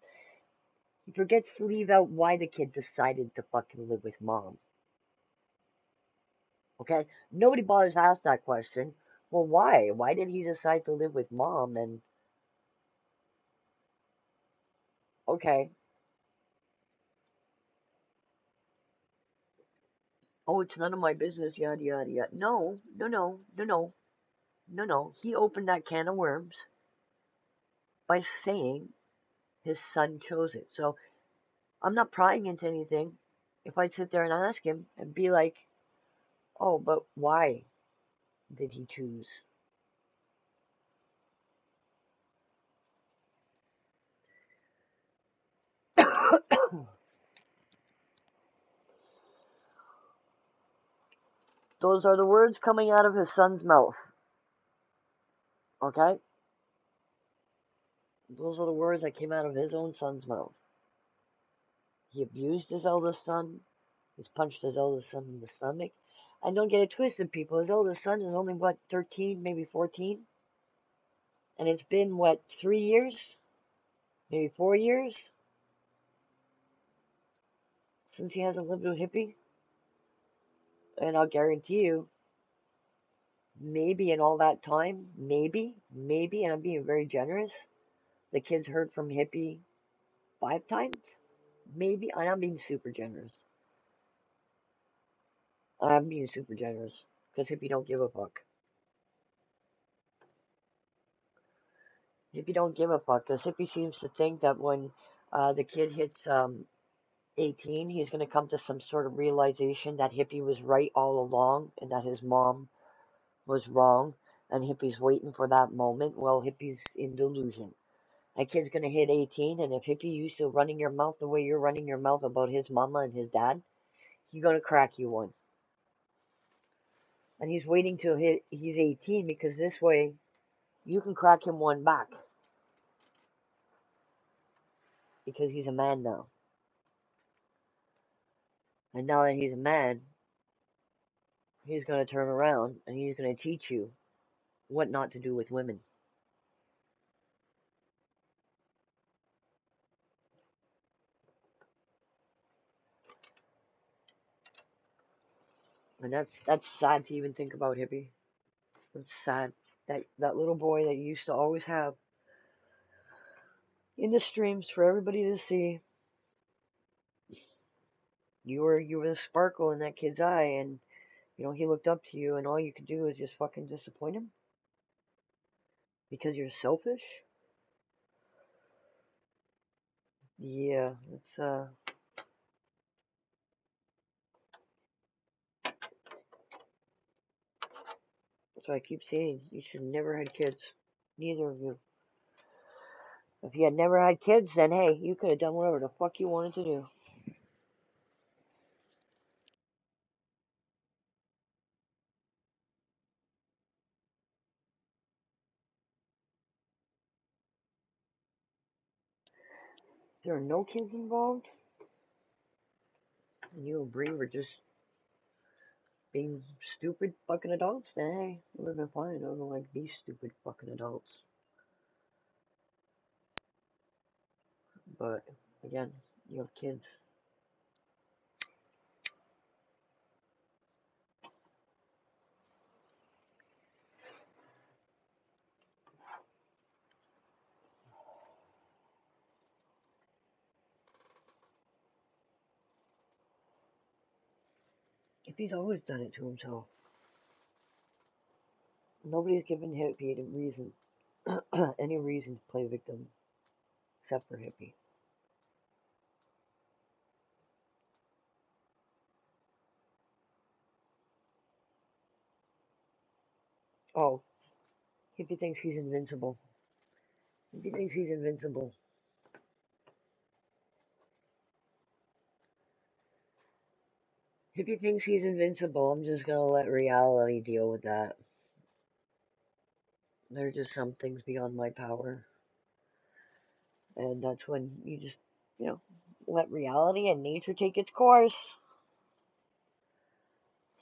He forgets to leave out why the kid decided to fucking live with mom. Okay? Nobody bothers to ask that question. Well, why? Why did he decide to live with mom? And, okay. Oh, it's none of my business, yada, yada, yada. No, no, no, no, no, no, no. He opened that can of worms by saying his son chose it. So I'm not prying into anything. If I'd sit there and ask him and be like, oh, but why did he choose? Those are the words coming out of his son's mouth. Okay? Those are the words that came out of his own son's mouth. He abused his eldest son. He's punched his eldest son in the stomach. And don't get it twisted, people. His eldest son is only, what, 13, maybe 14? And it's been, what, 3 years? Maybe 4 years? Since he hasn't lived with Hippie? And I'll guarantee you, maybe in all that time, maybe, and I'm being very generous, the kids heard from Hippie 5 times? Maybe, and I'm being super generous. I'm being super generous, because Hippie don't give a fuck. Hippie don't give a fuck, because Hippie seems to think that when the kid hits 18, he's going to come to some sort of realization that Hippie was right all along, and that his mom was wrong, and Hippie's waiting for that moment. Well, Hippie's in delusion. That kid's gonna hit 18, and if Hippie used to running your mouth the way you're running your mouth about his mama and his dad, he's gonna crack you one. And he's waiting till he's 18 because this way you can crack him one back. Because he's a man now. And now that he's a man, he's gonna turn around and he's gonna teach you what not to do with women. And that's sad to even think about, Hippie. It's sad that little boy that you used to always have in the streams for everybody to see. You were the sparkle in that kid's eye, and he looked up to you, and all you could do is just fucking disappoint him because you're selfish. Yeah, that's what I keep saying. You should never had kids. Neither of you. If you had never had kids, then hey, you could have done whatever the fuck you wanted to do. There are no kids involved, and you and Bree were just being stupid fucking adults, then hey, it would have been fine. I don't like be stupid fucking adults. But again, you have kids. If he's always done it to himself, nobody's given Hippie a reason, any reason to play victim, except for Hippie. Oh, Hippie thinks he's invincible. Hippie thinks he's invincible. Hippie thinks he's invincible. I'm just gonna let reality deal with that. There are just some things beyond my power. And that's when you just, let reality and nature take its course.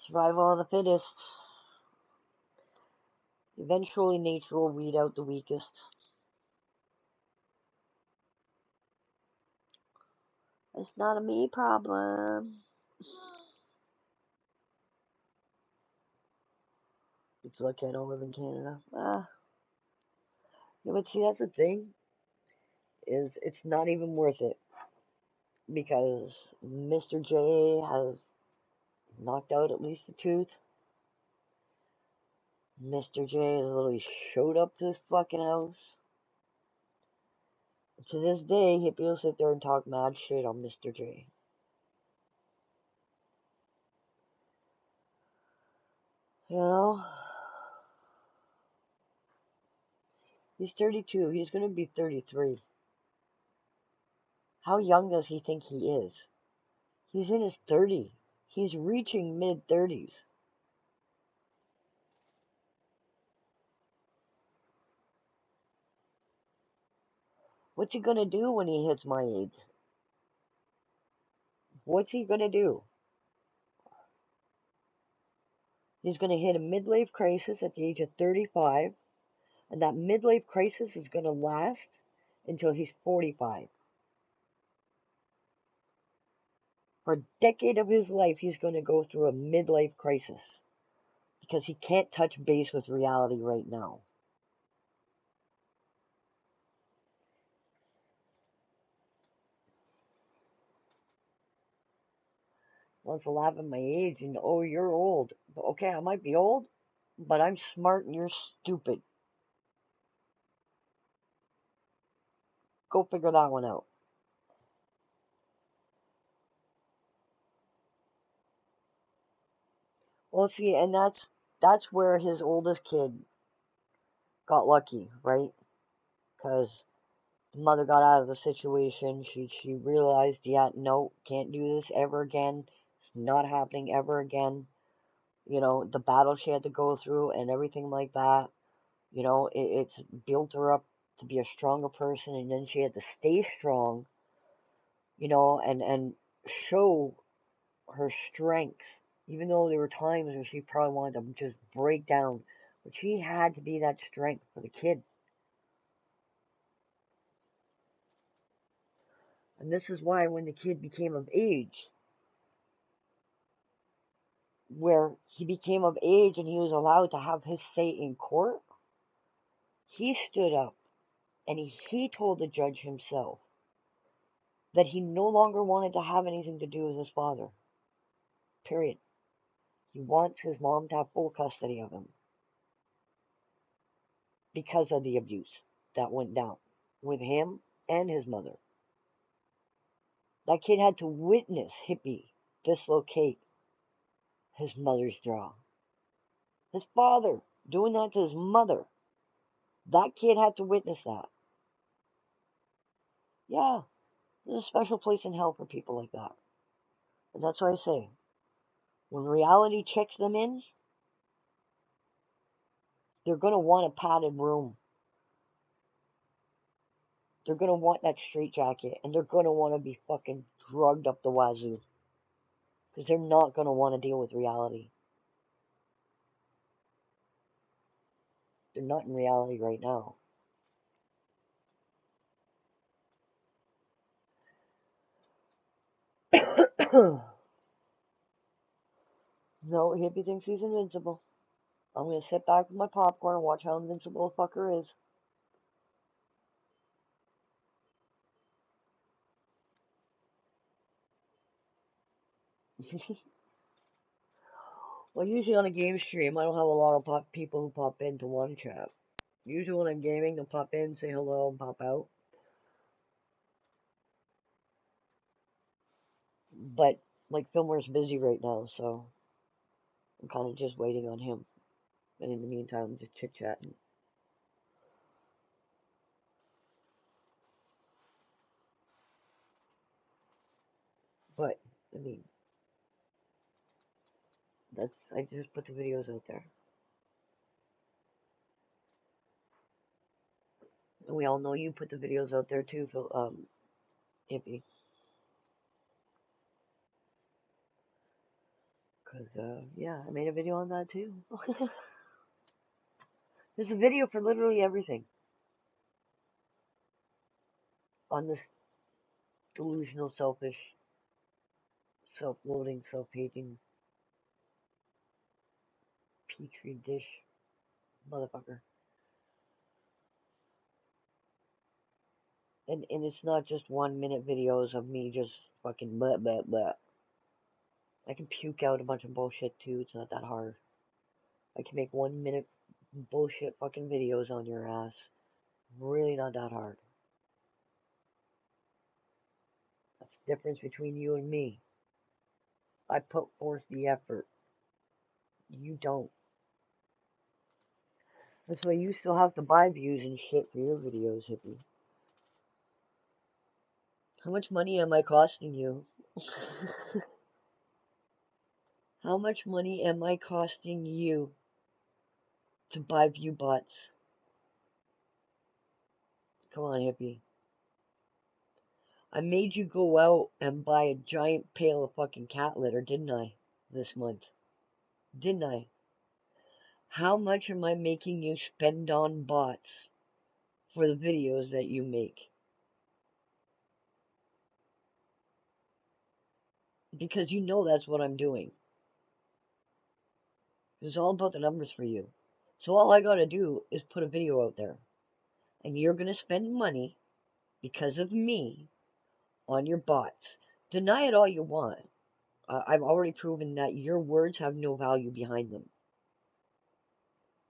Survival of the fittest. Eventually, nature will weed out the weakest. It's not a me problem. It's lucky I don't live in Canada. Yeah, but see, that's the thing, is it's not even worth it. Because Mr. J has knocked out at least a tooth. Mr. J has literally showed up to his fucking house. To this day, Hippie will sit there and talk mad shit on Mr. J. You know? He's 32. He's going to be 33. How young does he think he is? He's in his 30s. He's reaching mid-30s. What's he going to do when he hits my age? What's he going to do? He's going to hit a midlife crisis at the age of 35, and that midlife crisis is going to last until he's 45. For a decade of his life, he's going to go through a midlife crisis because he can't touch base with reality right now. Wants to laugh at my age and, oh, you're old. Okay, I might be old, but I'm smart and you're stupid. Go figure that one out. Well, see, and that's where his oldest kid got lucky, right? Because the mother got out of the situation. She realized, yeah, no, can't do this ever again. It's not happening ever again. The battle she had to go through and everything like that. It's built her up to be a stronger person, and then she had to stay strong, and show her strength, even though there were times where she probably wanted to just break down, but she had to be that strength for the kid. And this is why when the kid became of age, where he became of age and he was allowed to have his say in court, he stood up and he told the judge himself that he no longer wanted to have anything to do with his father. Period. He wants his mom to have full custody of him because of the abuse that went down with him and his mother. That kid had to witness Hippie dislocate his mother's jaw. His father doing that to his mother. That kid had to witness that. Yeah, there's a special place in hell for people like that. And that's why I say, when reality checks them in, they're going to want a padded room. They're going to want that straitjacket, and they're going to want to be fucking drugged up the wazoo. Because they're not going to want to deal with reality. they're not in reality right now. No, Hippie thinks he's invincible. I'm gonna sit back with my popcorn and watch how invincible the fucker is. Well, usually on a game stream, I don't have a lot of people who pop into one chat. Usually when I'm gaming, they'll pop in, say hello, and pop out. But, like, Fillmore's busy right now, so I'm kind of just waiting on him. And in the meantime, I'm just chit-chatting. But, I mean, I just put the videos out there. And we all know you put the videos out there too, Hippie. Because, yeah, I made a video on that too. There's a video for literally everything. On this delusional, selfish, self-loathing, self-hating, petri dish motherfucker. And it's not just 1 minute videos of me just fucking blah blah blah. I can puke out a bunch of bullshit too, it's not that hard. I can make 1 minute bullshit fucking videos on your ass. Really not that hard. That's the difference between you and me. I put forth the effort. You don't. That's why you still have to buy views and shit for your videos, Hippie. How much money am I costing you? How much money am I costing you to buy view bots? Come on, Hippie. I made you go out and buy a giant pail of fucking cat litter, didn't I? This month. Didn't I? How much am I making you spend on bots for the videos that you make? Because you know that's what I'm doing. It's all about the numbers for you. So all I gotta do is put a video out there. And you're gonna spend money, because of me, on your bots. Deny it all you want. I've already proven that your words have no value behind them.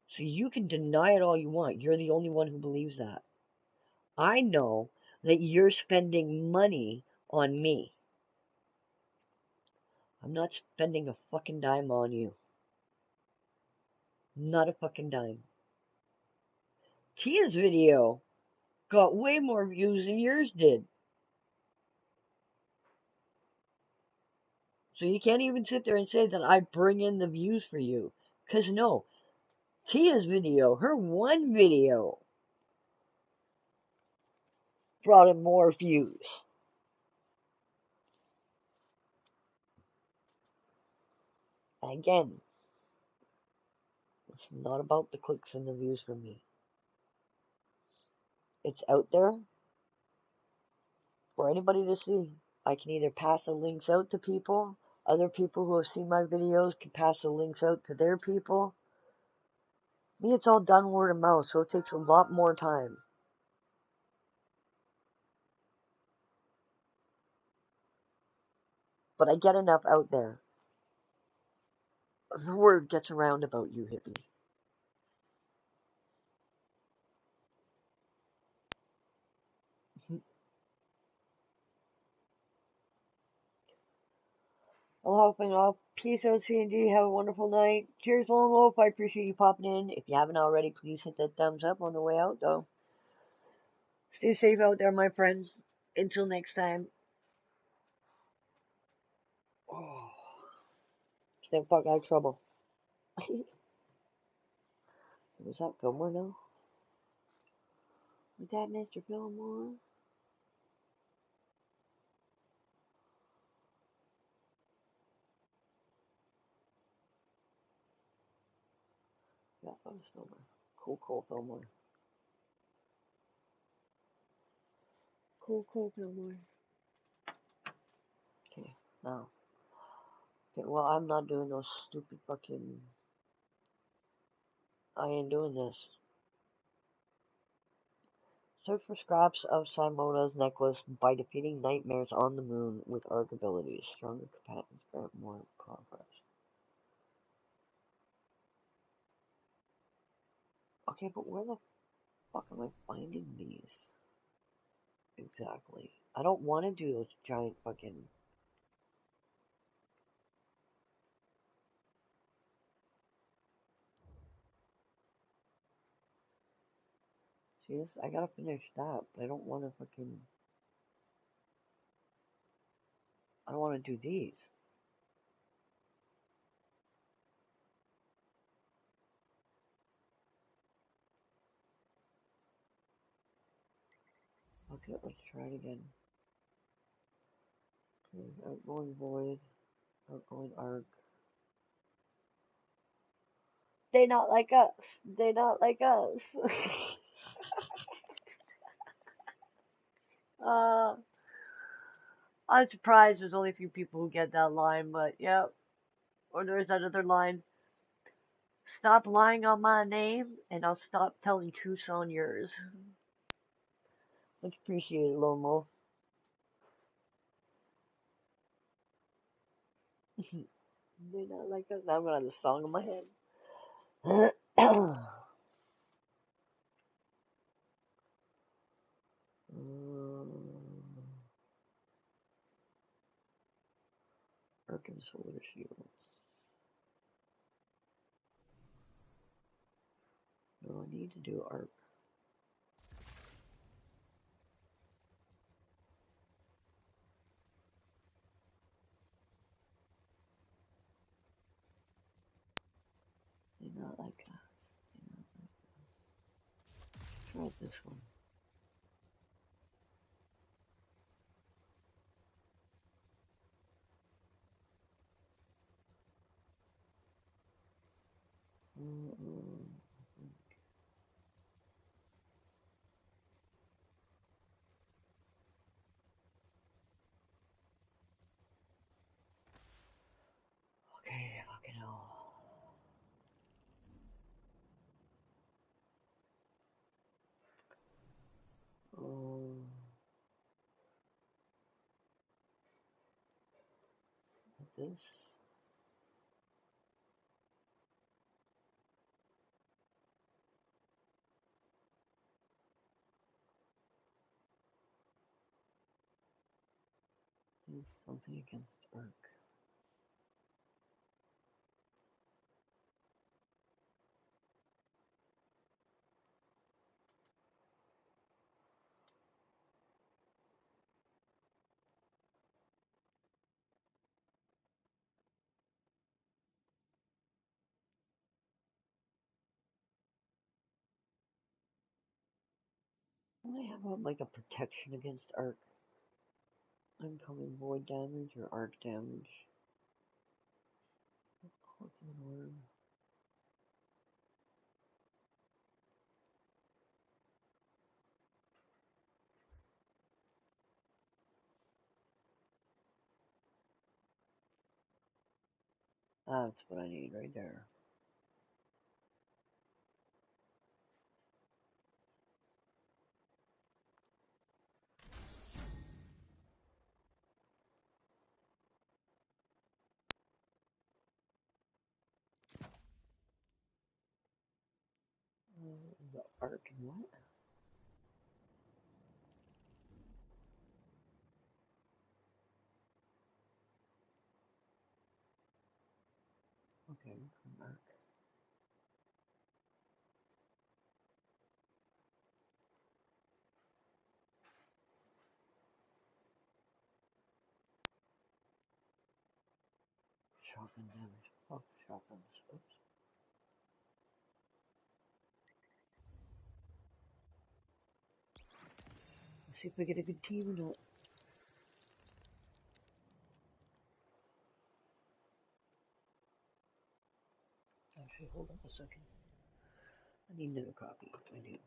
So you can deny it all you want. You're the only one who believes that. I know that you're spending money on me. I'm not spending a fucking dime on you. Not a fucking dime. Tia's video got way more views than yours did. So you can't even sit there and say that I bring in the views for you. Because no, Tia's video, her one video, brought in more views. And again, it's not about the clicks and the views for me. It's out there for anybody to see. I can either pass the links out to people, other people who have seen my videos can pass the links out to their people. Me, it's all done word of mouth, so it takes a lot more time. But I get enough out there. The word gets around about you, Hippie. I'm hopping off. Peace out, C&D. Have a wonderful night. Cheers, Lone Wolf. I appreciate you popping in. If you haven't already, please hit that thumbs up on the way out, though. Stay safe out there, my friends. Until next time. Oh, stay fuck out of trouble. Was that Fillmore now? Was that Mr. Fillmore? Yeah, that was Fillmore. Cool, Fillmore. Cool, Fillmore. Okay, now. Okay, well, I'm not doing no stupid fucking. I ain't doing this. Search for scraps of Simona's necklace by defeating nightmares on the moon with arc abilities. Stronger companions grant more progress. Okay, but where the fuck am I finding these? Exactly. I don't want to do those giant fucking. See this? I gotta finish that, but I don't want to fucking. I don't want to do these. Okay, let's try it again. Okay, outgoing void, outgoing arc. They not like us. They not like us. uh, I'm surprised there's only a few people who get that line, but yep. Or there's that other line. Stop lying on my name, and I'll stop telling truths on yours. Much appreciated, Lone Wolf. They not like us. Now I'm gonna have the song in my head. Arkham Solar Shields. No, I need to do Arc. They not like us. Try this one. Okay, fucking hell. This. Is something against Arc. I have like a protection against arc. Incoming void damage or arc damage. That's what I need right there. The arc and what? Okay, arc. Shotgun damage. Fuck shotguns. Oops. Let's see if we get a good team or not. Actually, hold on a second. I need another copy. I do.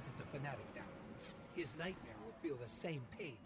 hunted the fanatic down. His nightmare will feel the same pain.